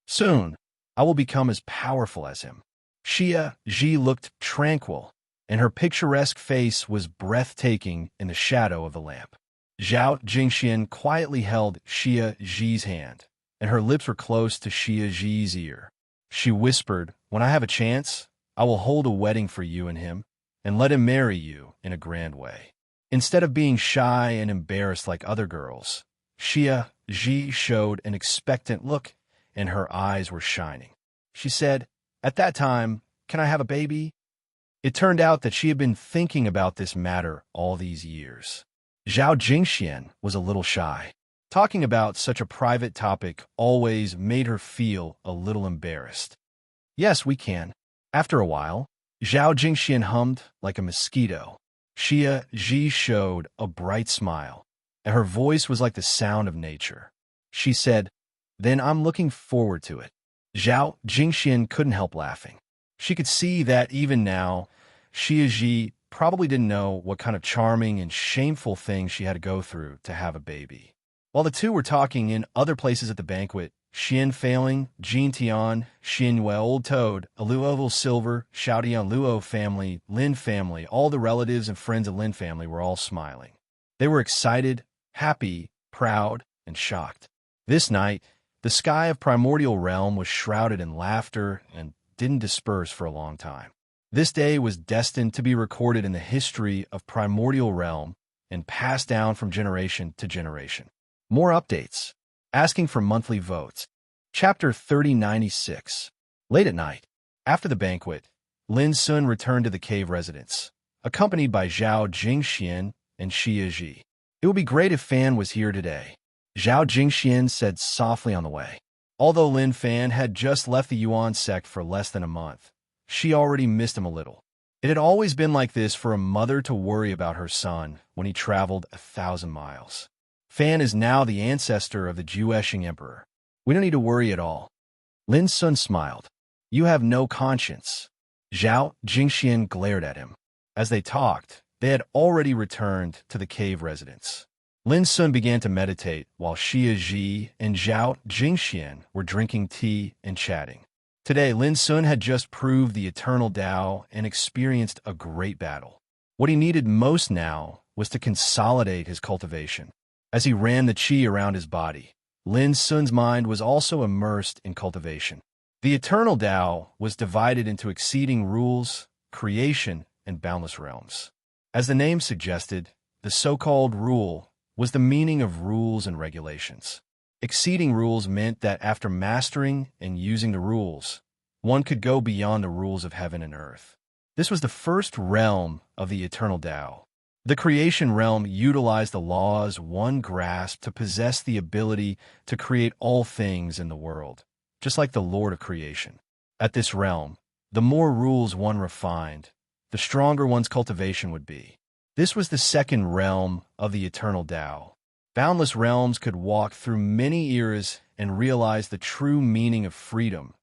Soon, I will become as powerful as him. Xia Ji looked tranquil, and her picturesque face was breathtaking in the shadow of the lamp. Zhao Jingxian quietly held Xia Ji's hand, and her lips were close to Xia Ji's ear. She whispered, "When I have a chance, I will hold a wedding for you and him, and let him marry you in a grand way." Instead of being shy and embarrassed like other girls, Xia Ji showed an expectant look, and her eyes were shining. She said, "At that time, can I have a baby?" It turned out that she had been thinking about this matter all these years. Zhao Jingxian was a little shy. Talking about such a private topic always made her feel a little embarrassed. "Yes, we can." After a while, Zhao Jingxian hummed like a mosquito. Xia Ji showed a bright smile, and her voice was like the sound of nature. She said, "Then I'm looking forward to it." Zhao Jingxian couldn't help laughing. She could see that even now, Xia Ji probably didn't know what kind of charming and shameful thing she had to go through to have a baby. While the two were talking in other places at the banquet, Xian Failing, Jin Tian, Xian Yue Old Toad, Aluoval Silver, Xiaodian Luo family, Lin family, all the relatives and friends of Lin family were all smiling. They were excited, happy, proud, and shocked. This night, the sky of Primordial Realm was shrouded in laughter and didn't disperse for a long time. This day was destined to be recorded in the history of Primordial Realm and passed down from generation to generation. More updates. Asking for monthly votes. Chapter 3096. Late at night, after the banquet, Lin Sun returned to the cave residence, accompanied by Zhao Jingxian and Xia Ji. "It would be great if Fan was here today," Zhao Jingxian said softly on the way. Although Lin Fan had just left the Yuan sect for less than a month, she already missed him a little. It had always been like this for a mother to worry about her son when he traveled 1,000 miles. Fan is now the ancestor of the Jueshing Emperor. We don't need to worry at all. Lin Sun smiled. "You have no conscience." Zhao Jingxian glared at him. As they talked, they had already returned to the cave residence. Lin Sun began to meditate while Xia Ji and Zhao Jingxian were drinking tea and chatting. Today, Lin Sun had just proved the eternal Tao and experienced a great battle. What he needed most now was to consolidate his cultivation. As he ran the qi around his body, Lin Sun's mind was also immersed in cultivation. The eternal Tao was divided into exceeding rules, creation, and boundless realms. As the name suggested, the so-called rule was the meaning of rules and regulations. Exceeding rules meant that after mastering and using the rules, one could go beyond the rules of heaven and earth. This was the first realm of the eternal Tao. The creation realm utilized the laws one grasped to possess the ability to create all things in the world, just like the Lord of creation. At this realm, the more rules one refined, the stronger one's cultivation would be. This was the second realm of the eternal Tao. Boundless realms could walk through many eras and realize the true meaning of freedom,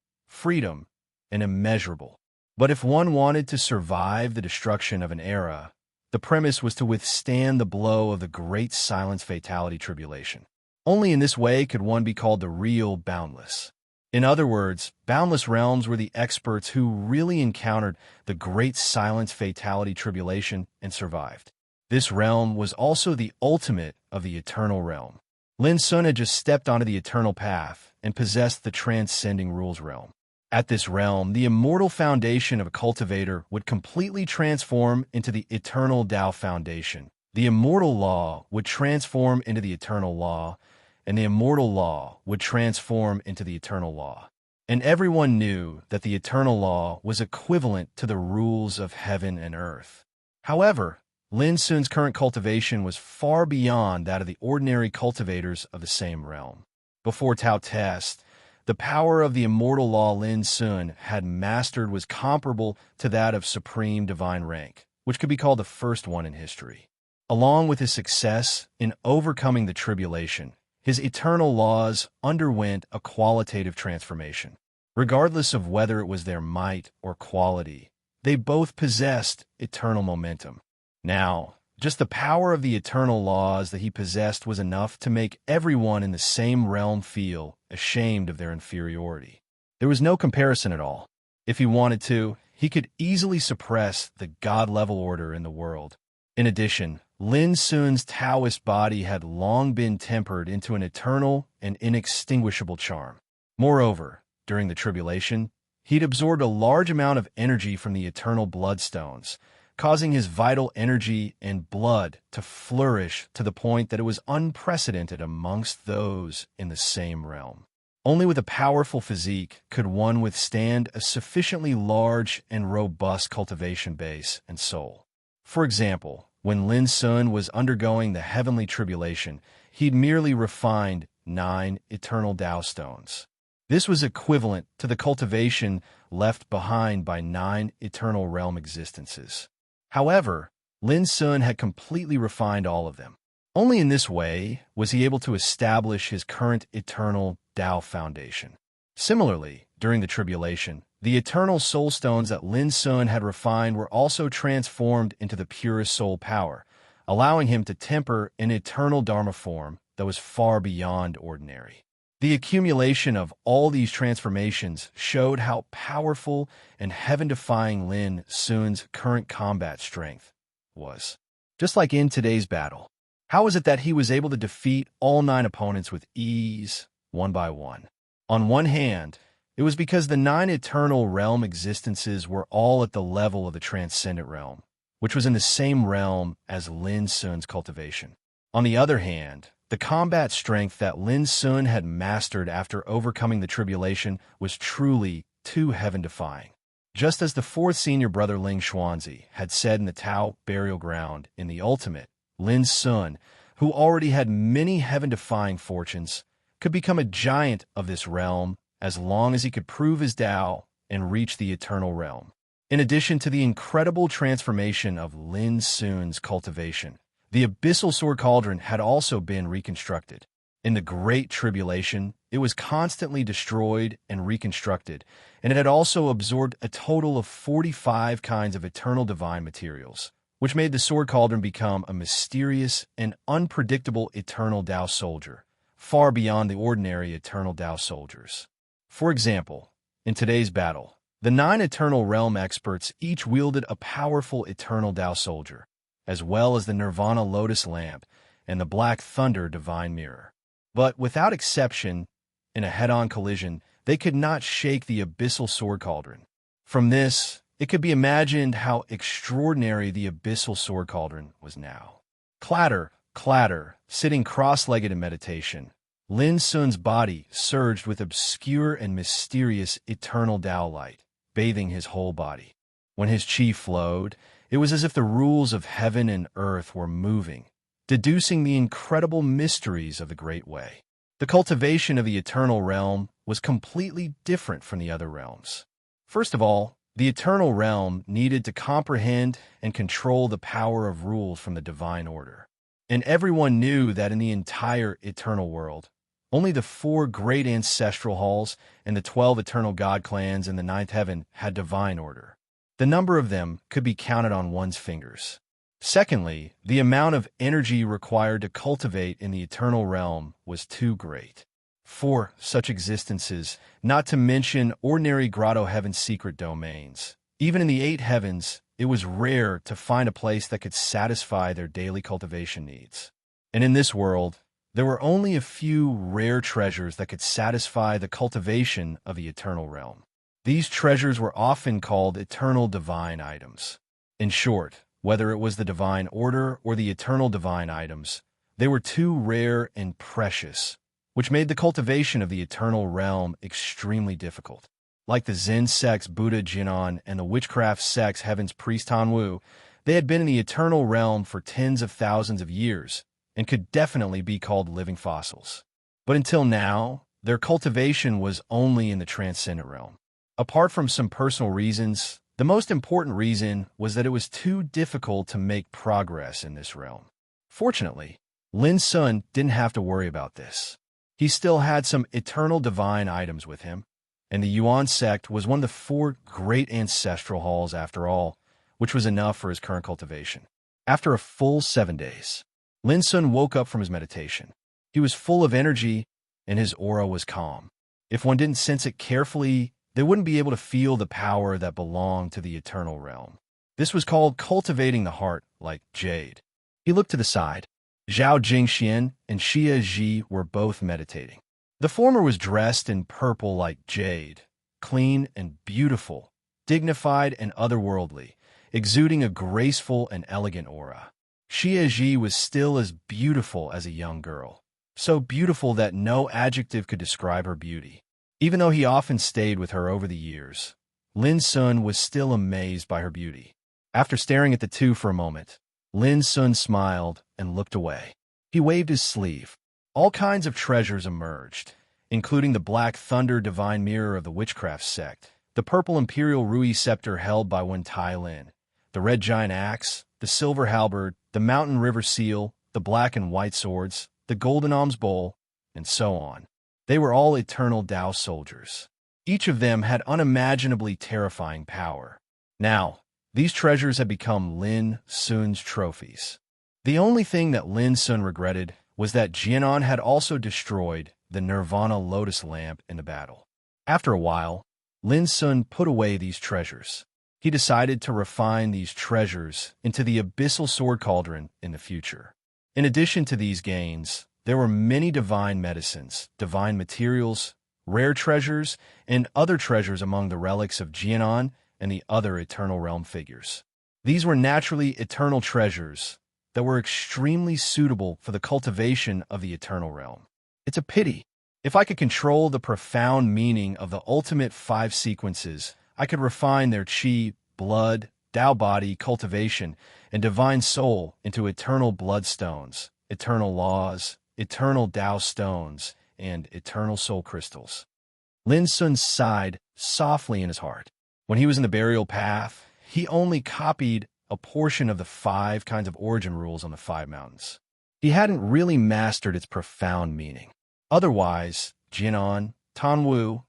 and immeasurable. But if one wanted to survive the destruction of an era, the premise was to withstand the blow of the great silence fatality tribulation. Only in this way could one be called the real boundless. In other words, boundless realms were the experts who really encountered the great silence fatality tribulation and survived. This realm was also the ultimate of the eternal realm. Lin Sun had just stepped onto the eternal path and possessed the transcending rules realm. At this realm, the immortal foundation of a cultivator would completely transform into the eternal Tao foundation. The immortal law would transform into the eternal law, and the immortal law would transform into the eternal law. And everyone knew that the eternal law was equivalent to the rules of heaven and earth. However, Lin Sun's current cultivation was far beyond that of the ordinary cultivators of the same realm. Before Tao test, the power of the immortal law Lin Sun had mastered was comparable to that of supreme divine rank, which could be called the first one in history. Along with his success in overcoming the tribulation, his eternal laws underwent a qualitative transformation. Regardless of whether it was their might or quality, they both possessed eternal momentum. Now, just the power of the eternal laws that he possessed was enough to make everyone in the same realm feel ashamed of their inferiority. There was no comparison at all. If he wanted to, he could easily suppress the God-level order in the world. In addition, Lin Sun's Taoist body had long been tempered into an eternal and inextinguishable charm. Moreover, during the tribulation, he'd absorbed a large amount of energy from the eternal bloodstones, causing his vital energy and blood to flourish to the point that it was unprecedented amongst those in the same realm. Only with a powerful physique could one withstand a sufficiently large and robust cultivation base and soul. For example, when Lin Sun was undergoing the heavenly tribulation, he'd merely refined 9 eternal Tao stones. This was equivalent to the cultivation left behind by 9 eternal realm existences. However, Lin Sun had completely refined all of them. Only in this way was he able to establish his current eternal Tao foundation. Similarly, during the tribulation, the eternal soul stones that Lin Sun had refined were also transformed into the purest soul power, allowing him to temper an eternal Dharma form that was far beyond ordinary. The accumulation of all these transformations showed how powerful and heaven-defying Lin Sun's current combat strength was. Just like in today's battle, how is it that he was able to defeat all 9 opponents with ease, one by one? On one hand, it was because the 9 eternal realm existences were all at the level of the transcendent realm, which was in the same realm as Lin Sun's cultivation. On the other hand, the combat strength that Lin Sun had mastered after overcoming the tribulation was truly too heaven-defying. Just as the 4th senior brother Ling Xuanzi had said in the Tao burial ground in the ultimate, Lin Sun, who already had many heaven-defying fortunes, could become a giant of this realm as long as he could prove his Tao and reach the eternal realm. In addition to the incredible transformation of Lin Sun's cultivation, the abyssal sword cauldron had also been reconstructed. In the Great Tribulation, it was constantly destroyed and reconstructed, and it had also absorbed a total of 45 kinds of eternal divine materials, which made the sword cauldron become a mysterious and unpredictable eternal Tao soldier, far beyond the ordinary eternal Tao soldiers. For example, in today's battle, the 9 eternal realm experts each wielded a powerful eternal Tao soldier, as well as the Nirvana Lotus Lamp and the Black Thunder Divine Mirror. But without exception, in a head-on collision, they could not shake the abyssal sword cauldron. From this, it could be imagined how extraordinary the abyssal sword cauldron was now. Clatter, clatter, sitting cross-legged in meditation, Lin Sun's body surged with obscure and mysterious eternal Tao light, bathing his whole body. When his chi flowed, it was as if the rules of heaven and earth were moving, deducing the incredible mysteries of the Great Way. The cultivation of the eternal realm was completely different from the other realms. First of all, the eternal realm needed to comprehend and control the power of rules from the divine order. And everyone knew that in the entire eternal world, only the 4 great ancestral halls and the 12 eternal god clans in the 9th heaven had divine order. The number of them could be counted on one's fingers. Secondly, the amount of energy required to cultivate in the eternal realm was too great. 4 such existences, not to mention ordinary grotto heaven secret domains. Even in the 8 heavens, it was rare to find a place that could satisfy their daily cultivation needs. And in this world, there were only a few rare treasures that could satisfy the cultivation of the eternal realm. These treasures were often called eternal divine items. In short, whether it was the divine order or the eternal divine items, they were too rare and precious which made the cultivation of the eternal realm extremely difficult. Like the Zen sect's Buddha Jinan and the witchcraft sect's Heaven's Priest Tanwu, they had been in the eternal realm for tens of thousands of years and could definitely be called living fossils. But until now, their cultivation was only in the transcendent realm. Apart from some personal reasons, the most important reason was that it was too difficult to make progress in this realm. Fortunately, Lin Sun didn't have to worry about this. He still had some eternal divine items with him, and the Yuan sect was one of the 4 great ancestral halls after all, which was enough for his current cultivation. After a full 7 days, Lin Sun woke up from his meditation. He was full of energy, and his aura was calm. If one didn't sense it carefully, they wouldn't be able to feel the power that belonged to the eternal realm. This was called cultivating the heart, like jade. He looked to the side. Zhao Jingxian and Xia Ji were both meditating. The former was dressed in purple like jade, clean and beautiful, dignified and otherworldly, exuding a graceful and elegant aura. Xia Ji was still as beautiful as a young girl, so beautiful that no adjective could describe her beauty. Even though he often stayed with her over the years, Lin Sun was still amazed by her beauty. After staring at the two for a moment, Lin Sun smiled and looked away. He waved his sleeve. All kinds of treasures emerged, including the Black Thunder Divine Mirror of the Witchcraft sect, the Purple Imperial Rui Scepter held by Wen Tai Lin, the Red Giant Axe, the Silver Halberd, the Mountain River Seal, the Black and White Swords, the Golden Alms Bowl, and so on. They were all eternal Tao soldiers. Each of them had unimaginably terrifying power. Now, these treasures had become Lin Sun's trophies. The only thing that Lin Sun regretted was that Jianan had also destroyed the Nirvana Lotus Lamp in the battle. After a while, Lin Sun put away these treasures. He decided to refine these treasures into the Abyssal Sword Cauldron in the future. In addition to these gains, there were many divine medicines, divine materials, rare treasures, and other treasures among the relics of Jianan and the other Eternal Realm figures. These were naturally eternal treasures that were extremely suitable for the cultivation of the Eternal Realm. It's a pity. If I could control the profound meaning of the ultimate 5 sequences, I could refine their Qi, blood, Tao body, cultivation, and divine soul into eternal bloodstones, eternal laws, eternal Tao stones, and eternal soul crystals. Lin Sun sighed softly in his heart. When he was in the burial path, he only copied a portion of the 5 kinds of origin rules on the 5 mountains. He hadn't really mastered its profound meaning. Otherwise, Jianan, Tanwu,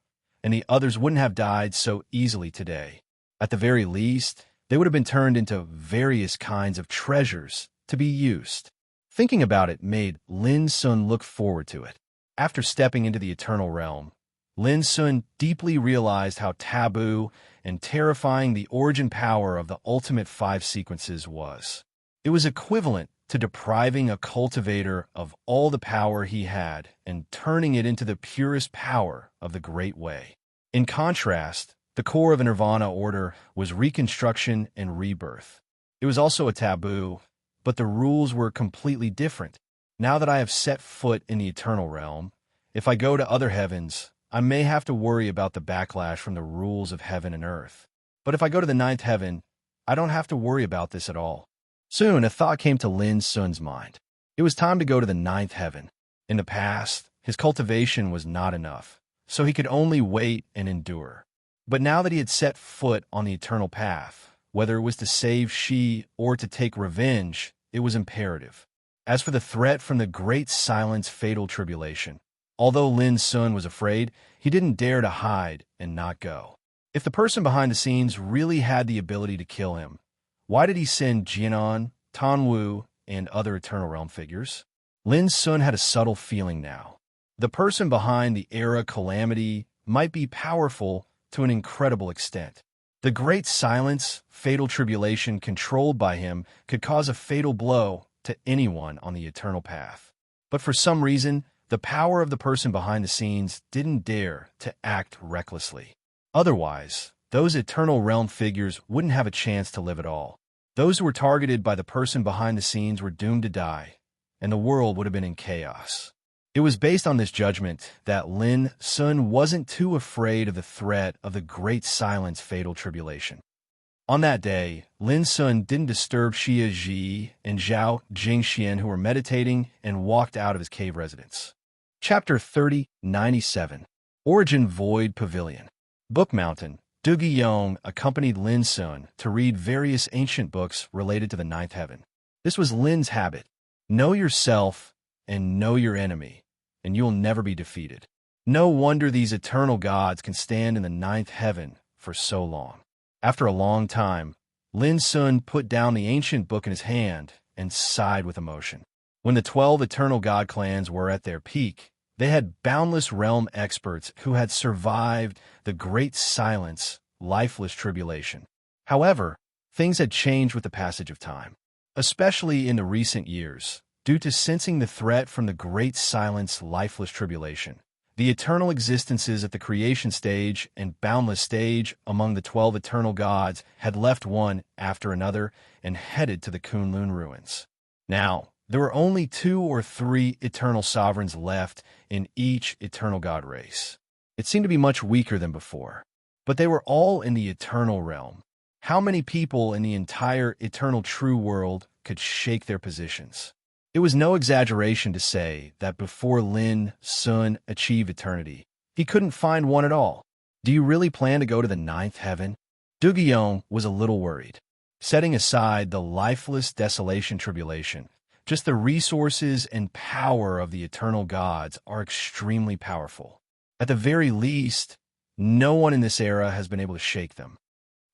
and the others wouldn't have died so easily today. At the very least, they would have been turned into various kinds of treasures to be used. Thinking about it made Lin Sun look forward to it. After stepping into the Eternal Realm, Lin Sun deeply realized how taboo and terrifying the origin power of the ultimate 5 sequences was. It was equivalent to depriving a cultivator of all the power he had and turning it into the purest power of the Great Way. In contrast, the core of a Nirvana order was reconstruction and rebirth. It was also a taboo, but the rules were completely different. Now that I have set foot in the Eternal Realm, if I go to other heavens, I may have to worry about the backlash from the rules of heaven and earth. But if I go to the 9th heaven, I don't have to worry about this at all. Soon, a thought came to Lin Sun's mind. It was time to go to the 9th heaven. In the past, his cultivation was not enough, so he could only wait and endure. But now that he had set foot on the eternal path, whether it was to save Shi or to take revenge, it was imperative. As for the threat from the Great Silence Fatal Tribulation, although Lin Sun was afraid, he didn't dare to hide and not go. If the person behind the scenes really had the ability to kill him, why did he send Jianan, Tanwu, and other Eternal Realm figures? Lin Sun had a subtle feeling now. The person behind the Era Calamity might be powerful to an incredible extent. The Great Silence, Fatal Tribulation controlled by him could cause a fatal blow to anyone on the Eternal Path. But for some reason, the power of the person behind the scenes didn't dare to act recklessly. Otherwise, those Eternal Realm figures wouldn't have a chance to live at all. Those who were targeted by the person behind the scenes were doomed to die, and the world would have been in chaos. It was based on this judgment that Lin Sun wasn't too afraid of the threat of the Great Silence fatal tribulation. On that day, Lin Sun didn't disturb Xia Ji and Zhao Jingxian, who were meditating, and walked out of his cave residence. Chapter 3097. Origin Void Pavilion. Book Mountain. Du Guiyong accompanied Lin Sun to read various ancient books related to the ninth heaven. This was Lin's habit. Know yourself and know your enemy, and you will never be defeated. No wonder these eternal gods can stand in the ninth heaven for so long. After a long time, Lin Sun put down the ancient book in his hand and sighed with emotion. When the 12 eternal god clans were at their peak, they had boundless realm experts who had survived the Great Silence, lifeless tribulation. However, things had changed with the passage of time, especially in the recent years, due to sensing the threat from the Great Silence, lifeless tribulation. The eternal existences at the creation stage and boundless stage among the 12 eternal gods had left one after another and headed to the Kunlun ruins. Now, there were only 2 or 3 eternal sovereigns left in each eternal god race. It seemed to be much weaker than before, but they were all in the eternal realm. How many people in the entire eternal true world could shake their positions? It was no exaggeration to say that before Lin Sun achieved eternity, he couldn't find one at all. Do you really plan to go to the ninth heaven? Du Guiyong was a little worried. Setting aside the lifeless desolation tribulation, just the resources and power of the eternal gods are extremely powerful. At the very least, no one in this era has been able to shake them.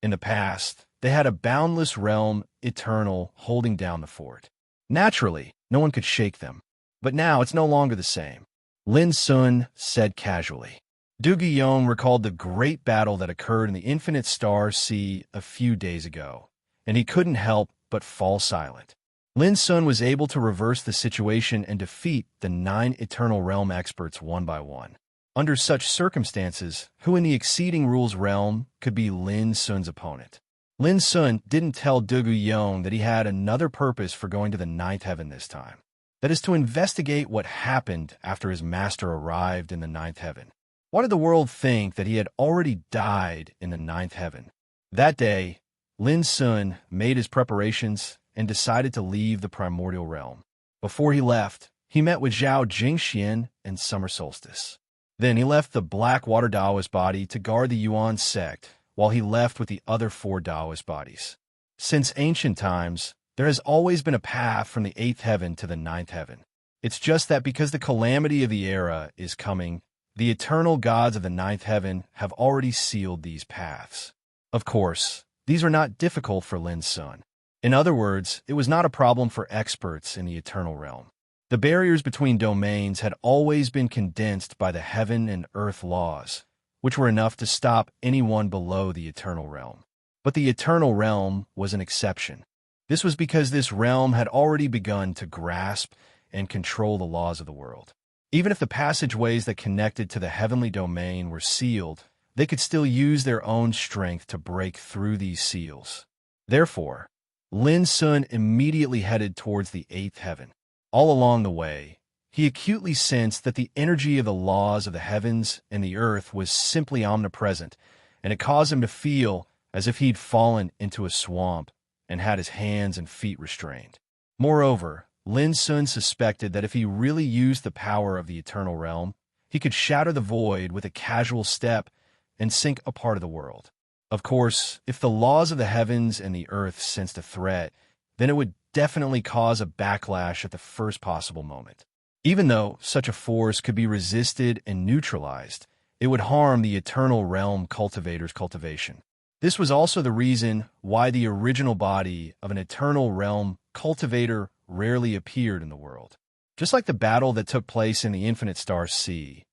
In the past, they had a boundless realm, eternal, holding down the fort. Naturally, no one could shake them. But now it's no longer the same. Lin Sun said casually. Du Guiyong recalled the great battle that occurred in the Infinite Star Sea a few days ago, and he couldn't help but fall silent. Lin Sun was able to reverse the situation and defeat the 9 eternal realm experts one by one. Under such circumstances, who in the Exceeding Rules realm could be Lin Sun's opponent? Lin Sun didn't tell Du Guiyong that he had another purpose for going to the ninth heaven this time. That is to investigate what happened after his master arrived in the ninth heaven. Why did the world think that he had already died in the ninth heaven? That day, Lin Sun made his preparations and decided to leave the primordial realm. Before he left, he met with Zhao Jingxian and Summer Solstice. Then he left the Black Water Taoist body to guard the Yuan sect, while he left with the other 4 Taoist bodies. Since ancient times, there has always been a path from the 8th heaven to the 9th heaven. It's just that because the calamity of the era is coming, the eternal gods of the 9th heaven have already sealed these paths. Of course, these are not difficult for Lin Sun. In other words, it was not a problem for experts in the eternal realm. The barriers between domains had always been condensed by the heaven and earth laws, which were enough to stop anyone below the eternal realm. But the eternal realm was an exception. This was because this realm had already begun to grasp and control the laws of the world. Even if the passageways that connected to the heavenly domain were sealed, they could still use their own strength to break through these seals. Therefore, Lin Sun immediately headed towards the 8th heaven. All along the way, he acutely sensed that the energy of the laws of the heavens and the earth was simply omnipresent, and it caused him to feel as if he'd fallen into a swamp and had his hands and feet restrained. Moreover, Lin Sun suspected that if he really used the power of the eternal realm, he could shatter the void with a casual step and sink a part of the world. Of course, if the laws of the heavens and the earth sensed a threat, then it would definitely cause a backlash at the first possible moment. Even though such a force could be resisted and neutralized, it would harm the eternal realm cultivator's cultivation. This was also the reason why the original body of an eternal realm cultivator rarely appeared in the world. Just like the battle that took place in the Infinite Star Sea,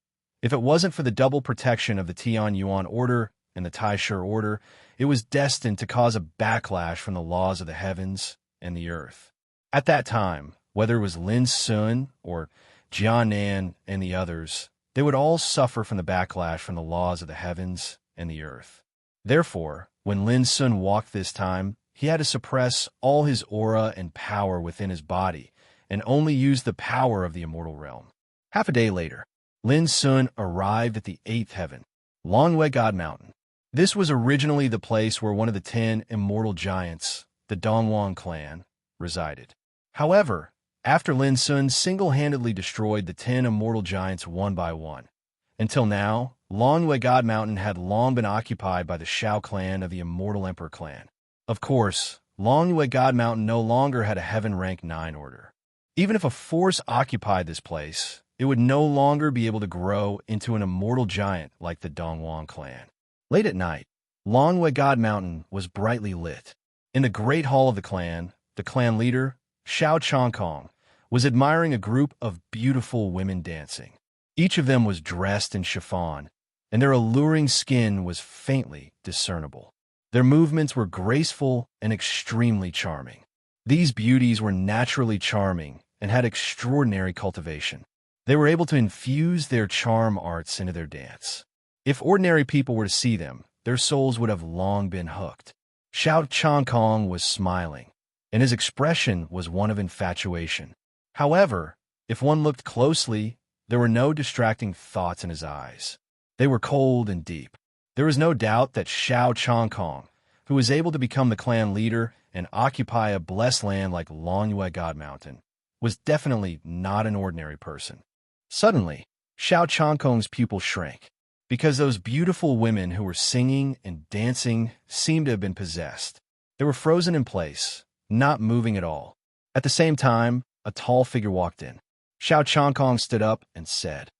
if it wasn't for the double protection of the Tian Yuan Order and the Taishe Order, it was destined to cause a backlash from the laws of the heavens and the earth. At that time, whether it was Lin Sun or Jianan and the others, they would all suffer from the backlash from the laws of the heavens and the earth. Therefore, when Lin Sun walked this time, he had to suppress all his aura and power within his body and only use the power of the immortal realm. Half a day later, Lin Sun arrived at the eighth heaven, Longwei God Mountain. This was originally the place where one of the 10 immortal giants, the Dongwon clan, resided. However, after Lin Sun single-handedly destroyed the 10 immortal giants one by one, until now, Longwei God Mountain had long been occupied by the Shao clan of the Immortal Emperor clan. Of course, Longwei God Mountain no longer had a Heaven Rank 9 order. Even if a force occupied this place, it would no longer be able to grow into an immortal giant like the Dongwon clan. Late at night, Longwei God Mountain was brightly lit. In the great hall of the clan leader, Xiao Chongkong, was admiring a group of beautiful women dancing. Each of them was dressed in chiffon, and their alluring skin was faintly discernible. Their movements were graceful and extremely charming. These beauties were naturally charming and had extraordinary cultivation. They were able to infuse their charm arts into their dance. If ordinary people were to see them, their souls would have long been hooked. Xiao Chongkong was smiling, and his expression was one of infatuation. However, if one looked closely, there were no distracting thoughts in his eyes. They were cold and deep. There was no doubt that Xiao Chongkong, who was able to become the clan leader and occupy a blessed land like Longwei God Mountain, was definitely not an ordinary person. Suddenly, Xiao Chongkong's pupil shrank, because those beautiful women who were singing and dancing seemed to have been possessed. They were frozen in place, not moving at all. At the same time, a tall figure walked in. Xiao Chongkong stood up and said,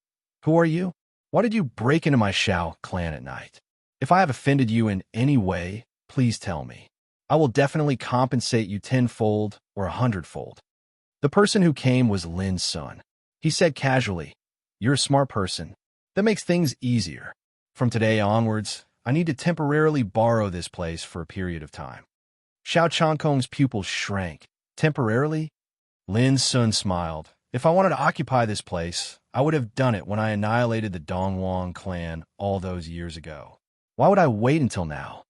"Who are you? Why did you break into my Xiao clan at night? If I have offended you in any way, please tell me. I will definitely compensate you tenfold or 100-fold." The person who came was Lin Sun. He said casually, "You're a smart person. That makes things easier. From today onwards, I need to temporarily borrow this place for a period of time." Xiao Chongkong's pupils shrank. Temporarily? Lin Sun smiled. "If I wanted to occupy this place, I would have done it when I annihilated the Dongwon clan all those years ago. Why would I wait until now?"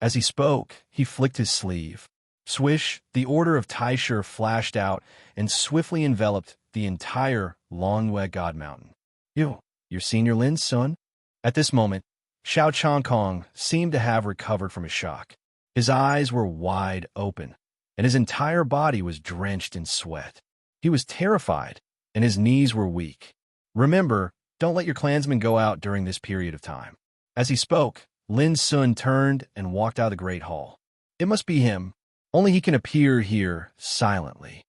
As he spoke, he flicked his sleeve. Swish, the order of Taisher flashed out and swiftly enveloped the entire Longwei God Mountain. Your senior Lin Sun?" At this moment, Xiao Chongkong seemed to have recovered from his shock. His eyes were wide open, and his entire body was drenched in sweat. He was terrified, and his knees were weak. "Remember, don't let your clansmen go out during this period of time." As he spoke, Lin Sun turned and walked out of the great hall. It must be him. Only he can appear here silently.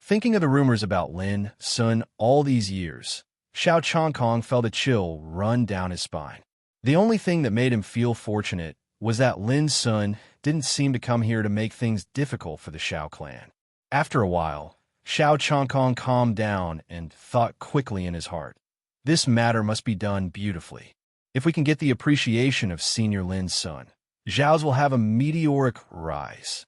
Thinking of the rumors about Lin Sun all these years, Xiao Chongkong felt a chill run down his spine. The only thing that made him feel fortunate was that Lin Sun didn't seem to come here to make things difficult for the Xiao clan. After a while, Xiao Chongkong calmed down and thought quickly in his heart. This matter must be done beautifully. If we can get the appreciation of Senior Lin Sun, Zhao's will have a meteoric rise.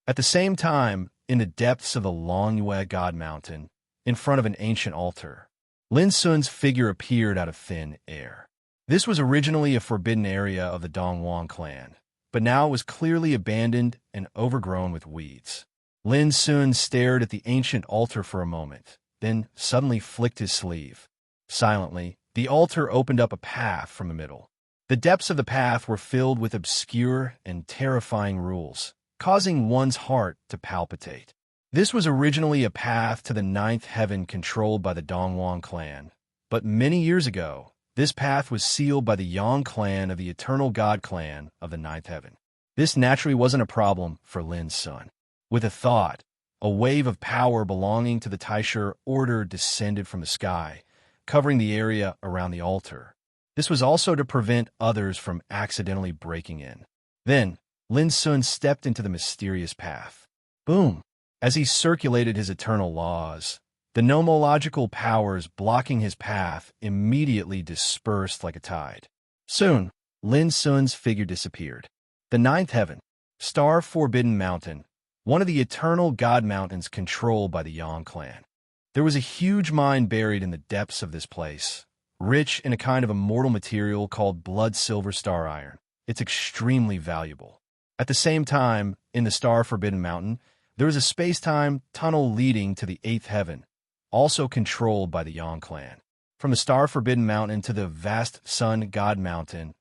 At the same time, in the depths of the Longwei God Mountain, in front of an ancient altar, Lin Sun's figure appeared out of thin air. This was originally a forbidden area of the Dongwon clan, but now it was clearly abandoned and overgrown with weeds. Lin Sun stared at the ancient altar for a moment, then suddenly flicked his sleeve. Silently, the altar opened up a path from the middle. The depths of the path were filled with obscure and terrifying rules, causing one's heart to palpitate. This was originally a path to the ninth heaven controlled by the Dongwon clan, but many years ago, this path was sealed by the Yang clan of the Eternal God clan of the ninth heaven. This naturally wasn't a problem for Lin Sun. With a thought, a wave of power belonging to the Taisher order descended from the sky, covering the area around the altar. This was also to prevent others from accidentally breaking in. Then, Lin Sun stepped into the mysterious path. Boom! As he circulated his eternal laws, the nomological powers blocking his path immediately dispersed like a tide. Soon, Lin Sun's figure disappeared. The ninth heaven, Star Forbidden Mountain, one of the eternal god mountains controlled by the Yang clan. There was a huge mine buried in the depths of this place, rich in a kind of immortal material called blood silver star iron. It's extremely valuable. At the same time, in the Star Forbidden Mountain, there was a space-time tunnel leading to the eighth heaven, also controlled by the Yang clan. From the star-forbidden mountain to the vast sun god mountain,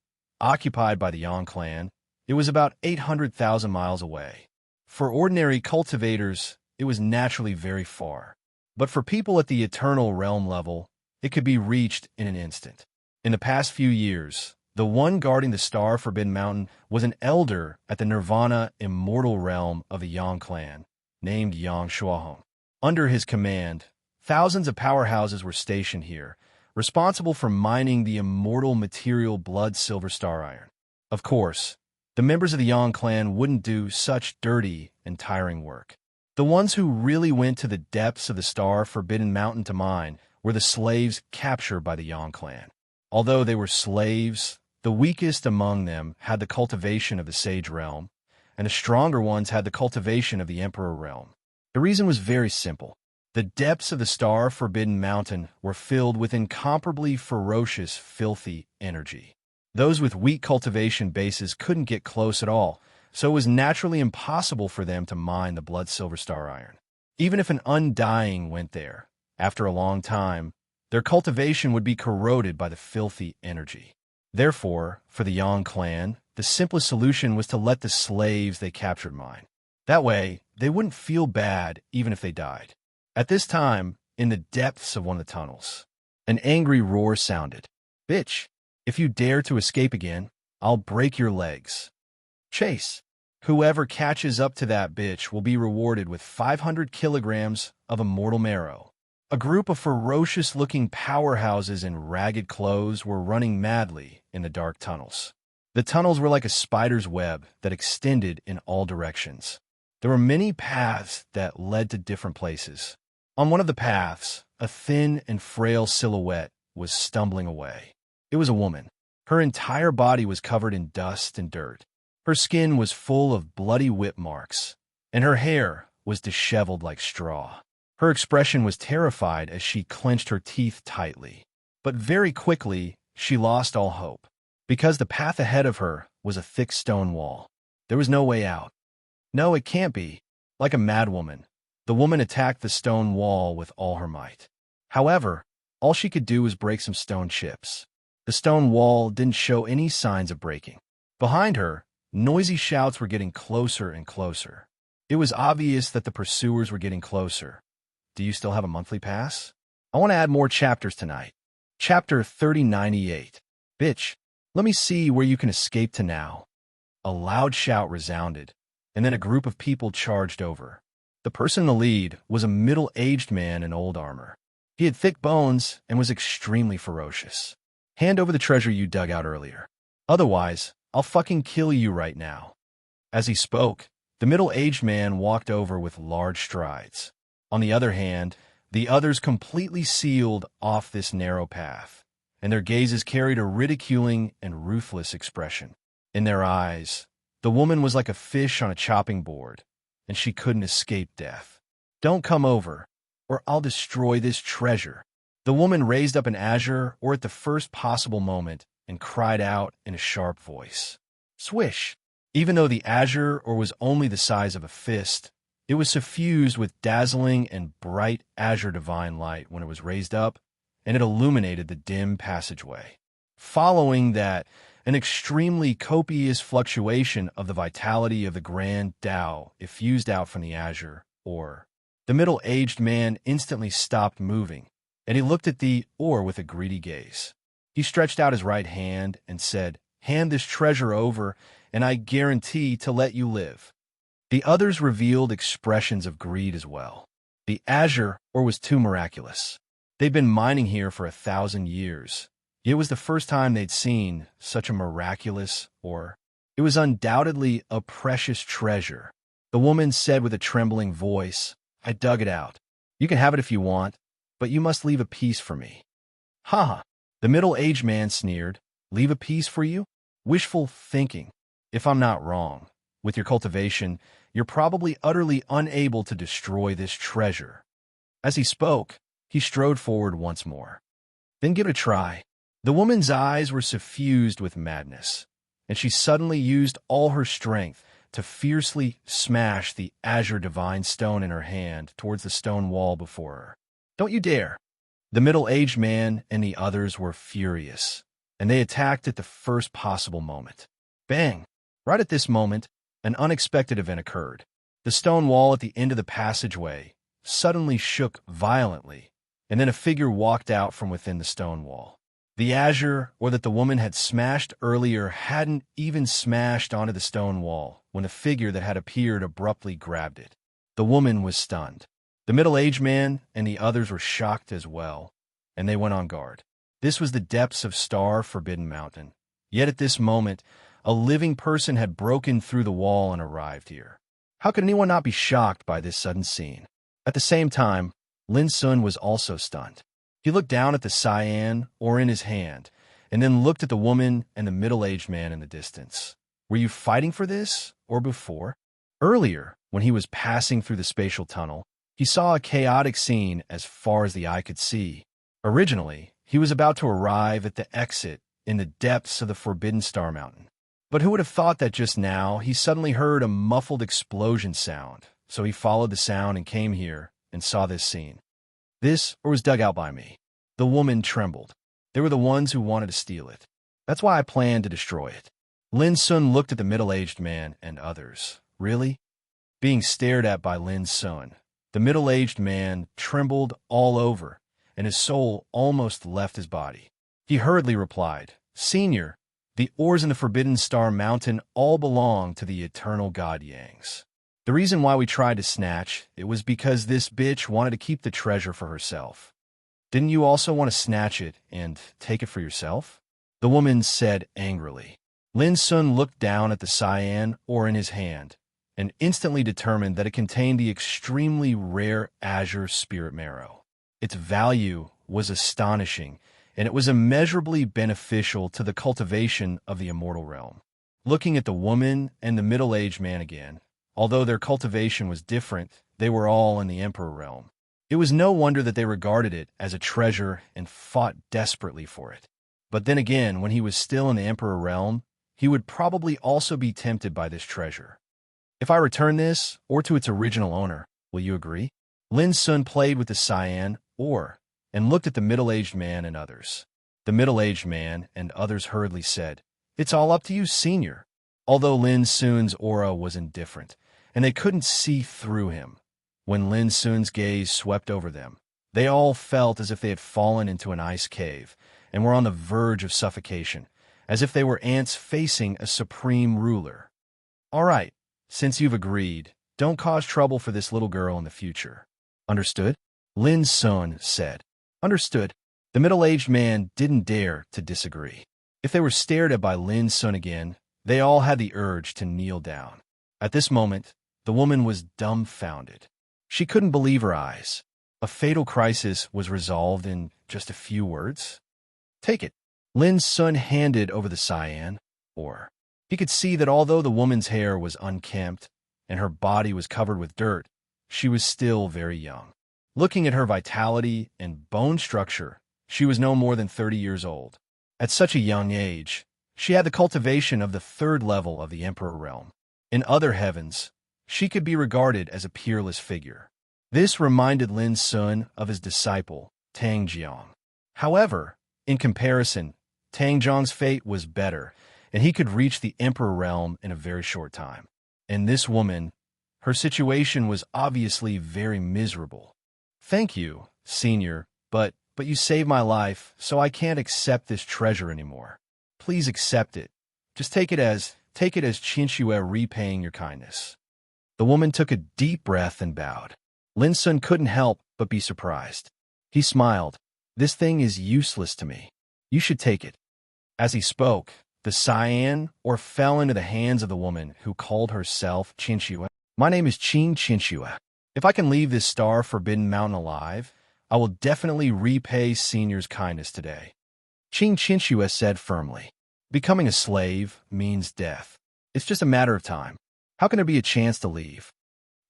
occupied by the Yang clan, it was about 800,000 miles away. For ordinary cultivators, it was naturally very far. But for people at the eternal realm level, it could be reached in an instant. In the past few years, the one guarding the star-forbidden mountain was an elder at the nirvana immortal realm of the Yang clan, named Yang Shuahong. Under his command, thousands of powerhouses were stationed here, responsible for mining the immortal material blood silver star iron. Of course, the members of the Yang clan wouldn't do such dirty and tiring work. The ones who really went to the depths of the star-forbidden mountain to mine were the slaves captured by the Yang clan. Although they were slaves, the weakest among them had the cultivation of the Sage realm, and the stronger ones had the cultivation of the Emperor realm. The reason was very simple. The depths of the star-forbidden mountain were filled with incomparably ferocious, filthy energy. Those with weak cultivation bases couldn't get close at all, so it was naturally impossible for them to mine the blood silver star iron. Even if an undying went there, after a long time, their cultivation would be corroded by the filthy energy. Therefore, for the Yang clan, the simplest solution was to let the slaves they captured mine. That way, they wouldn't feel bad even if they died. At this time, in the depths of one of the tunnels, an angry roar sounded. "Bitch, if you dare to escape again, I'll break your legs. Chase. Whoever catches up to that bitch will be rewarded with 500 kilograms of immortal marrow." A group of ferocious-looking powerhouses in ragged clothes were running madly in the dark tunnels. The tunnels were like a spider's web that extended in all directions. There were many paths that led to different places. On one of the paths, a thin and frail silhouette was stumbling away. It was a woman. Her entire body was covered in dust and dirt. Her skin was full of bloody whip marks, and her hair was disheveled like straw. Her expression was terrified as she clenched her teeth tightly. But very quickly, she lost all hope, because the path ahead of her was a thick stone wall. There was no way out. No, it can't be. Like a madwoman, the woman attacked the stone wall with all her might. However, all she could do was break some stone chips. The stone wall didn't show any signs of breaking. Behind her, noisy shouts were getting closer and closer. It was obvious that the pursuers were getting closer. Do you still have a monthly pass? I want to add more chapters tonight. Chapter 3098. Bitch, let me see where you can escape to now. A loud shout resounded, and then a group of people charged over. The person in the lead was a middle-aged man in old armor. He had thick bones and was extremely ferocious. Hand over the treasure you dug out earlier. Otherwise, I'll fucking kill you right now. As he spoke, the middle-aged man walked over with large strides. On the other hand, the others completely sealed off this narrow path, and their gazes carried a ridiculing and ruthless expression. In their eyes, the woman was like a fish on a chopping board, and she couldn't escape death. Don't come over, or I'll destroy this treasure. The woman raised up an azure or at the first possible moment and cried out in a sharp voice. Swish! Even though the azure or was only the size of a fist, it was suffused with dazzling and bright azure divine light when it was raised up, and it illuminated the dim passageway. Following that, an extremely copious fluctuation of the vitality of the grand Tao effused out from the azure, or the middle-aged man instantly stopped moving, and he looked at the ore with a greedy gaze. He stretched out his right hand and said, "Hand this treasure over, and I guarantee to let you live." The others revealed expressions of greed as well. The azure ore was too miraculous. They'd been mining here for 1,000 years. It was the first time they'd seen such a miraculous ore. It was undoubtedly a precious treasure. The woman said with a trembling voice, "I dug it out. You can have it if you want, but you must leave a piece for me." "Ha ha!" The middle-aged man sneered. "Leave a piece for you? Wishful thinking. If I'm not wrong, with your cultivation, you're probably utterly unable to destroy this treasure." As he spoke, he strode forward once more. "Then give it a try." The woman's eyes were suffused with madness, and she suddenly used all her strength to fiercely smash the azure divine stone in her hand towards the stone wall before her. Don't you dare. The middle-aged man and the others were furious, and they attacked at the first possible moment. Bang! Right at this moment, an unexpected event occurred. The stone wall at the end of the passageway suddenly shook violently, and then a figure walked out from within the stone wall. The azure, or that the woman had smashed earlier, hadn't even smashed onto the stone wall when the figure that had appeared abruptly grabbed it. The woman was stunned. The middle-aged man and the others were shocked as well, and they went on guard. This was the depths of star-forbidden mountain. Yet at this moment, a living person had broken through the wall and arrived here. How could anyone not be shocked by this sudden scene? At the same time, Lin Sun was also stunned. He looked down at the cyan ore in his hand, and then looked at the woman and the middle-aged man in the distance. Were you fighting for this, or before? Earlier, when he was passing through the spatial tunnel, he saw a chaotic scene as far as the eye could see. Originally, he was about to arrive at the exit in the depths of the Forbidden Star Mountain. But who would have thought that just now he suddenly heard a muffled explosion sound, so he followed the sound and came here and saw this scene. This, or was dug out by me. The woman trembled. They were the ones who wanted to steal it. That's why I planned to destroy it. Lin Sun looked at the middle-aged man and others. Really? Being stared at by Lin Sun, the middle-aged man trembled all over, and his soul almost left his body. He hurriedly replied, Senior, the ores in the Forbidden Star Mountain all belong to the eternal god Yangs. The reason why we tried to snatch it was because this bitch wanted to keep the treasure for herself. Didn't you also want to snatch it and take it for yourself? The woman said angrily. Lin Sun looked down at the cyan ore in his hand and instantly determined that it contained the extremely rare azure spirit marrow. Its value was astonishing, and it was immeasurably beneficial to the cultivation of the immortal realm. Looking at the woman and the middle-aged man again, although their cultivation was different, they were all in the Emperor realm. It was no wonder that they regarded it as a treasure and fought desperately for it. But then again, when he was still in the Emperor realm, he would probably also be tempted by this treasure. If I return this, or to its original owner, will you agree? Lin Sun played with the cyan ore and looked at the middle-aged man and others. The middle-aged man and others hurriedly said, It's all up to you, Senior. Although Lin Sun's aura was indifferent, and they couldn't see through him. When Lin Sun's gaze swept over them, they all felt as if they had fallen into an ice cave and were on the verge of suffocation, as if they were ants facing a supreme ruler. All right, since you've agreed, don't cause trouble for this little girl in the future. Understood? Lin Sun said. Understood. The middle-aged man didn't dare to disagree. If they were stared at by Lin Sun again, they all had the urge to kneel down. At this moment, the woman was dumbfounded. She couldn't believe her eyes. A fatal crisis was resolved in just a few words. Take it. Lin Sun handed over the cyan ore. He could see that although the woman's hair was unkempt and her body was covered with dirt, she was still very young. Looking at her vitality and bone structure, she was no more than 30 years old. At such a young age, she had the cultivation of the third level of the Emperor realm. In other heavens, she could be regarded as a peerless figure. This reminded Lin Sun of his disciple, Tang Jiang. However, in comparison, Tang Jiang's fate was better, and he could reach the Emperor realm in a very short time. And this woman, her situation was obviously very miserable. Thank you, Senior, but you saved my life, so I can't accept this treasure anymore. Please accept it. Just take it as Qinxue repaying your kindness. The woman took a deep breath and bowed. Lin Sun couldn't help but be surprised. He smiled. This thing is useless to me. You should take it. As he spoke, the cyan ore fell into the hands of the woman who called herself Qinxue. My name is Qinxue. If I can leave this star-forbidden mountain alive, I will definitely repay Senior's kindness today. Qinxue said firmly. Becoming a slave means death. It's just a matter of time. How can there be a chance to leave?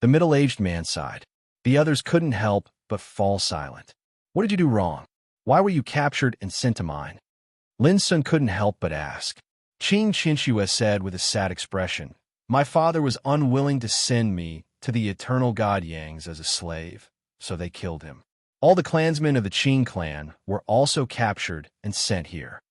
The middle-aged man sighed. The others couldn't help but fall silent. What did you do wrong? Why were you captured and sent to mine? Lin Sun couldn't help but ask. Qinxue said with a sad expression, My father was unwilling to send me to the eternal god Yangs as a slave, so they killed him. All the clansmen of the Qing clan were also captured and sent here.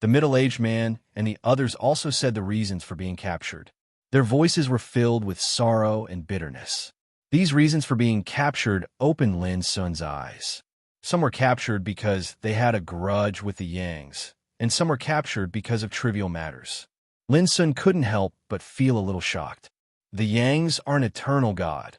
The middle-aged man and the others also said the reasons for being captured. Their voices were filled with sorrow and bitterness. These reasons for being captured opened Lin Sun's eyes. Some were captured because they had a grudge with the Yangs, and some were captured because of trivial matters. Lin Sun couldn't help but feel a little shocked. The Yangs are an eternal god.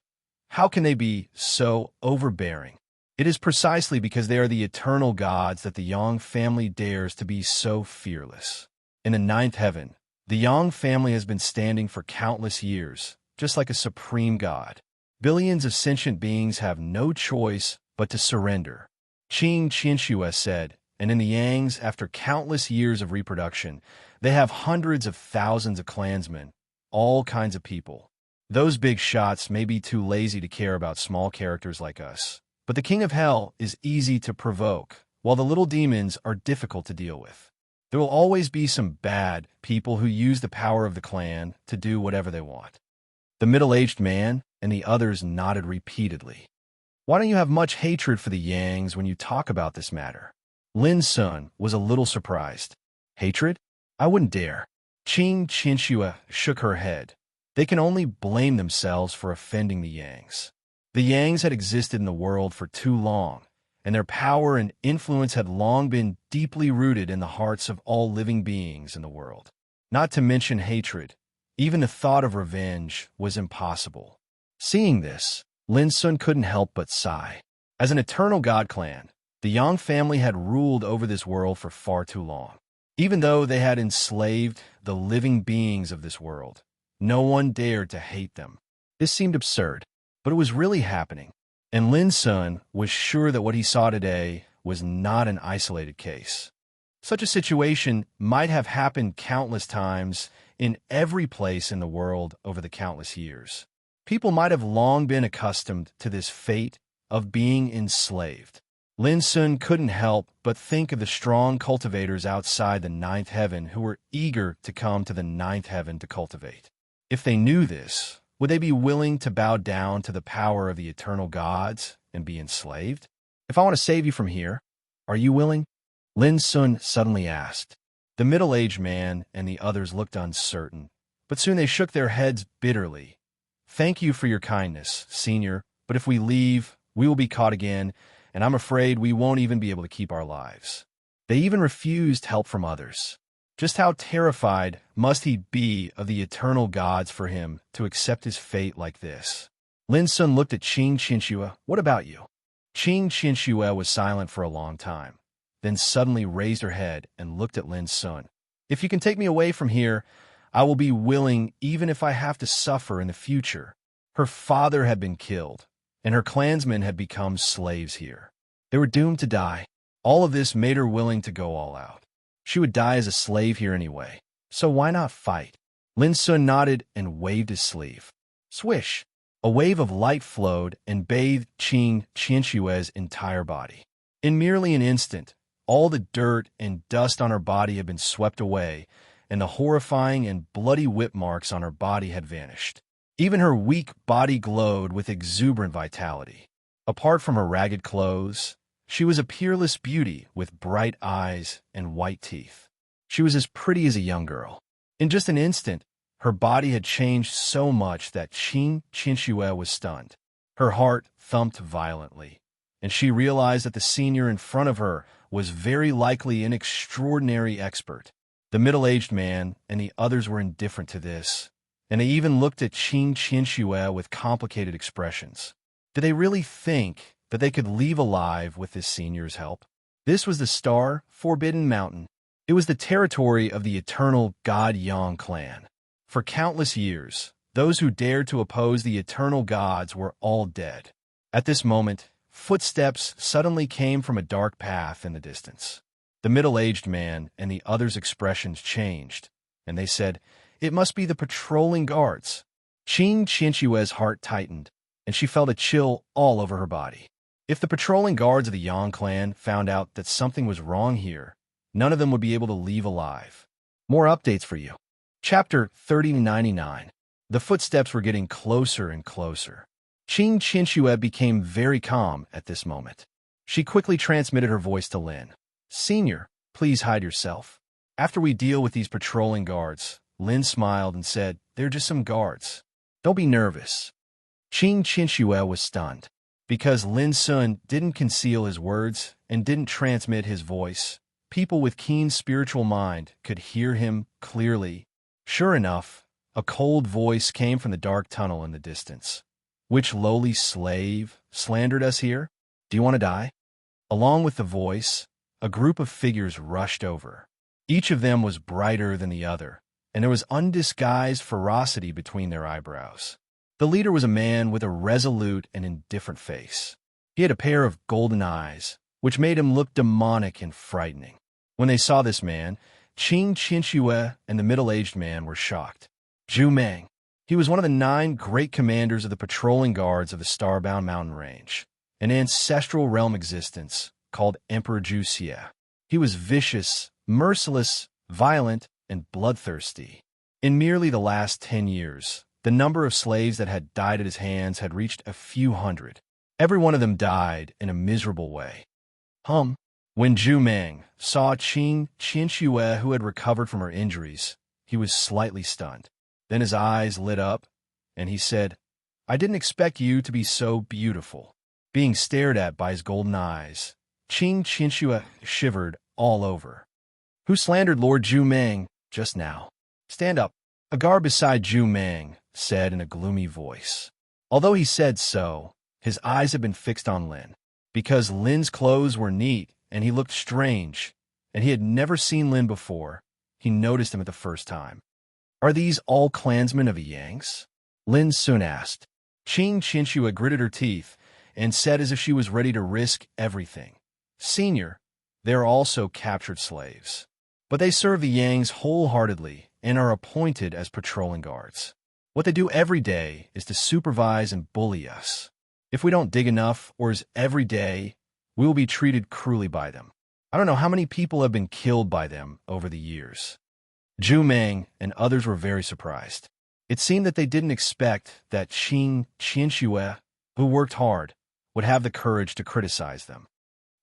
How can they be so overbearing? It is precisely because they are the eternal gods that the Yang family dares to be so fearless. In the ninth heaven, the Yang family has been standing for countless years, just like a supreme god. Billions of sentient beings have no choice but to surrender. Qing Qianxue said, and in the Yangs, after countless years of reproduction, they have hundreds of thousands of clansmen, all kinds of people. Those big shots may be too lazy to care about small characters like us. But the king of hell is easy to provoke, while the little demons are difficult to deal with. There will always be some bad people who use the power of the clan to do whatever they want. The middle-aged man and the others nodded repeatedly. Why don't you have much hatred for the Yangs when you talk about this matter? Lin Sun was a little surprised. Hatred? I wouldn't dare. Qing Qianxue shook her head. They can only blame themselves for offending the Yangs. The Yangs had existed in the world for too long, and their power and influence had long been deeply rooted in the hearts of all living beings in the world. Not to mention hatred, even the thought of revenge was impossible. Seeing this, Lin Sun couldn't help but sigh. As an eternal god clan, the Yang family had ruled over this world for far too long. Even though they had enslaved the living beings of this world, no one dared to hate them. This seemed absurd, but it was really happening. And Lin Sun was sure that what he saw today was not an isolated case. Such a situation might have happened countless times in every place in the world over the countless years. People might have long been accustomed to this fate of being enslaved. Lin Sun couldn't help but think of the strong cultivators outside the ninth heaven who were eager to come to the ninth heaven to cultivate. If they knew this, would they be willing to bow down to the power of the eternal gods and be enslaved? If I want to save you from here, are you willing? Lin Sun suddenly asked. The middle-aged man and the others looked uncertain, but soon they shook their heads bitterly. Thank you for your kindness, Senior, but if we leave, we will be caught again, and I'm afraid we won't even be able to keep our lives. They even refused help from others. Just how terrified must he be of the eternal gods for him to accept his fate like this? Lin Sun looked at Qing Qianxue. What about you? Qing Qianxue was silent for a long time, then suddenly raised her head and looked at Lin Sun. If you can take me away from here, I will be willing even if I have to suffer in the future. Her father had been killed, and her clansmen had become slaves here. They were doomed to die. All of this made her willing to go all out. She would die as a slave here anyway, so why not fight? Lin Sun nodded and waved his sleeve. Swish! A wave of light flowed and bathed Qing Qianxue's entire body. In merely an instant, all the dirt and dust on her body had been swept away, and the horrifying and bloody whip marks on her body had vanished. Even her weak body glowed with exuberant vitality. Apart from her ragged clothes, she was a peerless beauty with bright eyes and white teeth. She was as pretty as a young girl. In just an instant, her body had changed so much that Qing Qianxue was stunned. Her heart thumped violently, and she realized that the senior in front of her was very likely an extraordinary expert. The middle-aged man and the others were indifferent to this, and they even looked at Qing Qianxue with complicated expressions. Did they really think that they could leave alive with this senior's help? This was the Star-Forbidden Mountain. It was the territory of the eternal God Yang clan. For countless years, those who dared to oppose the eternal gods were all dead. At this moment, footsteps suddenly came from a dark path in the distance. The middle-aged man and the others' expressions changed, and they said, "It must be the patrolling guards." Qing Qianxue's heart tightened, and she felt a chill all over her body. If the patrolling guards of the Yang clan found out that something was wrong here, none of them would be able to leave alive. More updates for you. Chapter 3099. The footsteps were getting closer and closer. Qing Qianxue became very calm at this moment. She quickly transmitted her voice to Lin. Senior, please hide yourself. After we deal with these patrolling guards, Lin smiled and said, they're just some guards. Don't be nervous. Qing Qinxue was stunned. Because Lin Sun didn't conceal his words and didn't transmit his voice, people with keen spiritual mind could hear him clearly. Sure enough, a cold voice came from the dark tunnel in the distance. Which lowly slave slandered us here? Do you want to die? Along with the voice, a group of figures rushed over. Each of them was brighter than the other, and there was undisguised ferocity between their eyebrows. The leader was a man with a resolute and indifferent face. He had a pair of golden eyes, which made him look demonic and frightening. When they saw this man, Qing Qinxue and the middle-aged man were shocked. Zhu Meng. He was one of the 9 great commanders of the patrolling guards of the Starbound Mountain Range, an ancestral realm existence called Emperor Zhu Xie. He was vicious, merciless, violent, and bloodthirsty. In merely the last 10 years, the number of slaves that had died at his hands had reached a few hundred. Every one of them died in a miserable way. When Zhu Meng saw Qing Qinxue, who had recovered from her injuries, he was slightly stunned. Then his eyes lit up, and he said, I didn't expect you to be so beautiful. Being stared at by his golden eyes, Qing Qinxue shivered all over. Who slandered Lord Zhu Meng just now? Stand up. A guard beside Zhu Meng said in a gloomy voice. Although he said so, his eyes had been fixed on Lin. Because Lin's clothes were neat and he looked strange, and he had never seen Lin before, he noticed him at the first time. Are these all clansmen of Yang's? Lin soon asked. Qing Qinxue gritted her teeth and said as if she was ready to risk everything. Senior, they are also captured slaves. But they serve the Yangs wholeheartedly and are appointed as patrolling guards. What they do every day is to supervise and bully us. If we don't dig enough or as every day, we will be treated cruelly by them. I don't know how many people have been killed by them over the years. Zhu Meng and others were very surprised. It seemed that they didn't expect that Qing Qinxue, who worked hard, would have the courage to criticize them.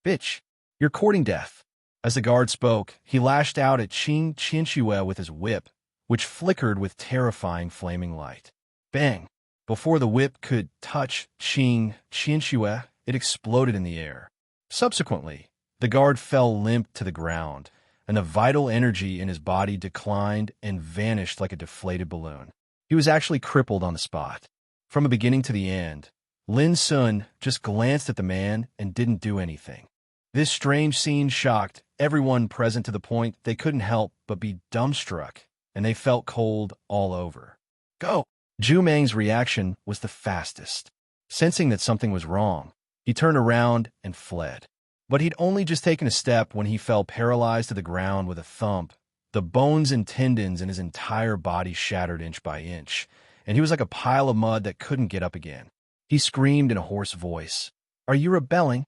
Bitch, you're courting death. As the guard spoke, he lashed out at Qing Qinxue with his whip, which flickered with terrifying flaming light. Bang! Before the whip could touch Qing Qinxue, it exploded in the air. Subsequently, the guard fell limp to the ground, and the vital energy in his body declined and vanished like a deflated balloon. He was actually crippled on the spot. From the beginning to the end, Lin Sun just glanced at the man and didn't do anything. This strange scene shocked everyone present to the point they couldn't help but be dumbstruck, and they felt cold all over. Go! Zhu Meng's reaction was the fastest. Sensing that something was wrong, he turned around and fled. But he'd only just taken a step when he fell paralyzed to the ground with a thump. The bones and tendons in his entire body shattered inch by inch, and he was like a pile of mud that couldn't get up again. He screamed in a hoarse voice, Are you rebelling?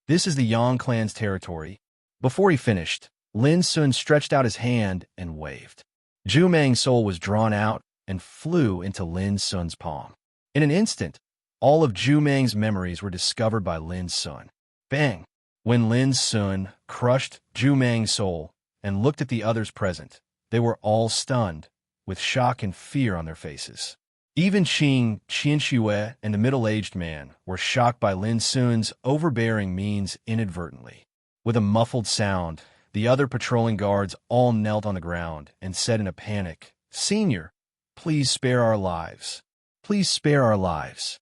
This is the Yang clan's territory. Before he finished, Lin Sun stretched out his hand and waved. Zhu Meng's soul was drawn out and flew into Lin Sun's palm. In an instant, all of Zhu Meng's memories were discovered by Lin Sun. Bang! When Lin Sun crushed Zhu Meng's soul and looked at the others present, they were all stunned, with shock and fear on their faces. Even Qing Qinxue and the middle-aged man were shocked by Lin Sun's overbearing means inadvertently. With a muffled sound, the other patrolling guards all knelt on the ground and said in a panic, Senior, please spare our lives. Please spare our lives.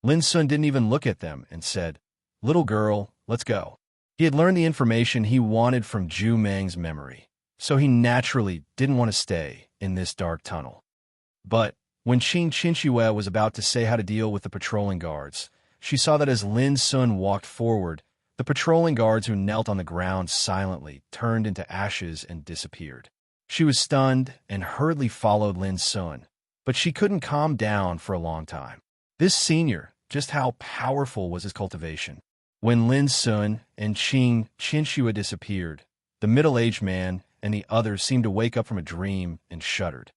Lin Sun didn't even look at them and said, Little girl, let's go. He had learned the information he wanted from Zhu Meng's memory, so he naturally didn't want to stay in this dark tunnel. But when Qing Qinxue was about to say how to deal with the patrolling guards, she saw that as Lin Sun walked forward, the patrolling guards who knelt on the ground silently turned into ashes and disappeared. She was stunned and hurriedly followed Lin Sun, but she couldn't calm down for a long time. This senior, just how powerful was his cultivation? When Lin Sun and Qing Qinxue disappeared, the middle-aged man and the others seemed to wake up from a dream and shuddered.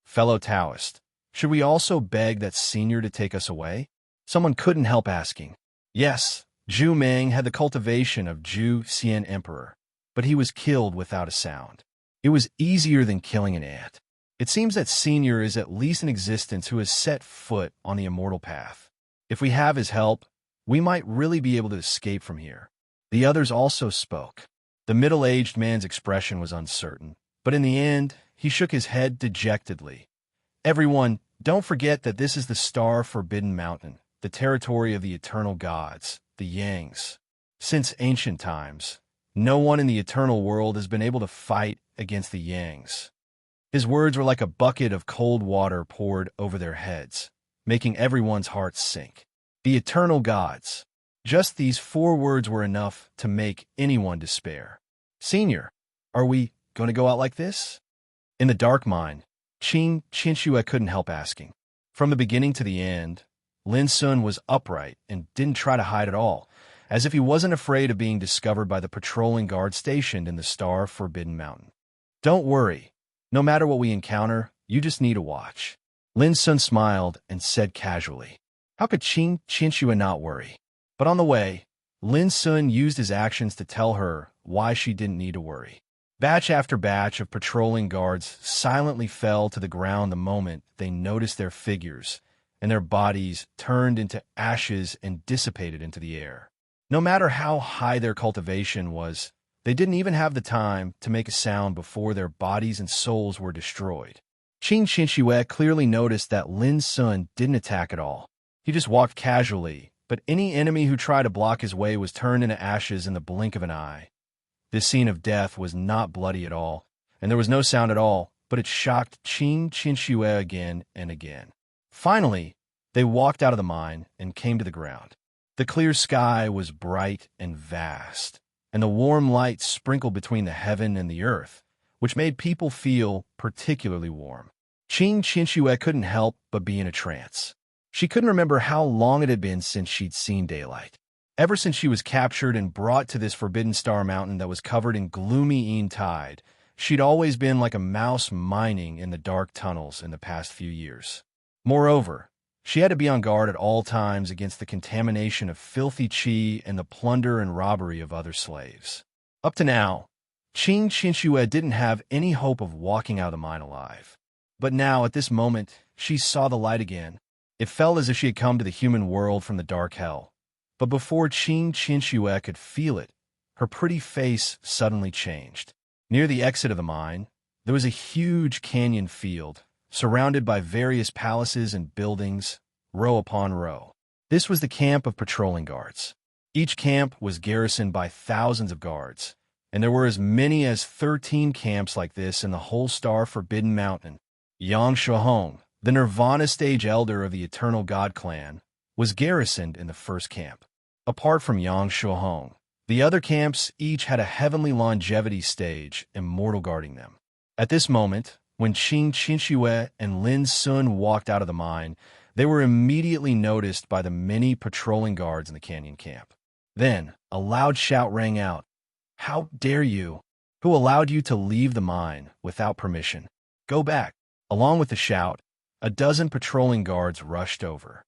Fellow Taoist, should we also beg that senior to take us away? Someone couldn't help asking. Yes, Zhu Meng had the cultivation of Zhu Xian Emperor, but he was killed without a sound. It was easier than killing an ant. It seems that Senior is at least in existence who has set foot on the immortal path. If we have his help, we might really be able to escape from here. The others also spoke. The middle-aged man's expression was uncertain, but in the end, he shook his head dejectedly. Everyone, don't forget that this is the star-forbidden mountain, the territory of the eternal gods, the Yangs. Since ancient times, no one in the eternal world has been able to fight against the Yangs. His words were like a bucket of cold water poured over their heads, making everyone's hearts sink. The eternal gods. Just these 4 words were enough to make anyone despair. Senior, are we going to go out like this? In the dark mind, Qing Qinxue couldn't help asking. From the beginning to the end, Lin Sun was upright and didn't try to hide at all, as if he wasn't afraid of being discovered by the patrolling guard stationed in the star-forbidden mountain. Don't worry. No matter what we encounter, you just need to watch. Lin Sun smiled and said casually. How could Qing Qinxue not worry? But on the way, Lin Sun used his actions to tell her why she didn't need to worry. Batch after batch of patrolling guards silently fell to the ground the moment they noticed their figures, and their bodies turned into ashes and dissipated into the air. No matter how high their cultivation was, they didn't even have the time to make a sound before their bodies and souls were destroyed. Qing Qinxue clearly noticed that Lin Sun didn't attack at all. He just walked casually, but any enemy who tried to block his way was turned into ashes in the blink of an eye. This scene of death was not bloody at all, and there was no sound at all, but it shocked Qing Qinxue again and again. Finally, they walked out of the mine and came to the ground. The clear sky was bright and vast, and the warm light sprinkled between the heaven and the earth, which made people feel particularly warm. Qing Qinxue couldn't help but be in a trance. She couldn't remember how long it had been since she'd seen daylight. Ever since she was captured and brought to this forbidden star mountain that was covered in gloomy Yin tide, she'd always been like a mouse mining in the dark tunnels in the past few years. Moreover, she had to be on guard at all times against the contamination of filthy qi and the plunder and robbery of other slaves. Up to now, Qing Qinxue didn't have any hope of walking out of the mine alive. But now, at this moment, she saw the light again. It felt as if she had come to the human world from the dark hell. But before Qing Qinxue could feel it, her pretty face suddenly changed. Near the exit of the mine, there was a huge canyon field, surrounded by various palaces and buildings, row upon row. This was the camp of patrolling guards. Each camp was garrisoned by thousands of guards, and there were as many as 13 camps like this in the whole star-forbidden mountain. Yang Shuhong, the Nirvana stage elder of the Eternal God clan, was garrisoned in the first camp. Apart from Yang Shuhong, the other camps each had a heavenly longevity stage, immortal guarding them. At this moment, when Qing Qinxue and Lin Sun walked out of the mine, they were immediately noticed by the many patrolling guards in the canyon camp. Then, a loud shout rang out. How dare you? Who allowed you to leave the mine without permission? Go back. Along with the shout, a dozen patrolling guards rushed over.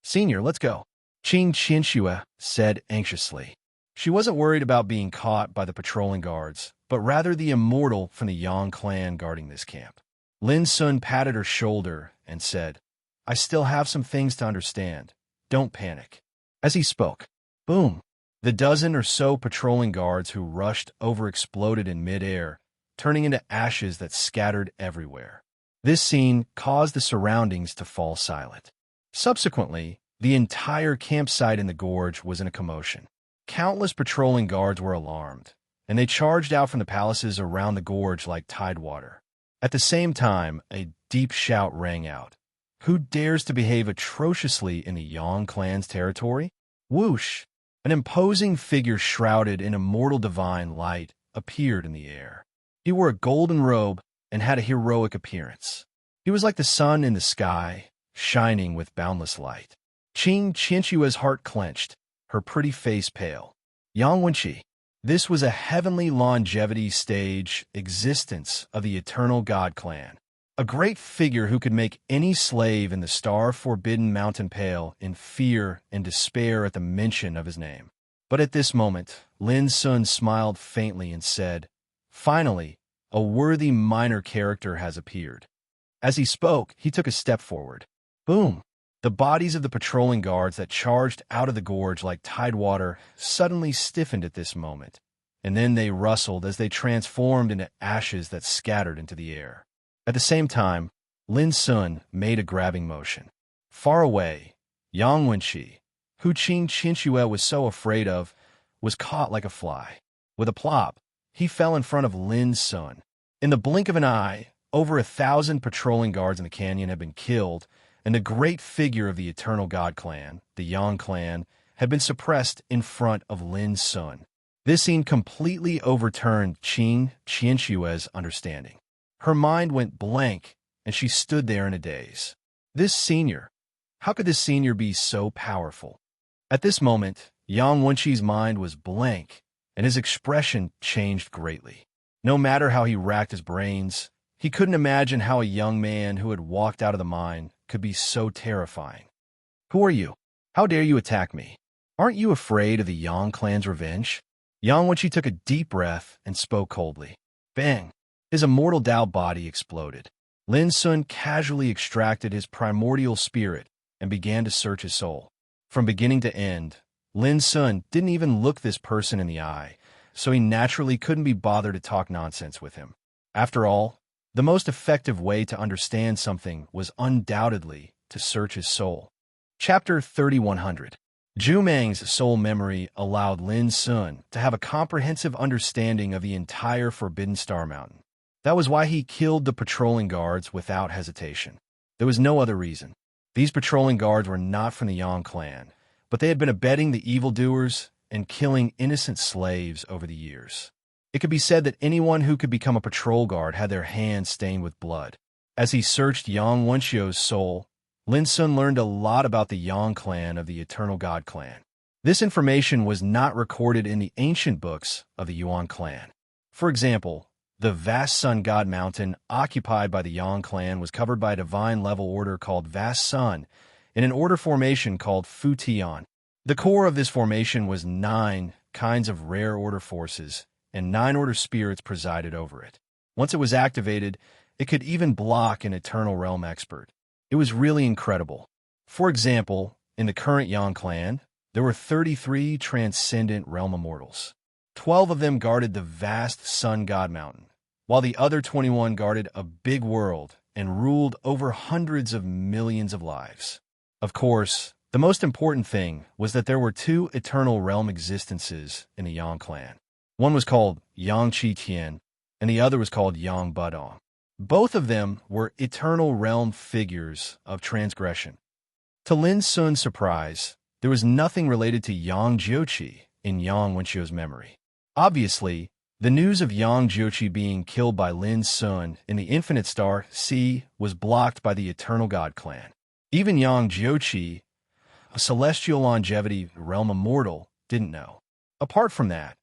Senior, let's go, Qing Qinxue said anxiously. She wasn't worried about being caught by the patrolling guards, but rather the immortal from the Yang clan guarding this camp. Lin Sun patted her shoulder and said, I still have some things to understand. Don't panic. As he spoke, boom, the dozen or so patrolling guards who rushed over exploded in midair, turning into ashes that scattered everywhere. This scene caused the surroundings to fall silent. Subsequently, the entire campsite in the gorge was in a commotion. Countless patrolling guards were alarmed, and they charged out from the palaces around the gorge like tidewater. At the same time, a deep shout rang out. Who dares to behave atrociously in the Yang clan's territory? Whoosh! An imposing figure shrouded in immortal divine light appeared in the air. He wore a golden robe and had a heroic appearance. He was like the sun in the sky, shining with boundless light. Qing Qinshua's heart clenched, her pretty face pale. Yang Wenqi. This was a heavenly longevity stage existence of the Eternal God clan. A great figure who could make any slave in the star-forbidden mountain pale in fear and despair at the mention of his name. But at this moment, Lin Sun smiled faintly and said, "Finally, a worthy minor character has appeared." As he spoke, he took a step forward. Boom! The bodies of the patrolling guards that charged out of the gorge like tidewater suddenly stiffened at this moment, and then they rustled as they transformed into ashes that scattered into the air. At the same time, Lin Sun made a grabbing motion. Far away, Yang Wenqi, who Qing Qinxue was so afraid of, was caught like a fly. With a plop, he fell in front of Lin Sun. In the blink of an eye, over 1,000 patrolling guards in the canyon had been killed, and the great figure of the Eternal God clan, the Yang clan, had been suppressed in front of Lin Sun. This scene completely overturned Qing Qinshue's understanding. Her mind went blank, and she stood there in a daze. How could this senior be so powerful? At this moment, Yang Wenqi's mind was blank, and his expression changed greatly. No matter how he racked his brains, he couldn't imagine how a young man who had walked out of the mine could be so terrifying. "Who are you? How dare you attack me? Aren't you afraid of the Yang clan's revenge?" Yang Wenqi took a deep breath and spoke coldly. Bang! His immortal Tao body exploded. Lin Sun casually extracted his primordial spirit and began to search his soul. From beginning to end, Lin Sun didn't even look this person in the eye, so he naturally couldn't be bothered to talk nonsense with him. After all, the most effective way to understand something was undoubtedly to search his soul. Chapter 3100. Zhu Meng's soul memory allowed Lin Sun to have a comprehensive understanding of the entire Forbidden Star Mountain. That was why he killed the patrolling guards without hesitation. There was no other reason. These patrolling guards were not from the Yang clan, but they had been abetting the evildoers and killing innocent slaves over the years. It could be said that anyone who could become a patrol guard had their hands stained with blood. As he searched Yang Wenqio's soul, Lin Sun learned a lot about the Yang clan of the Eternal God clan. This information was not recorded in the ancient books of the Yuan clan. For example, the vast Sun God Mountain occupied by the Yang clan was covered by a divine level order called Vast Sun in an order formation called Fu Tian. The core of this formation was 9 kinds of rare order forces, and 9 order spirits presided over it. Once it was activated, it could even block an Eternal Realm expert. It was really incredible. For example, in the current Yang clan, there were 33 transcendent realm immortals. 12 of them guarded the vast Sun God Mountain, while the other 21 guarded a big world and ruled over hundreds of millions of lives. Of course, the most important thing was that there were 2 Eternal Realm existences in the Yang clan. One was called Yang Qi Tian, and the other was called Yang Budong. Both of them were Eternal Realm figures of transgression. To Lin Sun's surprise, there was nothing related to Yang Jiuqi in Yang Wenqio's memory. Obviously, the news of Yang Jiuqi being killed by Lin Sun in the Infinite Star Sea was blocked by the Eternal God clan. Even Yang Jiuqi, a celestial longevity realm immortal, didn't know. Apart from that,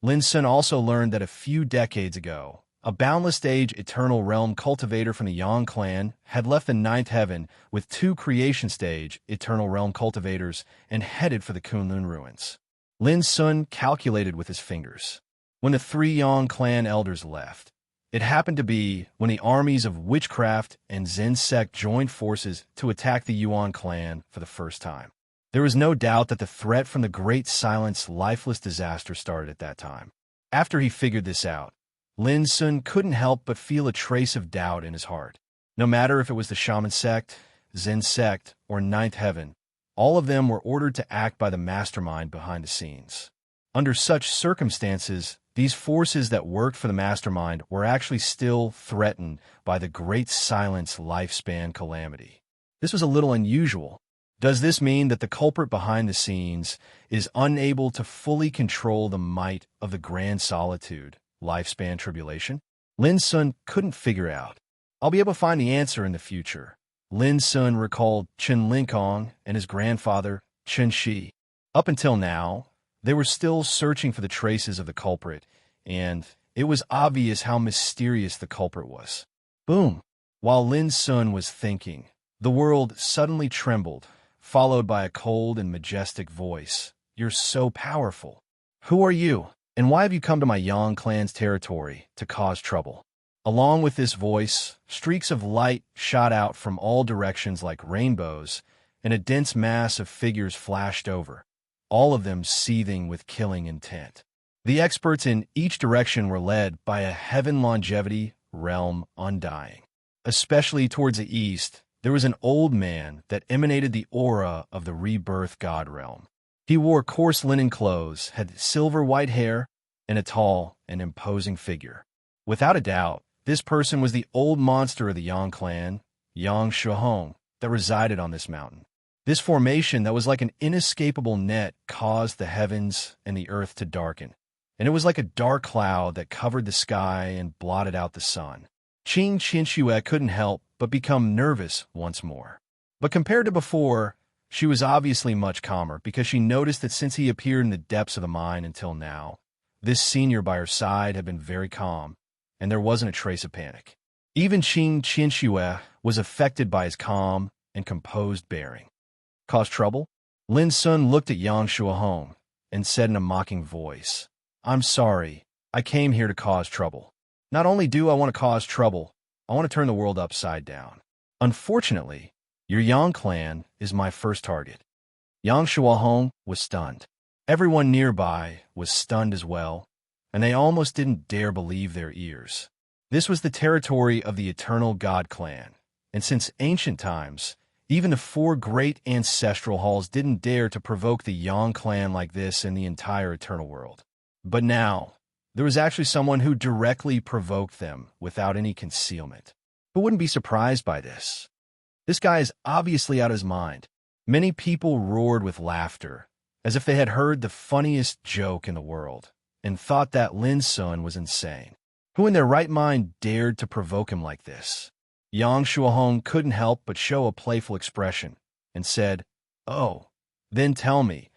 Lin Sun also learned that a few decades ago, a boundless stage Eternal Realm cultivator from the Yang clan had left the 9th heaven with 2 creation stage Eternal Realm cultivators and headed for the Kunlun ruins. Lin Sun calculated with his fingers. When the 3 Yang clan elders left, it happened to be when the armies of witchcraft and Zen sect joined forces to attack the Yuan clan for the first time. There was no doubt that the threat from the Great Silence lifeless disaster started at that time. After he figured this out, Lin Sun couldn't help but feel a trace of doubt in his heart. No matter if it was the Shaman sect, Zen sect, or 9th heaven, all of them were ordered to act by the mastermind behind the scenes. Under such circumstances, these forces that worked for the mastermind were actually still threatened by the Great Silence lifespan calamity. This was a little unusual. Does this mean that the culprit behind the scenes is unable to fully control the might of the Grand Solitude lifespan tribulation? Lin Sun couldn't figure out. I'll be able to find the answer in the future. Lin Sun recalled Chen Linkong and his grandfather, Chen Shi. Up until now, they were still searching for the traces of the culprit, and it was obvious how mysterious the culprit was. Boom! While Lin Sun was thinking, the world suddenly trembled, followed by a cold and majestic voice, you're so powerful. Who are you, and why have you come to my Yang clan's territory to cause trouble?" Along with this voice, streaks of light shot out from all directions like rainbows, and a dense mass of figures flashed over, all of them seething with killing intent. The experts in each direction were led by a heaven longevity realm undying. Especially towards the east, there was an old man that emanated the aura of the rebirth god realm. He wore coarse linen clothes, had silver white hair, and a tall and imposing figure. Without a doubt, this person was the old monster of the Yang clan, Yang Shuahong, that resided on this mountain. This formation that was like an inescapable net caused the heavens and the earth to darken, and it was like a dark cloud that covered the sky and blotted out the sun. Qing Qinxue couldn't help but become nervous once more. But compared to before, she was obviously much calmer because she noticed that since he appeared in the depths of the mine until now, this senior by her side had been very calm, and there wasn't a trace of panic. Even Qing Qinxue was affected by his calm and composed bearing. "Cause trouble?" Lin Sun looked at Yang Shuahong and said in a mocking voice, "I'm sorry, I came here to cause trouble. Not only do I want to cause trouble, I want to turn the world upside down. Unfortunately, your Yang clan is my first target." Yang Shuahong was stunned. Everyone nearby was stunned as well, and they almost didn't dare believe their ears. This was the territory of the Eternal God clan, and since ancient times, even the four great ancestral halls didn't dare to provoke the Yang clan like this in the entire Eternal world. But now, there was actually someone who directly provoked them without any concealment. Who wouldn't be surprised by this? This guy is obviously out of his mind. Many people roared with laughter, as if they had heard the funniest joke in the world, and thought that Lin Sun was insane. Who in their right mind dared to provoke him like this? Yang Shuahong couldn't help but show a playful expression, and said, "Oh, then tell me,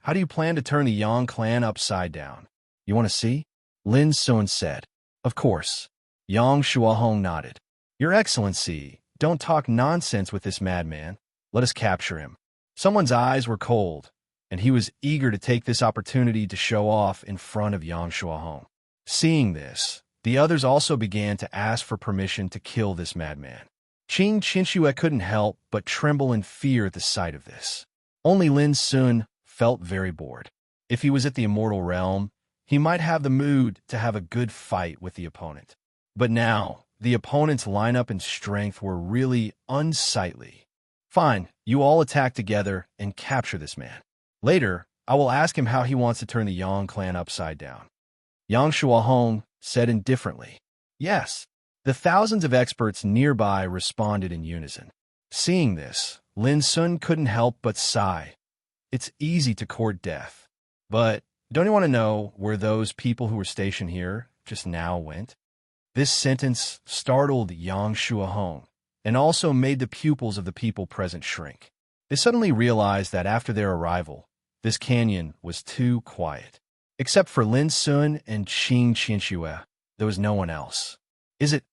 how do you plan to turn the Yang clan upside down? You want to see?" Lin Sun said. "Of course." Yang Shuahong nodded. "Your Excellency, don't talk nonsense with this madman. Let us capture him." Someone's eyes were cold, and he was eager to take this opportunity to show off in front of Yang Shuahong. Seeing this, the others also began to ask for permission to kill this madman. Qing Qinxue couldn't help but tremble in fear at the sight of this. Only Lin Sun felt very bored. If he was at the immortal realm, he might have the mood to have a good fight with the opponent. But now, the opponent's lineup and strength were really unsightly. "Fine, you all attack together and capture this man. Later, I will ask him how he wants to turn the Yang clan upside down." Yang Shuahong said indifferently, "Yes." The thousands of experts nearby responded in unison. Seeing this, Lin Sun couldn't help but sigh. It's easy to court death, but don't you want to know where those people who were stationed here just now went? This sentence startled Yang Shuahong and also made the pupils of the people present shrink. They suddenly realized that after their arrival, this canyon was too quiet. Except for Lin Sun and Qing Qinxue, there was no one else. "Is it?"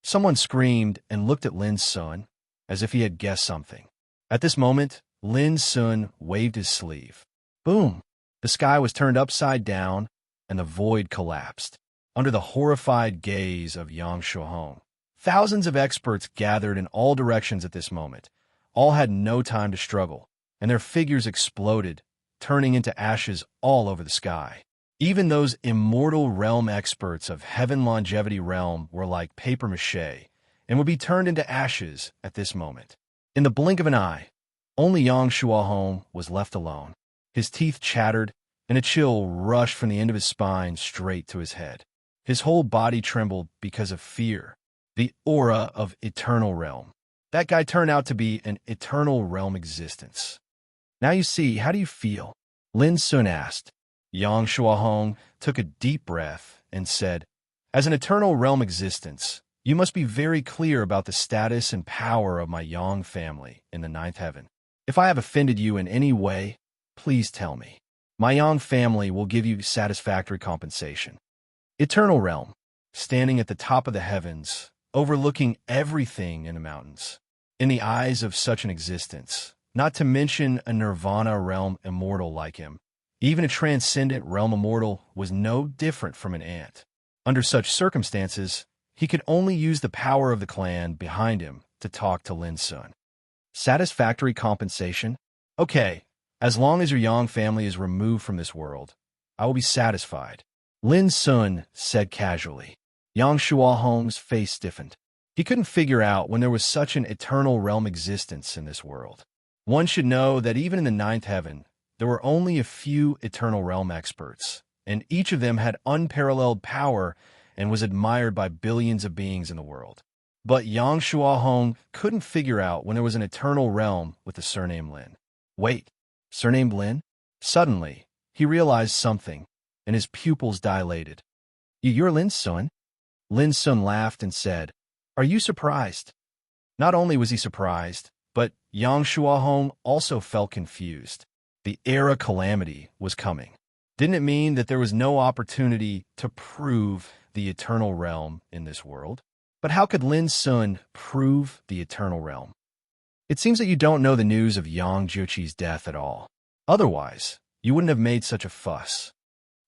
Someone screamed and looked at Lin Sun as if he had guessed something. At this moment, Lin Sun waved his sleeve. Boom! The sky was turned upside down, and the void collapsed. Under the horrified gaze of Yang Shuahong, thousands of experts gathered in all directions at this moment. All had no time to struggle, and their figures exploded, turning into ashes all over the sky. Even those immortal realm experts of Heaven Longevity Realm were like papier-mâché and would be turned into ashes at this moment. In the blink of an eye, only Yang Shuahong was left alone. His teeth chattered, and a chill rushed from the end of his spine straight to his head. His whole body trembled because of fear. The aura of Eternal Realm. That guy turned out to be an Eternal Realm existence. "Now you see, how do you feel?" Lin Sun asked. Yang Shuahong took a deep breath and said, "As an Eternal Realm existence, you must be very clear about the status and power of my Yang family in the ninth heaven. If I have offended you in any way, please tell me. My Yang family will give you satisfactory compensation." Eternal Realm, standing at the top of the heavens, overlooking everything in the mountains. In the eyes of such an existence, not to mention a Nirvana realm immortal like him, Even a transcendent realm immortal was no different from an ant. Under such circumstances, he could only use the power of the clan behind him to talk to Lin Sun. Satisfactory compensation? Okay, as long as your Yang family is removed from this world, I will be satisfied. Lin Sun said casually. Yang Shuahong's face stiffened. He couldn't figure out when there was such an eternal realm existence in this world. One should know that even in the ninth heaven, there were only a few eternal realm experts, and each of them had unparalleled power and was admired by billions of beings in the world. But Yang Shuahong couldn't figure out when there was an eternal realm with the surname Lin. Wait, surnamed Lin? Suddenly, he realized something, and his pupils dilated. You're Lin Sun? Lin Sun laughed and said, Are you surprised? Not only was he surprised, but Yang Shuahong also felt confused. The era calamity was coming. Didn't it mean that there was no opportunity to prove the eternal realm in this world? But how could Lin Sun prove the eternal realm? It seems that you don't know the news of Yang Juqi's death at all. Otherwise, you wouldn't have made such a fuss.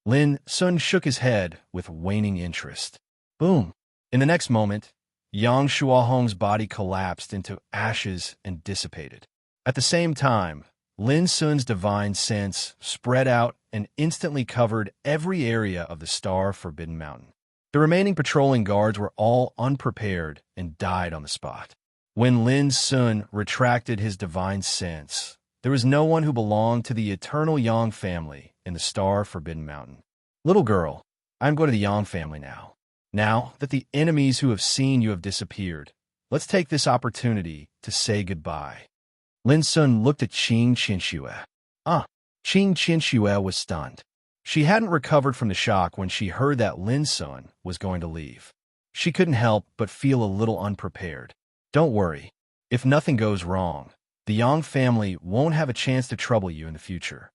Lin Sun shook his head with waning interest. Boom! In the next moment, Yang Shuahong's body collapsed into ashes and dissipated. At the same time, Lin Sun's divine sense spread out and instantly covered every area of the star-forbidden mountain. The remaining patrolling guards were all unprepared and died on the spot. When Lin Sun retracted his divine sense, there was no one who belonged to the eternal Yang family in the star-forbidden mountain. Little girl, I am going to the Yang family now. Now that the enemies who have seen you have disappeared, let's take this opportunity to say goodbye. Lin Sun looked at Qing Qinxue. Qing Qinxue was stunned. She hadn't recovered from the shock when she heard that Lin Sun was going to leave. She couldn't help but feel a little unprepared. Don't worry. If nothing goes wrong, the Yang family won't have a chance to trouble you in the future.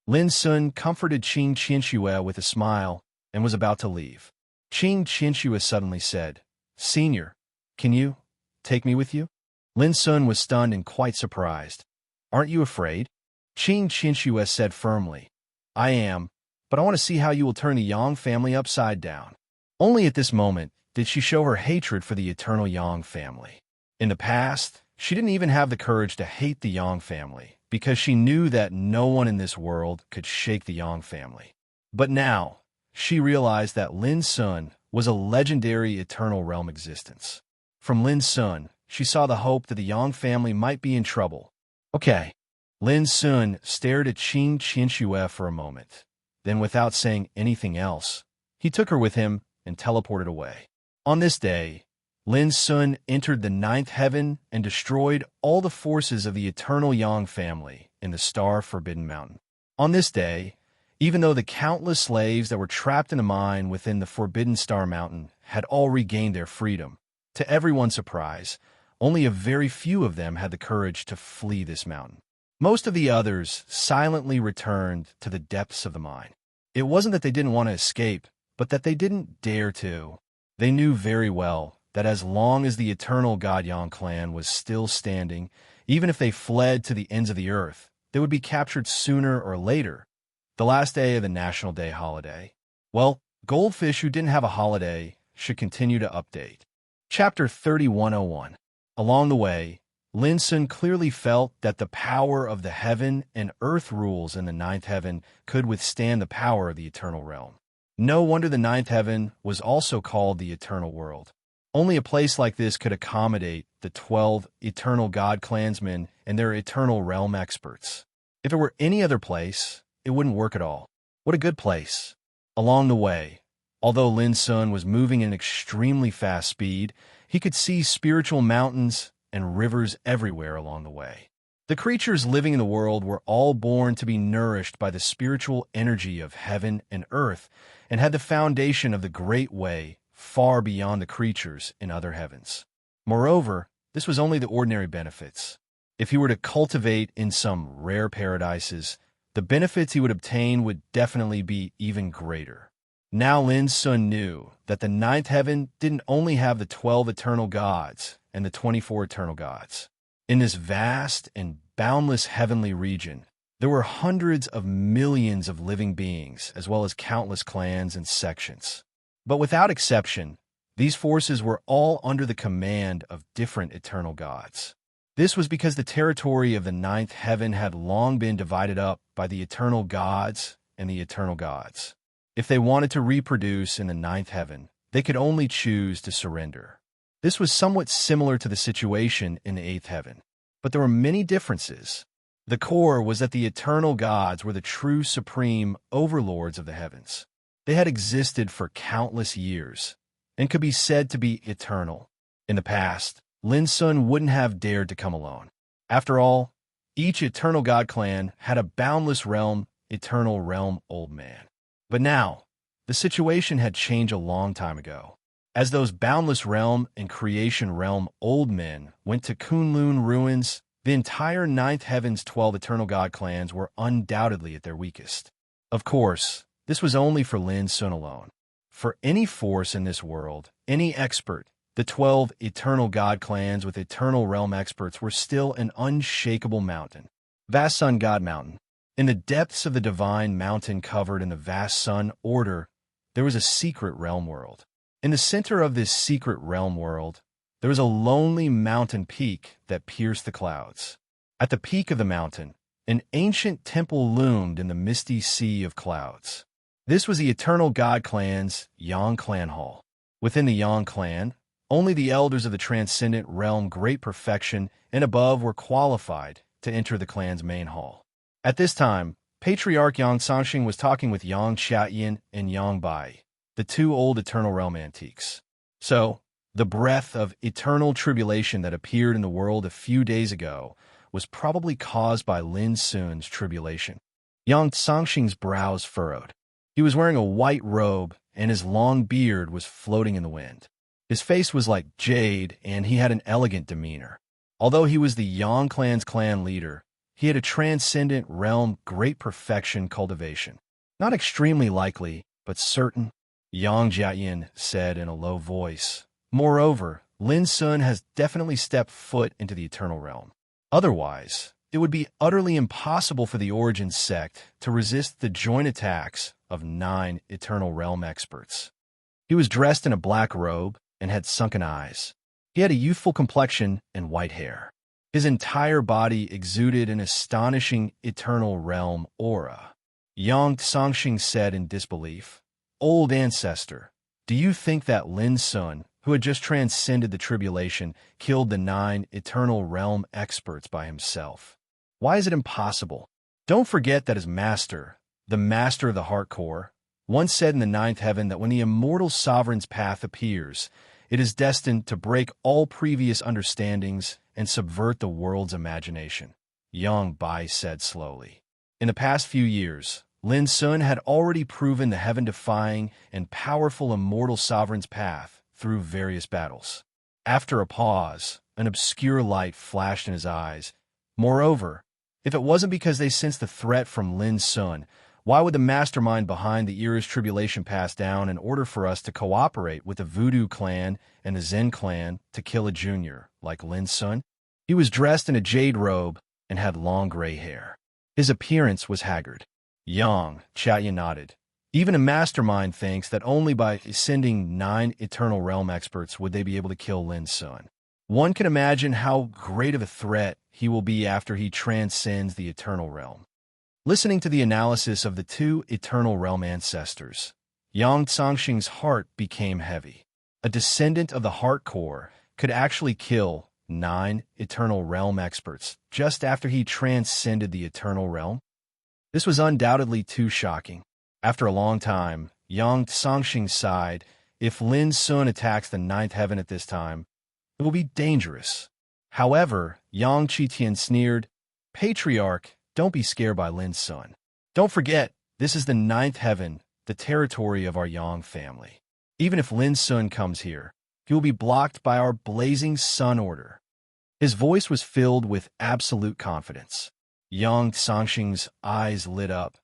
Lin Sun comforted Qing Qinxue with a smile and was about to leave. Qing Qinxue suddenly said, Senior, can you take me with you? Lin Sun was stunned and quite surprised. Aren't you afraid? Qing Qinxue said firmly, I am, but I want to see how you will turn the Yang family upside down. Only at this moment did she show her hatred for the eternal Yang family. In the past, she didn't even have the courage to hate the Yang family because she knew that no one in this world could shake the Yang family. But now, she realized that Lin Sun was a legendary eternal realm existence. From Lin Sun, she saw the hope that the Yang family might be in trouble. Okay. Lin Sun stared at Qing Qinxue for a moment. Then, without saying anything else, he took her with him and teleported away. On this day, Lin Sun entered the ninth heaven and destroyed all the forces of the eternal Yang family in the star-forbidden mountain. On this day, even though the countless slaves that were trapped in a mine within the Forbidden Star Mountain had all regained their freedom, to everyone's surprise, only a very few of them had the courage to flee this mountain. Most of the others silently returned to the depths of the mine. It wasn't that they didn't want to escape, but that they didn't dare to. They knew very well that as long as the eternal God Yang clan was still standing, even if they fled to the ends of the earth, they would be captured sooner or later. The last day of the National Day holiday. Well, goldfish who didn't have a holiday should continue to update. Chapter 3101. Along the way, Lin Sun clearly felt that the power of the heaven and earth rules in the ninth heaven could withstand the power of the eternal realm. No wonder the ninth heaven was also called the eternal world. Only a place like this could accommodate the 12 eternal God clansmen and their eternal realm experts. If it were any other place, it wouldn't work at all. What a good place. Along the way, although Lin Sun was moving at an extremely fast speed, he could see spiritual mountains and rivers everywhere along the way. The creatures living in the world were all born to be nourished by the spiritual energy of heaven and earth and had the foundation of the great way far beyond the creatures in other heavens. Moreover, this was only the ordinary benefits. If he were to cultivate in some rare paradises, the benefits he would obtain would definitely be even greater. Now Lin Sun knew that the ninth heaven didn't only have the 12 eternal gods and the 24 eternal gods. In this vast and boundless heavenly region, There were hundreds of millions of living beings, as well as countless clans and sections. But without exception, these forces were all under the command of different eternal gods. This was because the territory of the ninth heaven had long been divided up by the eternal gods and the eternal gods. If they wanted to reproduce in the ninth heaven, they could only choose to surrender. This was somewhat similar to the situation in the eighth heaven, but there were many differences. The core was that the eternal gods were the true supreme overlords of the heavens. They had existed for countless years and could be said to be eternal. In the past, Lin Sun wouldn't have dared to come alone. After all, each eternal god clan had a boundless realm, eternal realm old man. But now, the situation had changed a long time ago. As those boundless realm and creation realm old men went to Kunlun ruins, the entire ninth heaven's 12 eternal god clans were undoubtedly at their weakest. Of course, this was only for Lin Sun alone. For any force in this world, any expert, the 12 eternal god clans with eternal realm experts were still an unshakable mountain. Vast Sun God Mountain. In the depths of the divine mountain covered in the vast sun order, there was a secret realm world. In the center of this secret realm world, there was a lonely mountain peak that pierced the clouds. At the peak of the mountain, an ancient temple loomed in the misty sea of clouds. This was the eternal god clan's Yang Clan Hall. Within the Yang Clan, only the elders of the transcendent realm Great Perfection and above were qualified to enter the clan's main hall. At this time, Patriarch Yang Sangxing was talking with Yang Qiayin and Yang Bai, the two old eternal realm antiques. So, the breath of eternal tribulation that appeared in the world a few days ago was probably caused by Lin Sun's tribulation. Yang Sangxing's brows furrowed. He was wearing a white robe, and his long beard was floating in the wind. His face was like jade, and he had an elegant demeanor. Although he was the Yang clan's clan leader, he had a transcendent realm Great Perfection cultivation. Not extremely likely, but certain, Yang Jiayin said in a low voice. Moreover, Lin Sun has definitely stepped foot into the eternal realm. Otherwise, it would be utterly impossible for the Origin sect to resist the joint attacks of 9 eternal realm experts. He was dressed in a black robe and had sunken eyes. He had a youthful complexion and white hair. His entire body exuded an astonishing eternal realm aura. Yang Sangxing said in disbelief, "Old ancestor, do you think that Lin Sun, who had just transcended the tribulation, killed the 9 eternal realm experts by himself? Why is it impossible? Don't forget that his master, the master of the heart core, once said in the ninth heaven that when the immortal sovereign's path appears, it is destined to break all previous understandings and subvert the world's imagination." Yang Bai said slowly. In the past few years, Lin Sun had already proven the heaven-defying and powerful immortal sovereign's path through various battles. After a pause, an obscure light flashed in his eyes. Moreover, if it wasn't because they sensed the threat from Lin Sun, why would the mastermind behind the era's tribulation pass down in order for us to cooperate with the Voodoo clan and the Zen clan to kill a junior like Lin Sun? He was dressed in a jade robe and had long gray hair. His appearance was haggard. Yang Qiayin nodded. Even a mastermind thinks that only by sending 9 eternal realm experts would they be able to kill Lin Sun. One can imagine how great of a threat he will be after he transcends the eternal realm. Listening to the analysis of the 2 eternal realm ancestors, Yang Sangxing's heart became heavy. A descendant of the heart core could actually kill 9 eternal realm experts just after he transcended the eternal realm? This was undoubtedly too shocking. After a long time, Yang Sangxing sighed. If Lin Sun attacks the ninth heaven at this time, it will be dangerous. However, Yang Qitian sneered, "Patriarch, don't be scared by Lin Sun. Don't forget, this is the ninth heaven, the territory of our Yang family. Even if Lin Sun comes here, he will be blocked by our blazing sun order." His voice was filled with absolute confidence. Yang Sangxing's eyes lit up.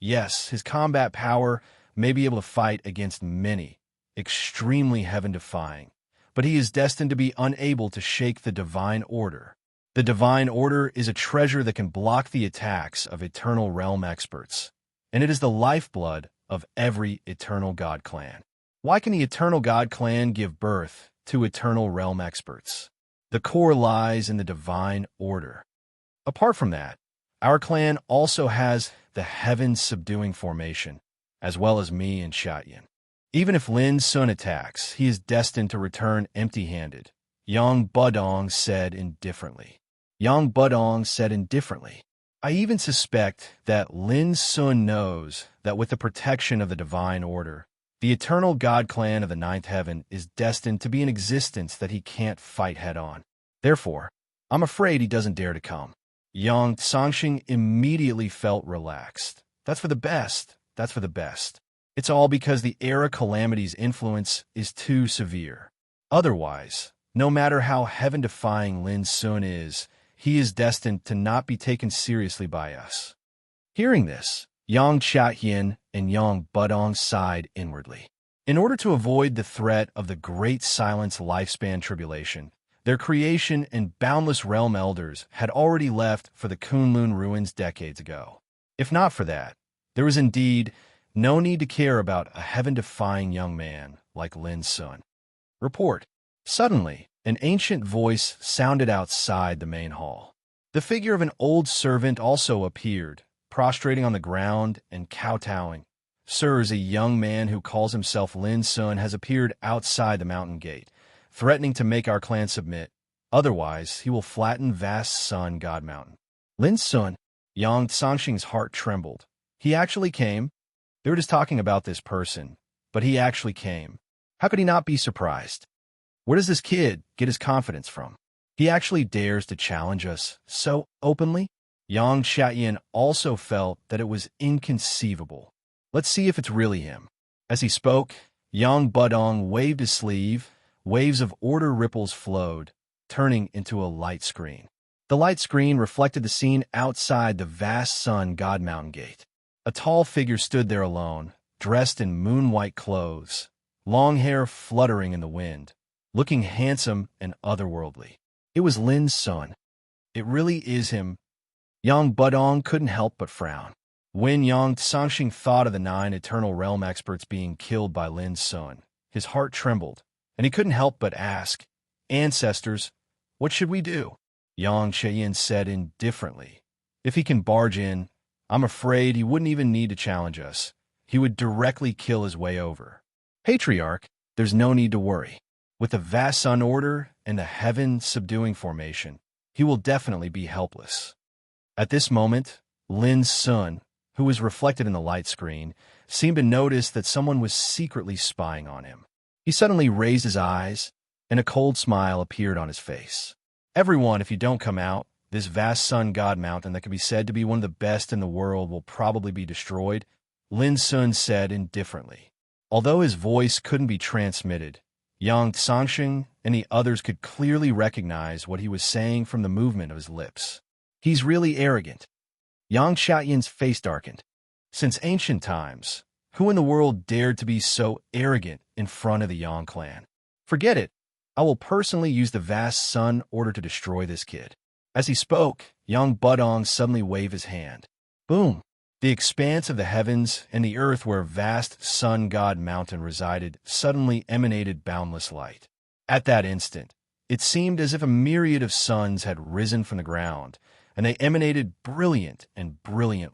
Yes, his combat power may be able to fight against many, extremely heaven-defying, but he is destined to be unable to shake the divine order. The Divine Order is a treasure that can block the attacks of Eternal Realm experts, and it is the lifeblood of every Eternal God clan. Why can the Eternal God clan give birth to Eternal Realm experts? The core lies in the Divine Order. Apart from that, our clan also has the Heaven Subduing Formation, as well as me and Shatyin. Even if Lin Sun attacks, he is destined to return empty-handed, Yang Budong said indifferently. I even suspect that Lin Sun knows that with the protection of the Divine Order, the Eternal God clan of the Ninth Heaven is destined to be an existence that he can't fight head-on. Therefore, I'm afraid he doesn't dare to come. Yang Sangxing immediately felt relaxed. That's for the best. It's all because the Era Calamity's influence is too severe. Otherwise, no matter how heaven-defying Lin Sun is, he is destined to not be taken seriously by us. Hearing this, Yang Chatyin and Yang Budong sighed inwardly. In order to avoid the threat of the Great Silence lifespan tribulation, their creation and boundless realm elders had already left for the Kunlun ruins decades ago. If not for that, there was indeed no need to care about a heaven-defying young man like Lin Sun. Report. Suddenly, an ancient voice sounded outside the main hall. The figure of an old servant also appeared, prostrating on the ground and kowtowing. Sirs, a young man who calls himself Lin Sun has appeared outside the mountain gate, threatening to make our clan submit. Otherwise, he will flatten vast Sun God Mountain. Lin Sun. Yang Sangxing's heart trembled. He actually came. They were just talking about this person, but he actually came. How could he not be surprised? Where does this kid get his confidence from? He actually dares to challenge us so openly? Yang Chatyin also felt that it was inconceivable. Let's see if it's really him. As he spoke, Yang Budong waved his sleeve. Waves of order ripples flowed, turning into a light screen. The light screen reflected the scene outside the vast Sun God Mountain gate. A tall figure stood there alone, dressed in moon-white clothes, long hair fluttering in the wind, looking handsome and otherworldly. It was Lin Sun. It really is him. Yang Budong couldn't help but frown. When Yang Sangxing thought of the 9 Eternal Realm experts being killed by Lin Sun, his heart trembled, and he couldn't help but ask, "Ancestors, what should we do?" Yang Cheyin said indifferently, "If he can barge in, I'm afraid he wouldn't even need to challenge us. He would directly kill his way over. Patriarch, there's no need to worry. With the vast Sun Order and the Heaven Subduing Formation, he will definitely be helpless." At this moment, Lin Sun, who was reflected in the light screen, seemed to notice that someone was secretly spying on him. He suddenly raised his eyes, and a cold smile appeared on his face. "Everyone, if you don't come out, this vast Sun God Mountain that can be said to be one of the best in the world will probably be destroyed," Lin Sun said indifferently. Although his voice couldn't be transmitted, Yang Sangxing and the others could clearly recognize what he was saying from the movement of his lips. He's really arrogant. Yang Xiaoyin's face darkened. Since ancient times, who in the world dared to be so arrogant in front of the Yang clan? Forget it. I will personally use the vast Sun Order to destroy this kid. As he spoke, Yang Budong suddenly waved his hand. Boom! The expanse of the heavens and the earth where vast Sun God Mountain resided suddenly emanated boundless light. At that instant, it seemed as if a myriad of suns had risen from the ground, and they emanated brilliant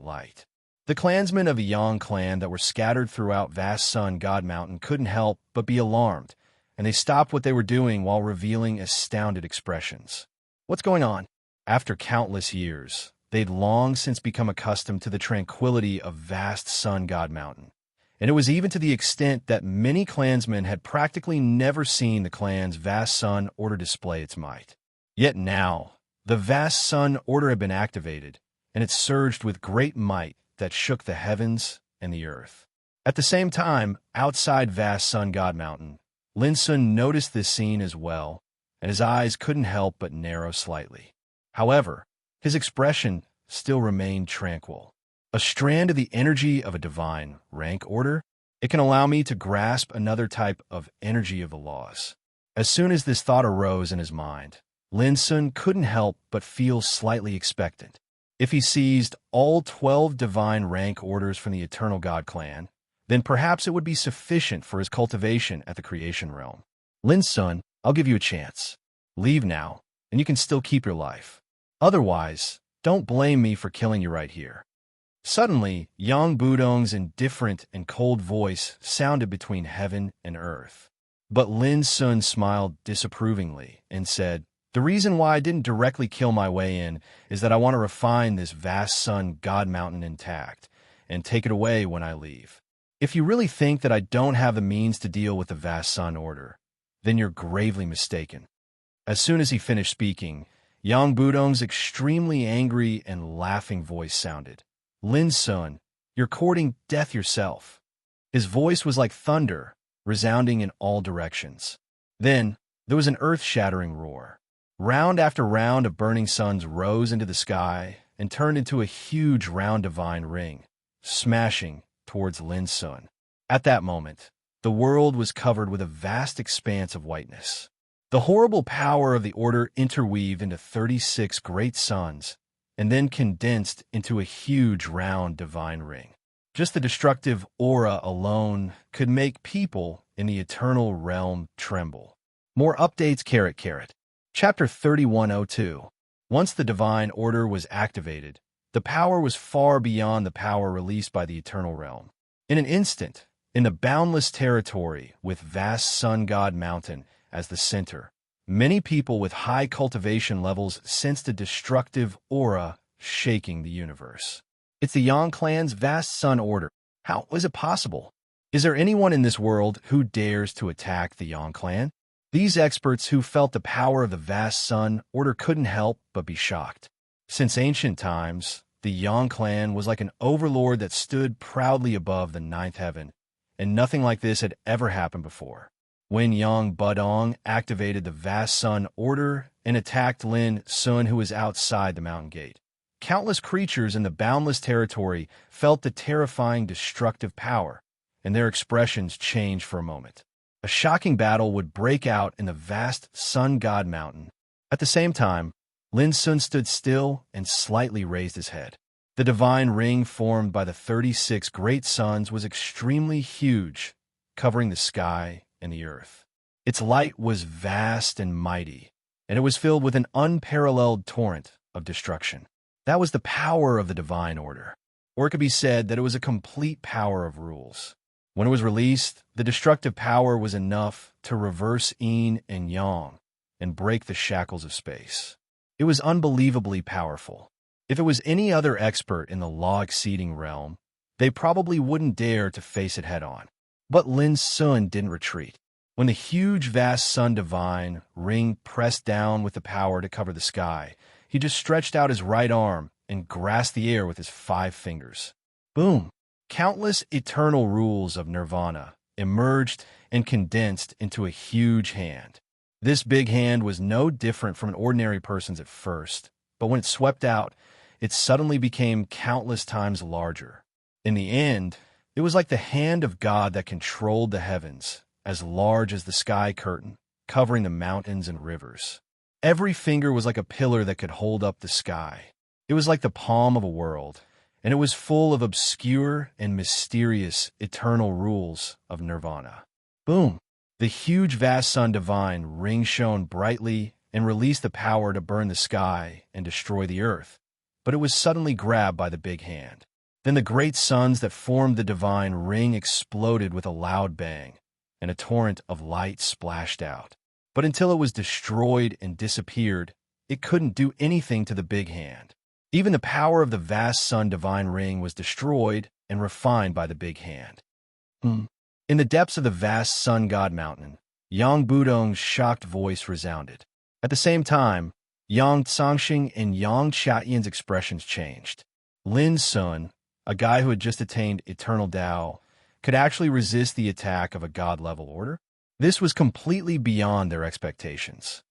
light. The clansmen of the Yang clan that were scattered throughout vast Sun God Mountain couldn't help but be alarmed, and they stopped what they were doing while revealing astounded expressions. What's going on? After countless years, they'd long since become accustomed to the tranquility of vast Sun God Mountain, and it was even to the extent that many clansmen had practically never seen the clan's vast Sun Order display its might. Yet now, the vast Sun Order had been activated, and it surged with great might that shook the heavens and the earth. At the same time, outside vast Sun God Mountain, Lin Sun noticed this scene as well, and his eyes couldn't help but narrow slightly. However, his expression still remained tranquil. A strand of the energy of a divine rank order? It can allow me to grasp another type of energy of the laws. As soon as this thought arose in his mind, Lin Sun couldn't help but feel slightly expectant. If he seized all 12 divine rank orders from the Eternal God clan, then perhaps it would be sufficient for his cultivation at the creation realm. Lin Sun, I'll give you a chance. Leave now, and you can still keep your life. Otherwise, don't blame me for killing you right here. Suddenly, Yang Budong's indifferent and cold voice sounded between heaven and earth. But Lin Sun smiled disapprovingly and said, "The reason why I didn't directly kill my way in is that I want to refine this vast sun God mountain intact and take it away when I leave. If you really think that I don't have the means to deal with the vast sun order, then you're gravely mistaken." As soon as he finished speaking, Yang Budong's extremely angry and laughing voice sounded. "Lin Sun, you're courting death yourself." His voice was like thunder, resounding in all directions. Then, there was an earth-shattering roar. Round after round of burning suns rose into the sky and turned into a huge round divine ring, smashing towards Lin Sun. At that moment, the world was covered with a vast expanse of whiteness. The horrible power of the order interweaved into 36 great suns and then condensed into a huge round divine ring. Just the destructive aura alone could make people in the eternal realm tremble. More updates, *. Chapter 3102. Once the divine order was activated, the power was far beyond the power released by the eternal realm. In an instant, in the boundless territory with vast sun god mountain as the center, many people with high cultivation levels sensed a destructive aura shaking the universe. It's the Yang clan's vast sun order. How is it possible? Is there anyone in this world who dares to attack the Yang clan? These experts who felt the power of the vast sun order couldn't help but be shocked. Since ancient times, the Yang clan was like an overlord that stood proudly above the ninth heaven, and nothing like this had ever happened before. When Yang Budong activated the vast sun order and attacked Lin Sun, who was outside the mountain gate, countless creatures in the boundless territory felt the terrifying destructive power, and their expressions changed for a moment. A shocking battle would break out in the vast sun god mountain. At the same time, Lin Sun stood still and slightly raised his head. The divine ring formed by the 36 great suns was extremely huge, covering the sky and the earth. Its light was vast and mighty, and it was filled with an unparalleled torrent of destruction. That was the power of the divine order, or it could be said that it was a complete power of rules. When it was released, the destructive power was enough to reverse yin and yang and break the shackles of space. It was unbelievably powerful. If it was any other expert in the law-exceeding realm, they probably wouldn't dare to face it head-on. But Lin Sun didn't retreat. When the huge, vast sun divine ring pressed down with the power to cover the sky, he just stretched out his right arm and grasped the air with his 5 fingers. Boom! Countless eternal rules of nirvana emerged and condensed into a huge hand. This big hand was no different from an ordinary person's at first, but when it swept out, it suddenly became countless times larger. In the end, it was like the hand of God that controlled the heavens, as large as the sky curtain, covering the mountains and rivers. Every finger was like a pillar that could hold up the sky. It was like the palm of a world, and it was full of obscure and mysterious eternal rules of nirvana. Boom! The huge vast sun divine ring shone brightly and released the power to burn the sky and destroy the earth, but it was suddenly grabbed by the big hand. Then the great suns that formed the divine ring exploded with a loud bang, and a torrent of light splashed out. But until it was destroyed and disappeared, it couldn't do anything to the big hand. Even the power of the vast sun divine ring was destroyed and refined by the big hand. In the depths of the vast sun god mountain, Yang Budong's shocked voice resounded. At the same time, Yang Tsangxing and Yang Chaoyin's expressions changed. Lin Sun, a guy who had just attained eternal Tao, could actually resist the attack of a god-level order? This was completely beyond their expectations.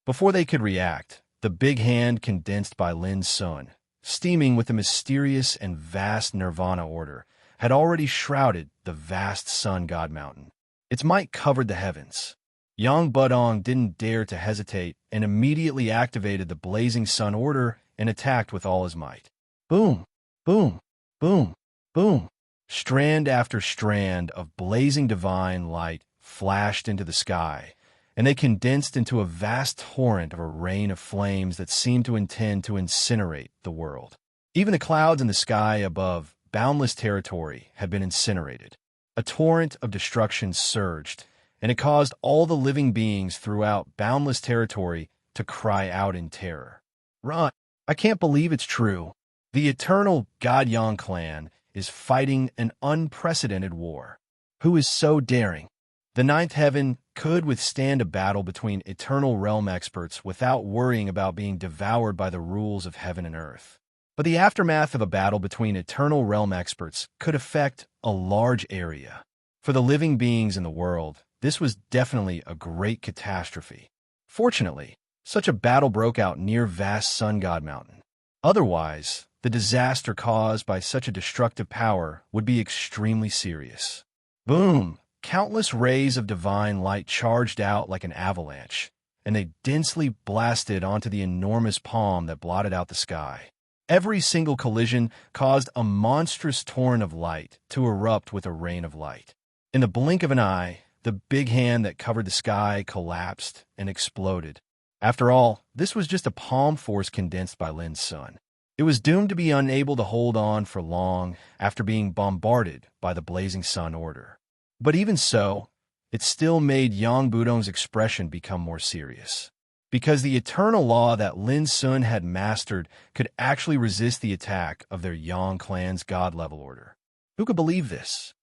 Before they could react, the big hand condensed by Lin Sun, steaming with the mysterious and vast nirvana order, had already shrouded the vast sun god mountain. Its might covered the heavens. Yang Budong didn't dare to hesitate and immediately activated the blazing sun order and attacked with all his might. Boom, boom, boom, boom. Strand after strand of blazing divine light flashed into the sky, and they condensed into a vast torrent of a rain of flames that seemed to intend to incinerate the world. Even the clouds in the sky above boundless territory had been incinerated. A torrent of destruction surged, and it caused all the living beings throughout boundless territory to cry out in terror. Run! I can't believe it's true. The eternal God Yang clan is fighting an unprecedented war. Who is so daring? The ninth heaven could withstand a battle between eternal realm experts without worrying about being devoured by the rules of heaven and earth. But the aftermath of a battle between eternal realm experts could affect a large area. For the living beings in the world, this was definitely a great catastrophe. Fortunately, such a battle broke out near vast Sun God Mountain. Otherwise, the disaster caused by such a destructive power would be extremely serious. Boom! Countless rays of divine light charged out like an avalanche, and they densely blasted onto the enormous palm that blotted out the sky. Every single collision caused a monstrous torrent of light to erupt with a rain of light. In the blink of an eye, the big hand that covered the sky collapsed and exploded. After all, this was just a palm force condensed by Lin's sun. It was doomed to be unable to hold on for long after being bombarded by the blazing sun order. But even so, it still made Yang Budong's expression become more serious. Because the eternal law that Lin Sun had mastered could actually resist the attack of their Yang clan's god-level order. Who could believe this?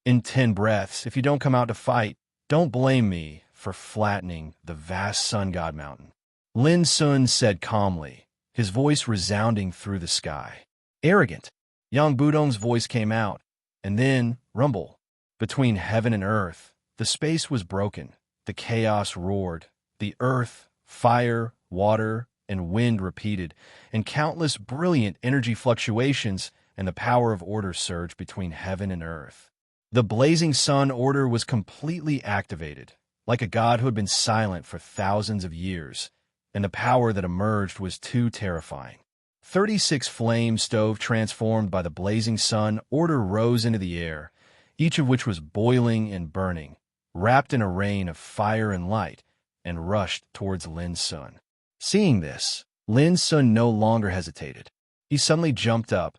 In 10 breaths, if you don't come out to fight, don't blame me for flattening the vast sun god mountain. Lin Sun said calmly, his voice resounding through the sky. Arrogant. Yang Budong's voice came out, and then rumble. Between heaven and earth, the space was broken. The chaos roared. The earth, fire, water, and wind repeated, and countless brilliant energy fluctuations and the power of order surged between heaven and earth. The blazing sun order was completely activated, like a god who had been silent for thousands of years, and the power that emerged was too terrifying. 36 flame stove transformed by the blazing sun order rose into the air, each of which was boiling and burning, wrapped in a rain of fire and light, and rushed towards Lin Sun. Seeing this, Lin Sun no longer hesitated. He suddenly jumped up,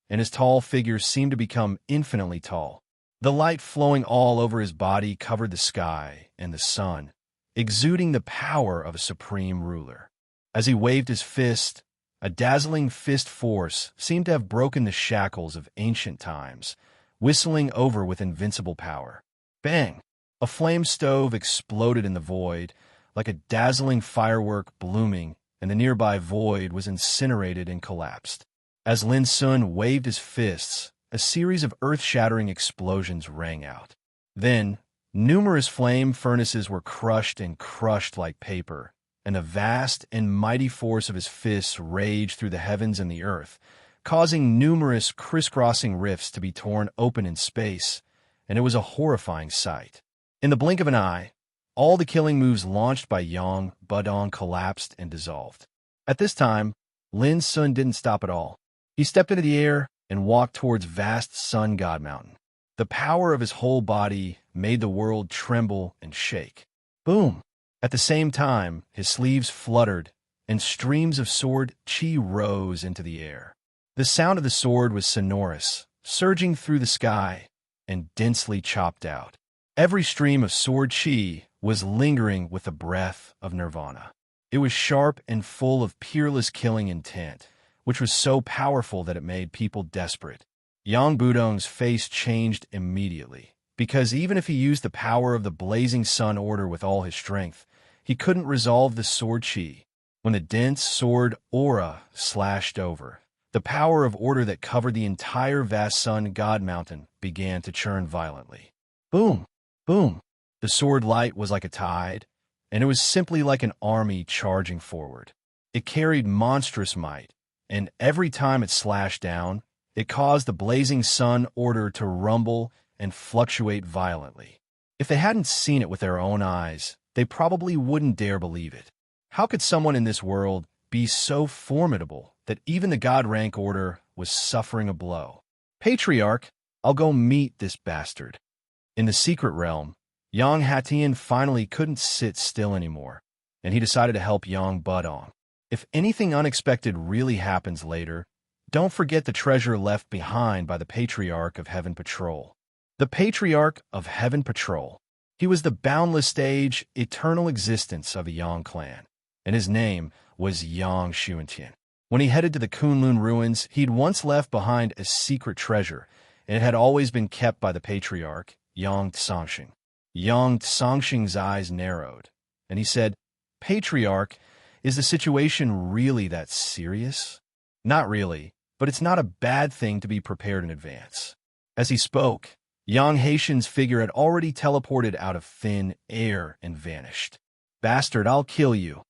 and his tall figure seemed to become infinitely tall. The light flowing all over his body covered the sky and the sun, exuding the power of a supreme ruler. As he waved his fist, a dazzling fist force seemed to have broken the shackles of ancient times, whistling over with invincible power. Bang! A flame stove exploded in the void, like a dazzling firework blooming, and the nearby void was incinerated and collapsed. As Lin Sun waved his fists, a series of earth-shattering explosions rang out. Then, numerous flame furnaces were crushed like paper, and the vast and mighty force of his fists raged through the heavens and the earth, causing numerous crisscrossing rifts to be torn open in space, and it was a horrifying sight. In the blink of an eye, all the killing moves launched by Yang Budong collapsed and dissolved. At this time, Lin Sun didn't stop at all. He stepped into the air and walked towards vast Sun God Mountain. The power of his whole body made the world tremble and shake. Boom! At the same time, his sleeves fluttered, and streams of sword chi rose into the air. The sound of the sword was sonorous, surging through the sky, and densely chopped out. Every stream of sword chi was lingering with the breath of nirvana. It was sharp and full of peerless killing intent, which was so powerful that it made people desperate. Yang Budong's face changed immediately, because even if he used the power of the blazing sun order with all his strength, he couldn't resolve the sword chi. When the dense sword aura slashed over, the power of order that covered the entire vast sun god mountain began to churn violently. Boom! Boom! The sword light was like a tide, and it was simply like an army charging forward. It carried monstrous might, and every time it slashed down, it caused the blazing sun order to rumble and fluctuate violently. If they hadn't seen it with their own eyes, they probably wouldn't dare believe it. How could someone in this world be so formidable that even the God rank order was suffering a blow? Patriarch, I'll go meet this bastard. In the secret realm, Yang Hatian finally couldn't sit still anymore, and he decided to help Yang Budong. If anything unexpected really happens later, don't forget the treasure left behind by the Patriarch of Heaven Patrol. The Patriarch of Heaven Patrol. He was the boundless stage, eternal existence of a Yang clan, and his name was Yang Xuantian. When he headed to the Kunlun ruins, he'd once left behind a secret treasure, and it had always been kept by the Patriarch, Yang Tsangxing. Yang Tsangxing's eyes narrowed, and he said, "Patriarch, is the situation really that serious?" "Not really, but it's not a bad thing to be prepared in advance." As he spoke, Yang Haitian's figure had already teleported out of thin air and vanished. "Bastard, I'll kill you."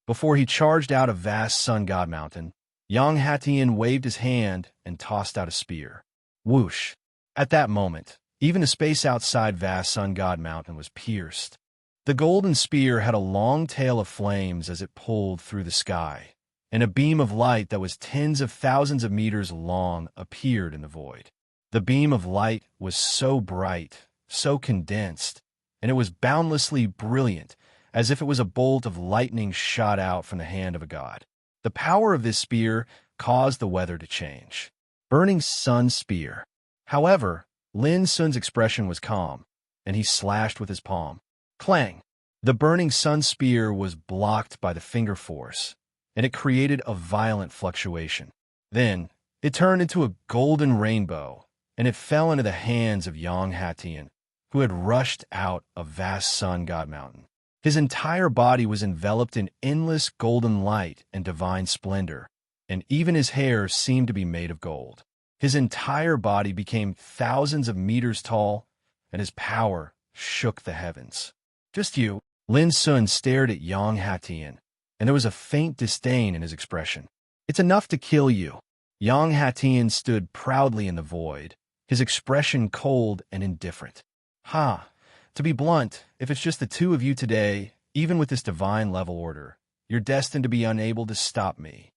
Before he charged out a vast sun god mountain, Yang Hatian waved his hand and tossed out a spear. Whoosh! At that moment, even the space outside vast sun god mountain was pierced. The golden spear had a long tail of flames as it pulled through the sky, and a beam of light that was tens of thousands of meters long appeared in the void. The beam of light was so bright, so condensed, and it was boundlessly brilliant, as if it was a bolt of lightning shot out from the hand of a god. The power of this spear caused the weather to change. Burning Sun Spear. However, Lin Sun's expression was calm, and he slashed with his palm. Clang! The Burning Sun Spear was blocked by the finger force, and it created a violent fluctuation. Then, it turned into a golden rainbow, and it fell into the hands of Yang Hatian, who had rushed out of vast sun god mountain. His entire body was enveloped in endless golden light and divine splendor, and even his hair seemed to be made of gold. His entire body became thousands of meters tall, and his power shook the heavens. "Just you." Lin Sun stared at Yang Hatian, and there was a faint disdain in his expression. "It's enough to kill you." Yang Hatian stood proudly in the void, his expression cold and indifferent. "Ha! To be blunt, if it's just the two of you today, even with this divine level order, you're destined to be unable to stop me."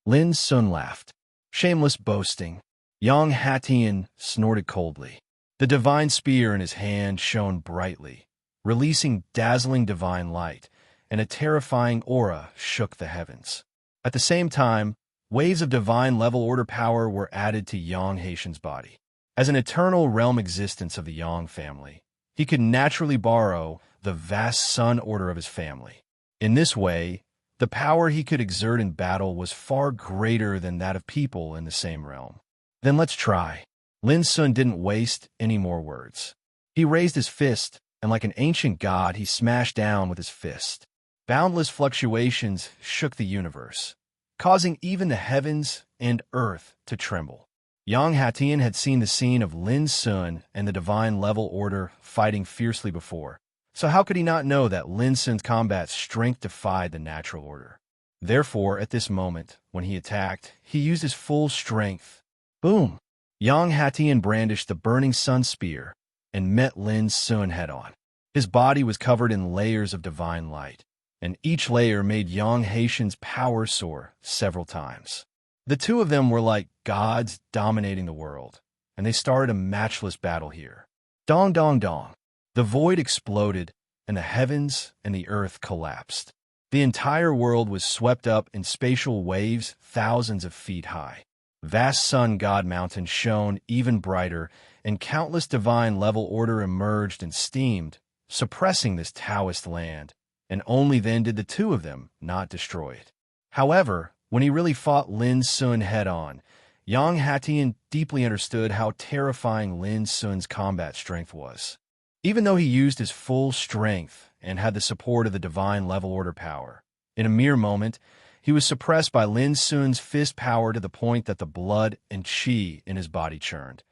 Lin Sun laughed. "Shameless boasting." Yang Hatian snorted coldly. The divine spear in his hand shone brightly, releasing dazzling divine light, and a terrifying aura shook the heavens. At the same time, waves of divine level order power were added to Yang Haitian's body. As an eternal realm existence of the Yang family, he could naturally borrow the vast sun order of his family. In this way, the power he could exert in battle was far greater than that of people in the same realm. "Then let's try." Lin Sun didn't waste any more words. He raised his fist, and like an ancient god, he smashed down with his fist. Boundless fluctuations shook the universe, causing even the heavens and earth to tremble. Yang Hatian had seen the scene of Lin Sun and the divine level order fighting fiercely before, so how could he not know that Lin Sun's combat strength defied the natural order? Therefore, at this moment, when he attacked, he used his full strength. Boom! Yang Hatian brandished the Burning Sun Spear and met Lin Sun head-on. His body was covered in layers of divine light, and each layer made Yang Haitian's power soar several times. The two of them were like gods dominating the world, and they started a matchless battle here. Dong dong dong. The void exploded, and the heavens and the earth collapsed. The entire world was swept up in spatial waves thousands of feet high. Vast sun god mountain shone even brighter, and countless divine level order emerged and steamed, suppressing this Taoist land, and only then did the two of them not destroy it. However, when he really fought Lin Sun head-on, Yang Hatian deeply understood how terrifying Lin Sun's combat strength was. Even though he used his full strength and had the support of the divine level order power, in a mere moment, he was suppressed by Lin Sun's fist power to the point that the blood and qi in his body churned,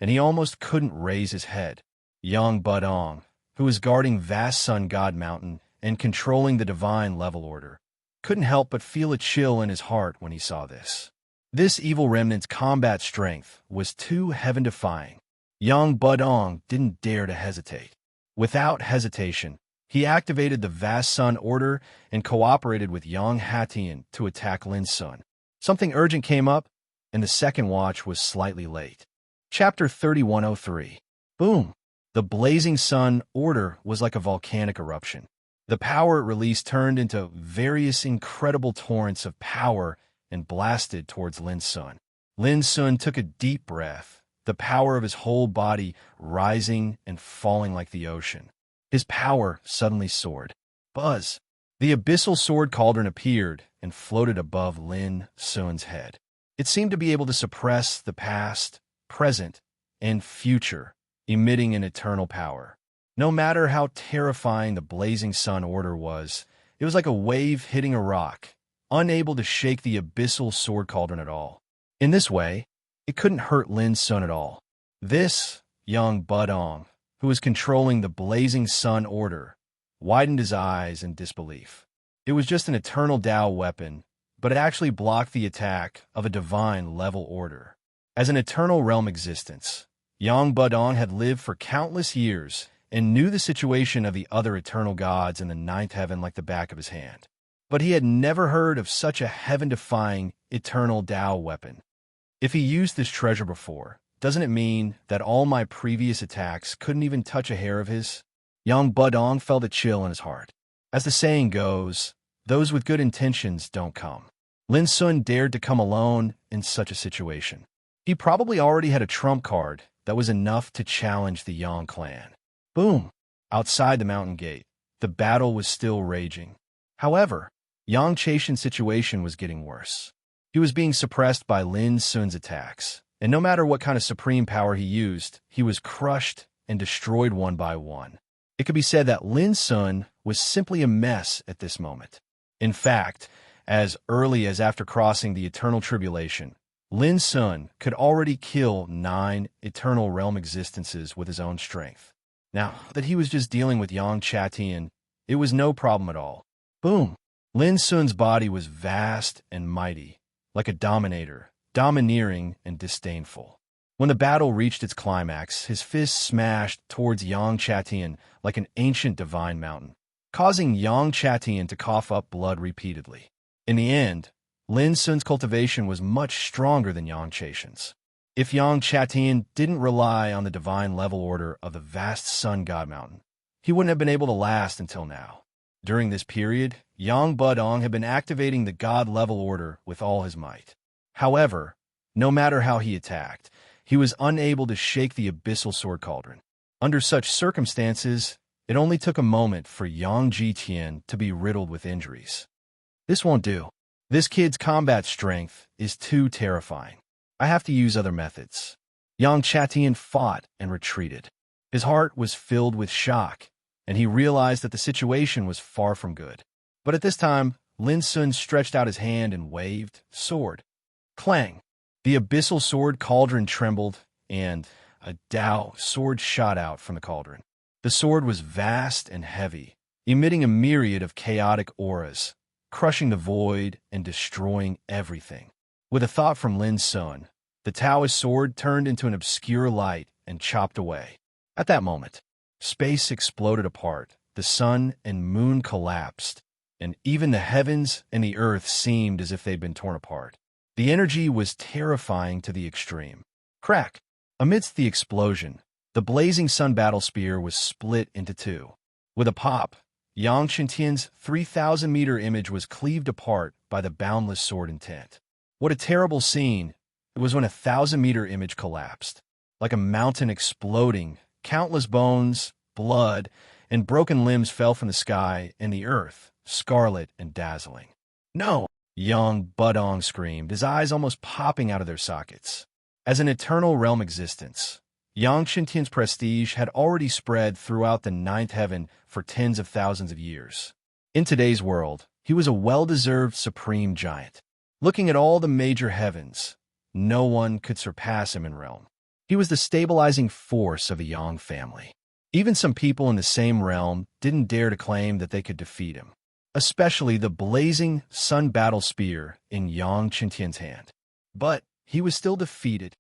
and he almost couldn't raise his head. Yang Budong, who was guarding vast sun god mountain and controlling the divine level order, couldn't help but feel a chill in his heart when he saw this. This evil remnant's combat strength was too heaven-defying. Yang Budong didn't dare to hesitate. Without hesitation, He activated the vast Sun Order and cooperated with Yang Hatian to attack Lin's Sun. Something urgent came up, and the second watch was slightly late. Chapter 3103. Boom! The blazing Sun Order was like a volcanic eruption. The power it released turned into various incredible torrents of power and blasted towards Lin's Sun. Lin's Sun took a deep breath, the power of his whole body rising and falling like the ocean. His power suddenly soared. Buzz! The abyssal sword cauldron appeared and floated above Lin Sun's head. It seemed to be able to suppress the past, present, and future, emitting an eternal power. No matter how terrifying the blazing Sun Order was, it was like a wave hitting a rock, unable to shake the abyssal sword cauldron at all. In this way, it couldn't hurt Lin's Sun at all. This young Budong, who was controlling the blazing Sun Order, widened his eyes in disbelief. It was just an eternal Tao weapon, but it actually blocked the attack of a divine level order. As an eternal realm existence, Yang Budong had lived for countless years and knew the situation of the other eternal gods in the ninth heaven like the back of his hand. But he had never heard of such a heaven-defying eternal Tao weapon. If he used this treasure before, doesn't it mean that all my previous attacks couldn't even touch a hair of his? Yang Budong felt a chill in his heart. As the saying goes, those with good intentions don't come. Lin Sun dared to come alone in such a situation. He probably already had a trump card that was enough to challenge the Yang clan. Boom! Outside the mountain gate, the battle was still raging. However, Yang Chaishan's situation was getting worse. He was being suppressed by Lin Sun's attacks, and no matter what kind of supreme power he used, he was crushed and destroyed one by one. It could be said that Lin Sun was simply a mess at this moment. In fact, as early as after crossing the Eternal Tribulation, Lin Sun could already kill 9 Eternal Realm existences with his own strength. Now that he was just dealing with Yang Chatian, it was no problem at all. Boom! Lin Sun's body was vast and mighty, like a dominator, domineering and disdainful. When the battle reached its climax, his fist smashed towards Yang Chatian like an ancient divine mountain, causing Yang Chatian to cough up blood repeatedly. In the end, Lin Sun's cultivation was much stronger than Yang Chaishan's. If Yang Chatian didn't rely on the divine level order of the vast Sun God Mountain, he wouldn't have been able to last until now. During this period, Yang Budong had been activating the God level order with all his might. However, no matter how he attacked, he was unable to shake the abyssal sword cauldron. Under such circumstances, it only took a moment for Yang Jitian to be riddled with injuries. This won't do. This kid's combat strength is too terrifying. I have to use other methods. Yang Chatian fought and retreated. His heart was filled with shock, and he realized that the situation was far from good. But at this time, Lin Sun stretched out his hand and waved, sword. Clang! The abyssal sword cauldron trembled, and a Tao sword shot out from the cauldron. The sword was vast and heavy, emitting a myriad of chaotic auras, crushing the void and destroying everything. With a thought from Lin Sun, the Taoist sword turned into an obscure light and chopped away. At that moment, space exploded apart, the sun and moon collapsed, and even the heavens and the earth seemed as if they'd been torn apart. The energy was terrifying to the extreme. Crack! Amidst the explosion, the blazing sun battle spear was split into two. With a pop, Yang Shintian's 3,000-meter image was cleaved apart by the boundless sword intent. What a terrible scene it was when a 1,000-meter image collapsed. Like a mountain exploding, countless bones, blood, and broken limbs fell from the sky and the earth, scarlet and dazzling. No! Young Budong screamed, his eyes almost popping out of their sockets. As an eternal realm existence, Yang Shintian's prestige had already spread throughout the ninth heaven for tens of thousands of years. In today's world, he was a well-deserved supreme giant. Looking at all the major heavens, no one could surpass him in realm. He was the stabilizing force of the Yang family. Even some people in the same realm didn't dare to claim that they could defeat him, especially the blazing sun battle spear in Yang Shintian's hand. But he was still defeated.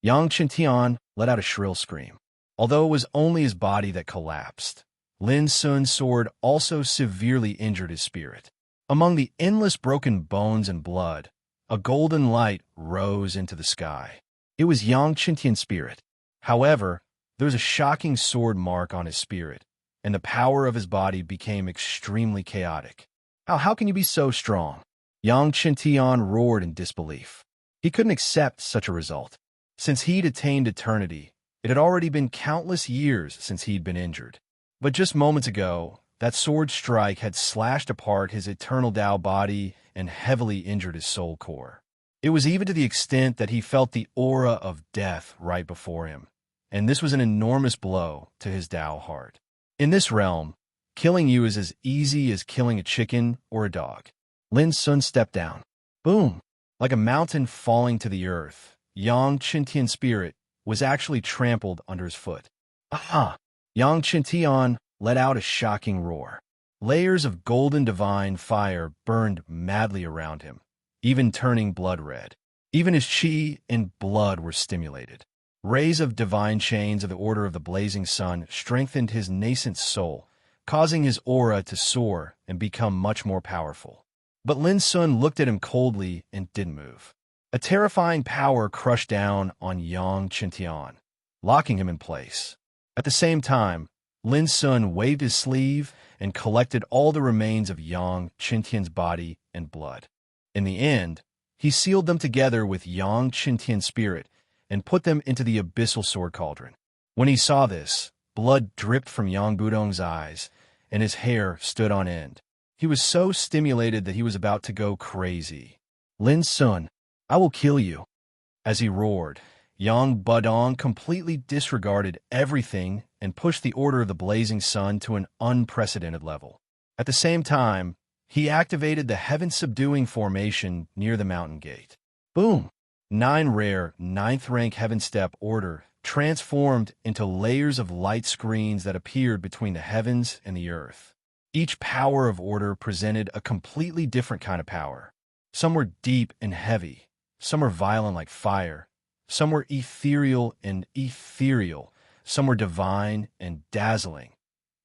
Yang Shintian let out a shrill scream. Although it was only his body that collapsed, Lin Sun's sword also severely injured his spirit. Among the endless broken bones and blood, a golden light rose into the sky. It was Yang Qintian's spirit. However, there was a shocking sword mark on his spirit, and the power of his body became extremely chaotic. How can you be so strong? Yang Qintian roared in disbelief. He couldn't accept such a result. Since he'd attained eternity, it had already been countless years since he'd been injured. But just moments ago, that sword strike had slashed apart his eternal Dao body and heavily injured his soul core. It was even to the extent that he felt the aura of death right before him, and this was an enormous blow to his Dao heart. In this realm, killing you is as easy as killing a chicken or a dog. Lin Sun stepped down. Boom! Like a mountain falling to the earth, Yang Qintian's spirit was actually trampled under his foot. Ah! Yang Qintian let out a shocking roar. Layers of golden divine fire burned madly around him, even turning blood red. Even his qi and blood were stimulated. Rays of divine chains of the Order of the Blazing Sun strengthened his nascent soul, causing his aura to soar and become much more powerful. But Lin Sun looked at him coldly and didn't move. A terrifying power crushed down on Yang Qintian, locking him in place. At the same time, Lin Sun waved his sleeve and collected all the remains of Yang Qintian's body and blood. In the end, he sealed them together with Yang Qintian's spirit and put them into the abyssal sword cauldron. When he saw this, blood dripped from Yang Budong's eyes, and his hair stood on end. He was so stimulated that he was about to go crazy. Lin Sun, I will kill you. As he roared, Yang Budong completely disregarded everything and pushed the Order of the Blazing Sun to an unprecedented level. At the same time, he activated the heaven-subduing formation near the mountain gate. Boom! 9 rare, 9th-rank Heaven Step Order transformed into layers of light screens that appeared between the heavens and the earth. Each power of order presented a completely different kind of power. Some were deep and heavy, some were violent like fire, some were ethereal and ethereal, some were divine and dazzling.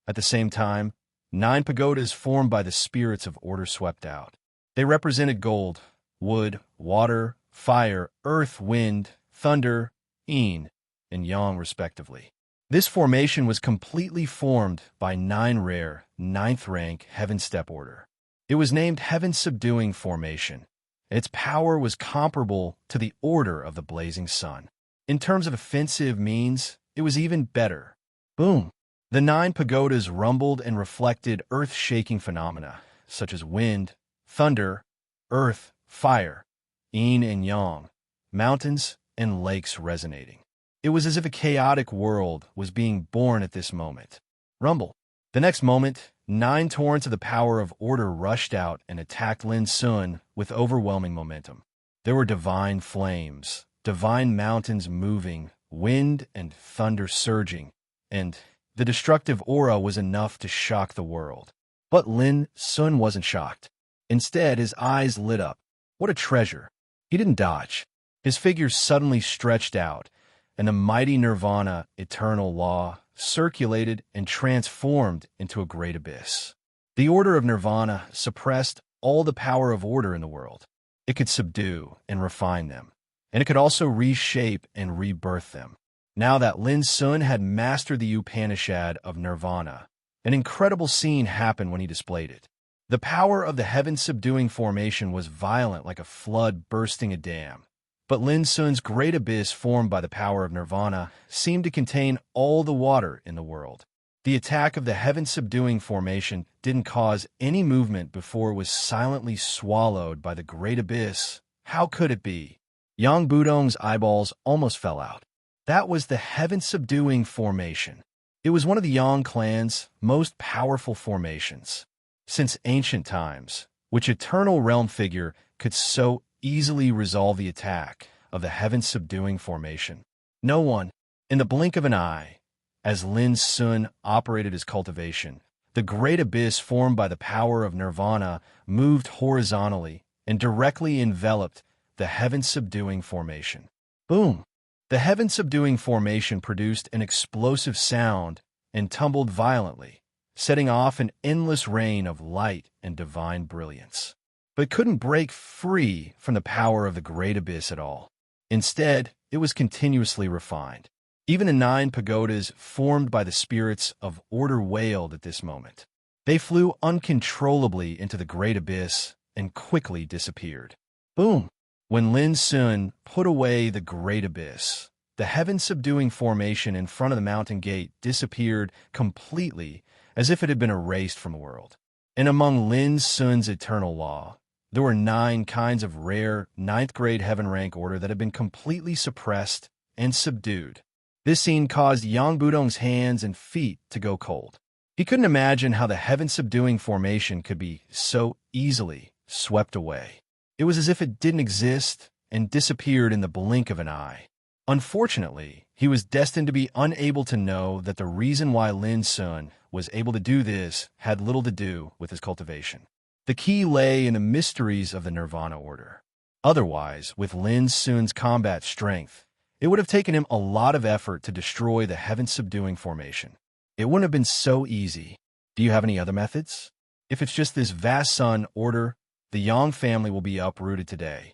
At the same time, 9 pagodas formed by the spirits of order swept out. They represented gold, wood, water, fire, earth, wind, thunder, yin, and yang, respectively. This formation was completely formed by 9 rare, 9th-rank Heaven Step Order. It was named Heaven Subduing Formation. Its power was comparable to the Order of the Blazing Sun. In terms of offensive means, it was even better. Boom! The 9 pagodas rumbled and reflected earth-shaking phenomena, such as wind, thunder, earth, fire, yin and yang, mountains and lakes resonating. It was as if a chaotic world was being born at this moment. Rumble. The next moment, 9 torrents of the power of order rushed out and attacked Lin Sun with overwhelming momentum. There were divine flames, divine mountains moving, wind and thunder surging, and the destructive aura was enough to shock the world. But Lin Sun wasn't shocked. Instead, his eyes lit up. What a treasure! He didn't dodge. His figure suddenly stretched out, and the mighty nirvana, eternal law, circulated and transformed into a great abyss. The order of nirvana suppressed all the power of order in the world. It could subdue and refine them, and it could also reshape and rebirth them. Now that Lin Sun had mastered the Upanishad of nirvana, an incredible scene happened when he displayed it. The power of the heaven-subduing formation was violent like a flood bursting a dam. But Lin Sun's great abyss formed by the power of nirvana seemed to contain all the water in the world. The attack of the heaven-subduing formation didn't cause any movement before it was silently swallowed by the great abyss. How could it be? Yang Budong's eyeballs almost fell out. That was the heaven-subduing formation. It was one of the Yang clan's most powerful formations. Since ancient times, which eternal realm figure could so easily resolve the attack of the heaven-subduing formation? No one. In the blink of an eye, as Lin Sun operated his cultivation, the great abyss formed by the power of nirvana moved horizontally and directly enveloped the heaven-subduing formation. Boom! The heaven-subduing formation produced an explosive sound and tumbled violently, setting off an endless rain of light and divine brilliance. But it couldn't break free from the power of the great abyss at all. Instead, it was continuously refined. Even the 9 pagodas formed by the spirits of order wailed at this moment. They flew uncontrollably into the great abyss and quickly disappeared. Boom! When Lin Sun put away the great abyss, the heaven-subduing formation in front of the mountain gate disappeared completely, as if it had been erased from the world. And among Lin Sun's eternal law, there were 9 kinds of rare 9th-grade heaven rank order that had been completely suppressed and subdued. This scene caused Yang Budong's hands and feet to go cold. He couldn't imagine how the heaven-subduing formation could be so easily swept away. It was as if it didn't exist and disappeared in the blink of an eye. Unfortunately, he was destined to be unable to know that the reason why Lin Sun was able to do this had little to do with his cultivation. The key lay in the mysteries of the Nirvana order. Otherwise, with Lin Sun's combat strength, it would have taken him a lot of effort to destroy the heaven-subduing formation. It wouldn't have been so easy. Do you have any other methods? If it's just this vast sun order, the Yang family will be uprooted today.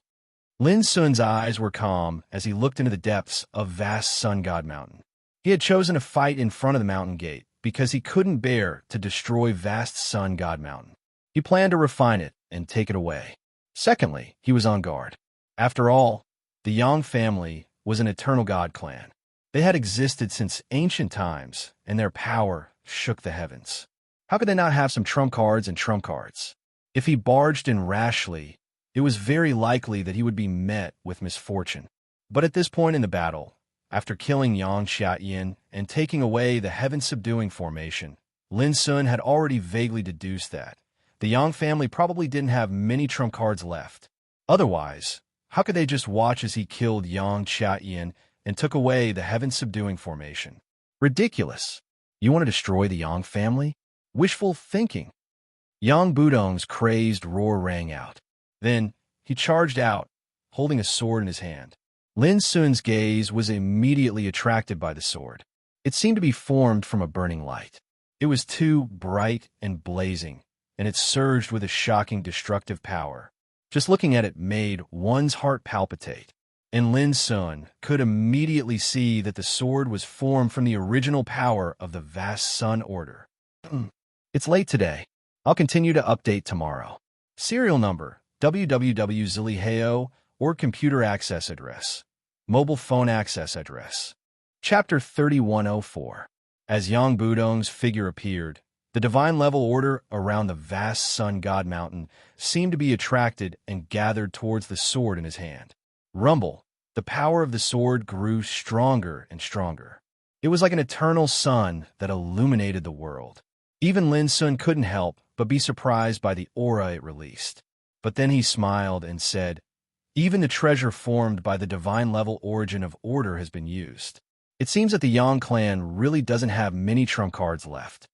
Lin Sun's eyes were calm as he looked into the depths of vast Sun God Mountain. He had chosen to fight in front of the mountain gate because he couldn't bear to destroy vast Sun God Mountain. He planned to refine it and take it away. Secondly, he was on guard. After all, the Yang family was an eternal god clan. They had existed since ancient times, and their power shook the heavens. How could they not have some trump cards and trump cards? If he barged in rashly, it was very likely that he would be met with misfortune. But at this point in the battle, after killing Yang Xiaoyin and taking away the heaven-subduing formation, Lin Sun had already vaguely deduced that the Yang family probably didn't have many trump cards left. Otherwise, how could they just watch as he killed Yang Xiaoyin and took away the heaven-subduing formation? Ridiculous. You want to destroy the Yang family? Wishful thinking. Yang Budong's crazed roar rang out. Then, he charged out, holding a sword in his hand. Lin Sun's gaze was immediately attracted by the sword. It seemed to be formed from a burning light. It was too bright and blazing, and it surged with a shocking destructive power. Just looking at it made one's heart palpitate, and Lin Sun could immediately see that the sword was formed from the original power of the vast Sun Order. It's late today. I'll continue to update tomorrow. Serial number, www.ziliheo, or computer access address, mobile phone access address. Chapter 3104. As Yang Budong's figure appeared, the divine level order around the vast Sun God Mountain seemed to be attracted and gathered towards the sword in his hand. Rumble, the power of the sword grew stronger and stronger. It was like an eternal sun that illuminated the world. Even Lin Sun couldn't help but be surprised by the aura it released. But then he smiled and said, "Even the treasure formed by the divine level origin of order has been used. It seems that the Yang clan really doesn't have many trump cards left.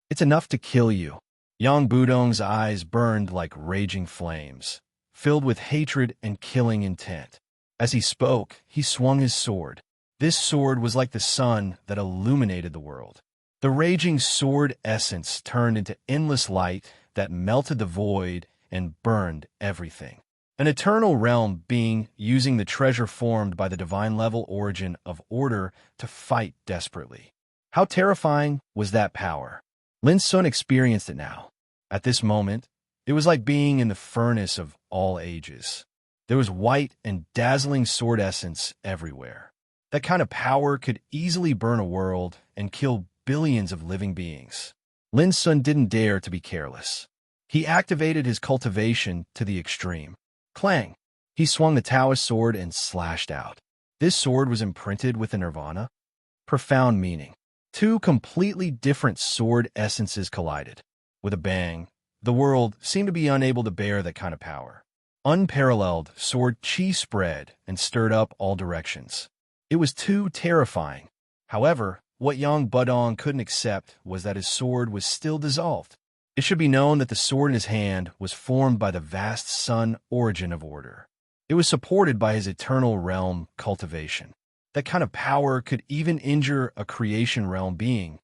It's enough to kill you." Yang Budong's eyes burned like raging flames, filled with hatred and killing intent. As he spoke, he swung his sword. This sword was like the sun that illuminated the world. The raging sword essence turned into endless light that melted the void and burned everything. An eternal realm being using the treasure formed by the divine level origin of order to fight desperately. How terrifying was that power? Lin Sun experienced it now. At this moment, it was like being in the furnace of all ages. There was white and dazzling sword essence everywhere. That kind of power could easily burn a world and kill billions of living beings. Lin Sun didn't dare to be careless. He activated his cultivation to the extreme. Clang! He swung the Taoist sword and slashed out. This sword was imprinted with the Nirvana. Profound meaning. Two completely different sword essences collided. With a bang, the world seemed to be unable to bear that kind of power. Unparalleled sword chi spread and stirred up all directions. It was too terrifying. However, what Yang Budong couldn't accept was that his sword was still dissolved. It should be known that the sword in his hand was formed by the vast sun origin of order. It was supported by his eternal realm cultivation. That kind of power could even injure a creation realm being.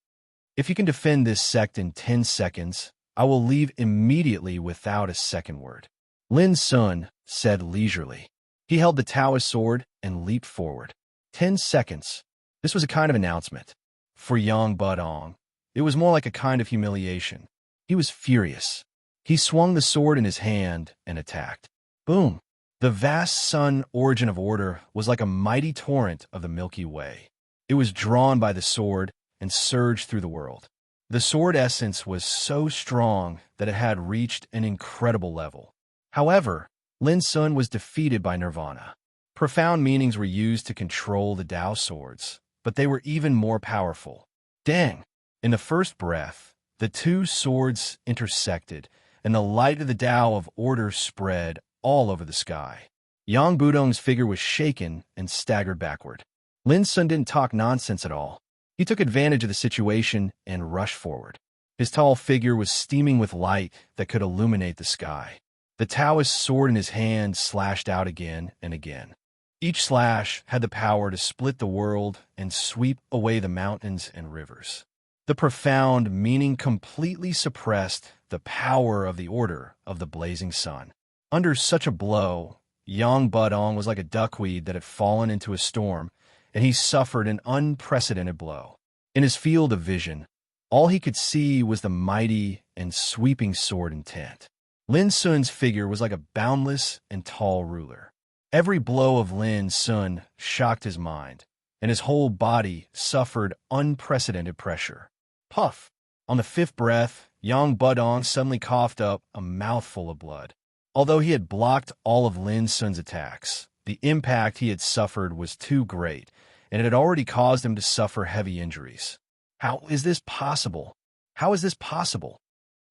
If you can defend this sect in 10 seconds, I will leave immediately without a second word. Lin Sun said leisurely. He held the Taoist sword and leaped forward. 10 seconds. This was a kind of announcement. For Yang Budong, it was more like a kind of humiliation. He was furious. He swung the sword in his hand and attacked. Boom! The vast sun origin of order was like a mighty torrent of the Milky Way. It was drawn by the sword and surged through the world. The sword essence was so strong that it had reached an incredible level. However, Lin Sun was defeated by Nirvana. Profound meanings were used to control the Tao swords, but they were even more powerful. Dang! In the first breath, the two swords intersected, and the light of the Tao of order spread all over the sky. Yang Budong's figure was shaken and staggered backward. Lin Sun didn't talk nonsense at all. He took advantage of the situation and rushed forward. His tall figure was steaming with light that could illuminate the sky. The Taoist sword in his hand slashed out again and again. Each slash had the power to split the world and sweep away the mountains and rivers. The profound meaning completely suppressed the power of the order of the blazing sun. Under such a blow, Yang Budong was like a duckweed that had fallen into a storm, and he suffered an unprecedented blow. In his field of vision, all he could see was the mighty and sweeping sword intent. Lin Sun's figure was like a boundless and tall ruler. Every blow of Lin Sun shocked his mind, and his whole body suffered unprecedented pressure. Puff! On the fifth breath, Yang Budong suddenly coughed up a mouthful of blood. Although he had blocked all of Lin Sun's attacks, the impact he had suffered was too great, and it had already caused him to suffer heavy injuries. How is this possible? How is this possible?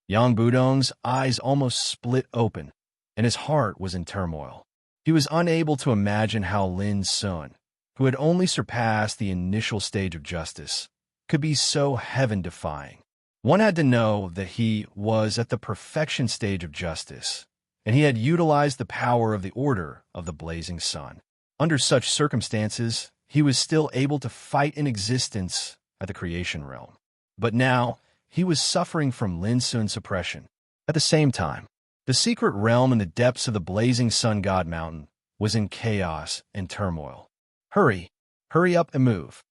Yang Budong's eyes almost split open, and his heart was in turmoil. He was unable to imagine how Lin Sun, who had only surpassed the initial stage of justice, could be so heaven-defying. One had to know that he was at the perfection stage of justice, and he had utilized the power of the order of the blazing sun. Under such circumstances, he was still able to fight in existence at the creation realm. But now, he was suffering from Lin Sun's suppression. At the same time, the secret realm in the depths of the blazing sun god mountain was in chaos and turmoil. Hurry up and move.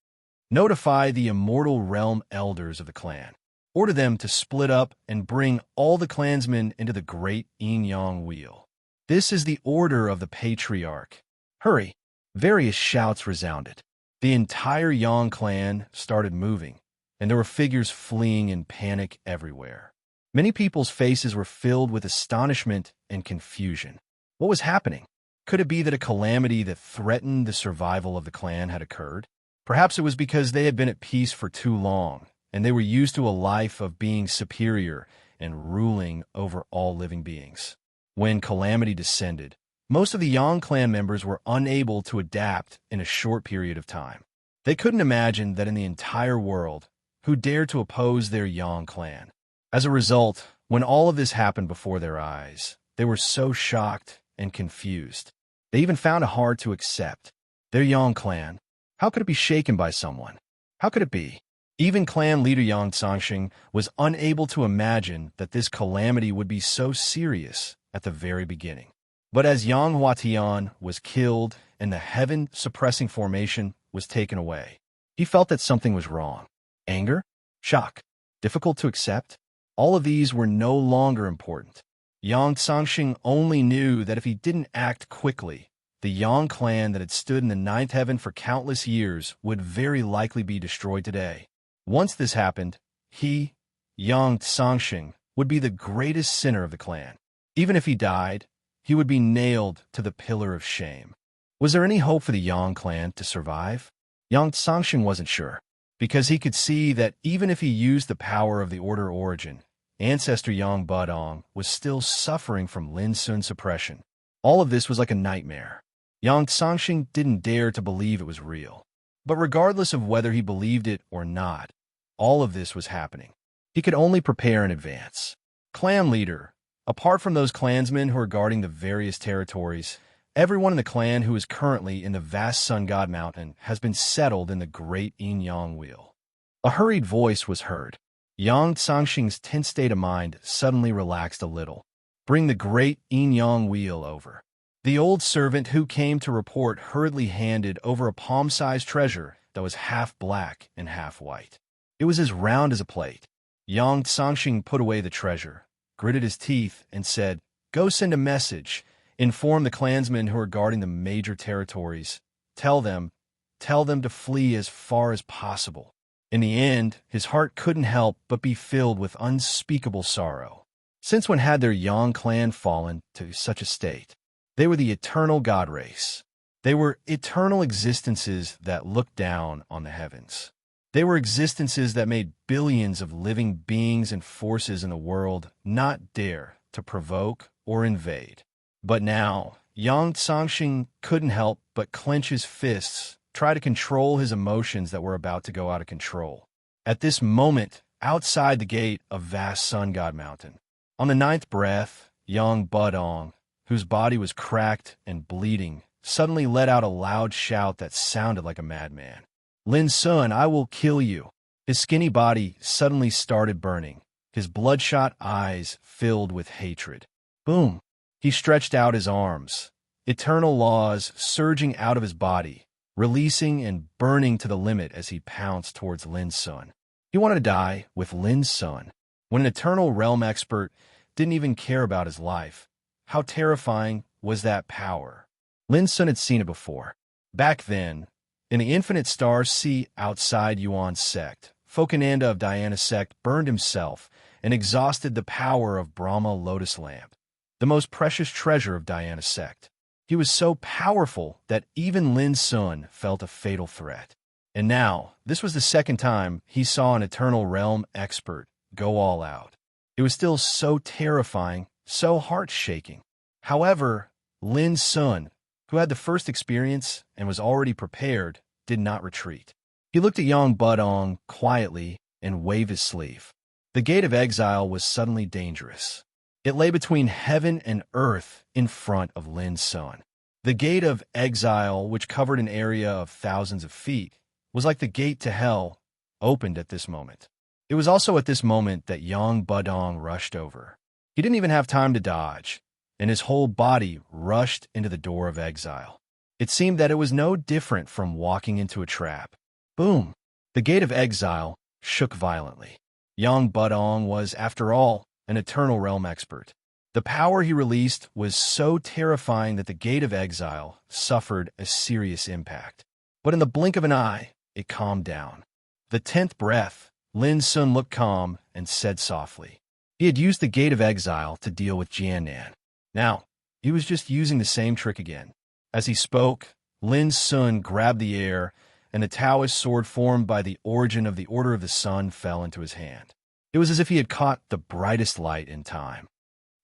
Notify the immortal realm elders of the clan. Order them to split up and bring all the clansmen into the great yin-yang wheel. This is the order of the patriarch. Hurry! Various shouts resounded. The entire Yang clan started moving, and there were figures fleeing in panic everywhere. Many people's faces were filled with astonishment and confusion. What was happening? Could it be that a calamity that threatened the survival of the clan had occurred? Perhaps it was because they had been at peace for too long, and they were used to a life of being superior and ruling over all living beings. When calamity descended, most of the Yang clan members were unable to adapt in a short period of time. They couldn't imagine that in the entire world, who dared to oppose their Yang clan. As a result, when all of this happened before their eyes, they were so shocked and confused. They even found it hard to accept. Their Yang clan, how could it be shaken by someone? How could it be? Even clan leader Yang Tsangxing was unable to imagine that this calamity would be so serious at the very beginning. But as Yang Huatian was killed and the heaven-suppressing formation was taken away, he felt that something was wrong. Anger? Shock? Difficult to accept? All of these were no longer important. Yang Tsangxing only knew that if he didn't act quickly, the Yang clan that had stood in the ninth heaven for countless years would very likely be destroyed today. Once this happened, he, Yang Tsangxing, would be the greatest sinner of the clan. Even if he died, he would be nailed to the pillar of shame. Was there any hope for the Yang clan to survive? Yang Tsangxing wasn't sure, because he could see that even if he used the power of the order origin, Ancestor Yang Budong was still suffering from Lin Sun suppression. All of this was like a nightmare. Yang Tsangxing didn't dare to believe it was real. But regardless of whether he believed it or not, all of this was happening. He could only prepare in advance. Clan leader. Apart from those clansmen who are guarding the various territories, everyone in the clan who is currently in the vast Sun God Mountain has been settled in the great yin-yang wheel. A hurried voice was heard. Yang Sangxing's tense state of mind suddenly relaxed a little. Bring the great yin-yang wheel over. The old servant who came to report hurriedly handed over a palm-sized treasure that was half black and half white. It was as round as a plate. Yang Sangxing put away the treasure, gritted his teeth, and said, "Go send a message. Inform the clansmen who are guarding the major territories. Tell them to flee as far as possible." In the end, his heart couldn't help but be filled with unspeakable sorrow. Since when had their Yang clan fallen to such a state? They were the eternal god race. They were eternal existences that looked down on the heavens. They were existences that made billions of living beings and forces in the world not dare to provoke or invade. But now, Yang Sangxing couldn't help but clench his fists, try to control his emotions that were about to go out of control. At this moment, outside the gate of vast sun god mountain, on the ninth breath, Yang Budong, whose body was cracked and bleeding, suddenly let out a loud shout that sounded like a madman. "Lin Sun, I will kill you." His skinny body suddenly started burning, his bloodshot eyes filled with hatred. Boom! He stretched out his arms, eternal laws surging out of his body, releasing and burning to the limit as he pounced towards Lin Sun. He wanted to die with Lin Sun. When an eternal realm expert didn't even care about his life, how terrifying was that power? Lin Sun had seen it before. Back then, in the infinite star sea outside Yuan's sect, Fokananda of Diana's sect burned himself and exhausted the power of Brahma Lotus Lamp, the most precious treasure of Diana's sect. He was so powerful that even Lin Sun felt a fatal threat. And now, this was the second time he saw an eternal realm expert go all out. It was still so terrifying, so heart-shaking. However, Lin Sun, who had the first experience and was already prepared, did not retreat. He looked at Yang Budong quietly and waved his sleeve. The gate of exile was suddenly dangerous. It lay between heaven and earth in front of Lin Sun. The gate of exile, which covered an area of thousands of feet, was like the gate to hell, opened at this moment. It was also at this moment that Yang Budong rushed over. He didn't even have time to dodge, and his whole body rushed into the door of exile. It seemed that it was no different from walking into a trap. Boom! The gate of exile shook violently. Yang Budong was, after all, an eternal realm expert. The power he released was so terrifying that the gate of exile suffered a serious impact. But in the blink of an eye, it calmed down. The 10th breath, Lin Sun looked calm and said softly. He had used the gate of exile to deal with Jiannan. Now, he was just using the same trick again. As he spoke, Lin Sun grabbed the air, and the Taoist sword formed by the origin of the Order of the Sun fell into his hand. It was as if he had caught the brightest light in time.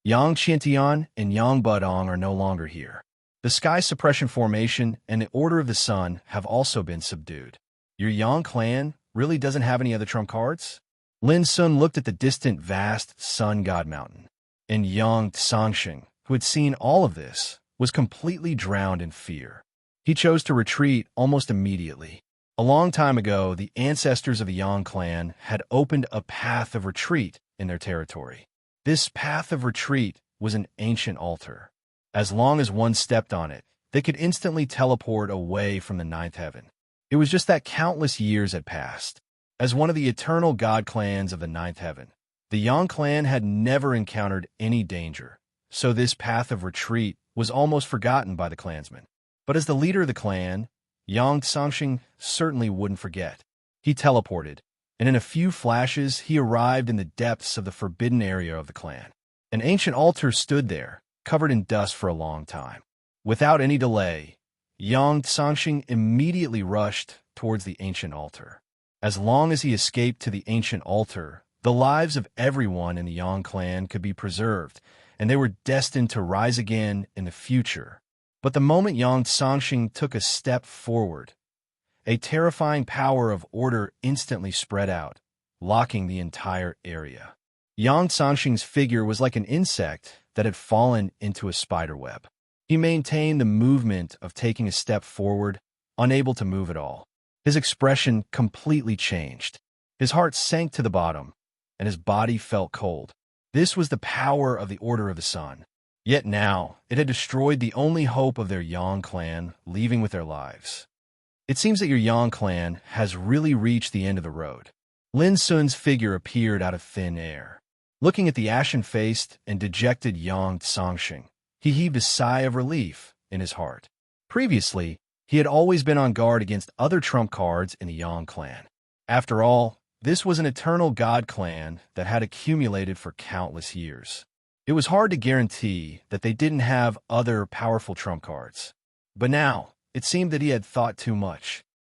Yang Qiantian and Yang Budong are no longer here. The Sky Suppression Formation and the Order of the Sun have also been subdued. Your Yang clan really doesn't have any other trump cards? Lin Sun looked at the distant vast sun god mountain, and Yang Sangxing, who had seen all of this, was completely drowned in fear. He chose to retreat almost immediately. A long time ago, the ancestors of the Yang clan had opened a path of retreat in their territory. This path of retreat was an ancient altar. As long as one stepped on it, they could instantly teleport away from the ninth heaven. It was just that countless years had passed. As one of the eternal god clans of the ninth heaven, the Yang clan had never encountered any danger, so this path of retreat was almost forgotten by the clansmen. But as the leader of the clan, Yang Sangxing certainly wouldn't forget. He teleported, and in a few flashes he arrived in the depths of the forbidden area of the clan. An ancient altar stood there, covered in dust for a long time. Without any delay, Yang Sangxing immediately rushed towards the ancient altar. As long as he escaped to the ancient altar, the lives of everyone in the Yang clan could be preserved, and they were destined to rise again in the future. But the moment Yang Sangxing took a step forward, a terrifying power of order instantly spread out, locking the entire area. Yang Sangxing's figure was like an insect that had fallen into a spiderweb. He maintained the movement of taking a step forward, unable to move at all. His expression completely changed. His heart sank to the bottom, and his body felt cold. This was the power of the Order of the Sun. Yet now, it had destroyed the only hope of their Yang clan, leaving with their lives. It seems that your Yang clan has really reached the end of the road. Lin Sun's figure appeared out of thin air. Looking at the ashen-faced and dejected Yang Songsheng, he heaved a sigh of relief in his heart. Previously, he had always been on guard against other trump cards in the Yang clan. After all, this was an eternal god clan that had accumulated for countless years. It was hard to guarantee that they didn't have other powerful trump cards. But now, it seemed that he had thought too much.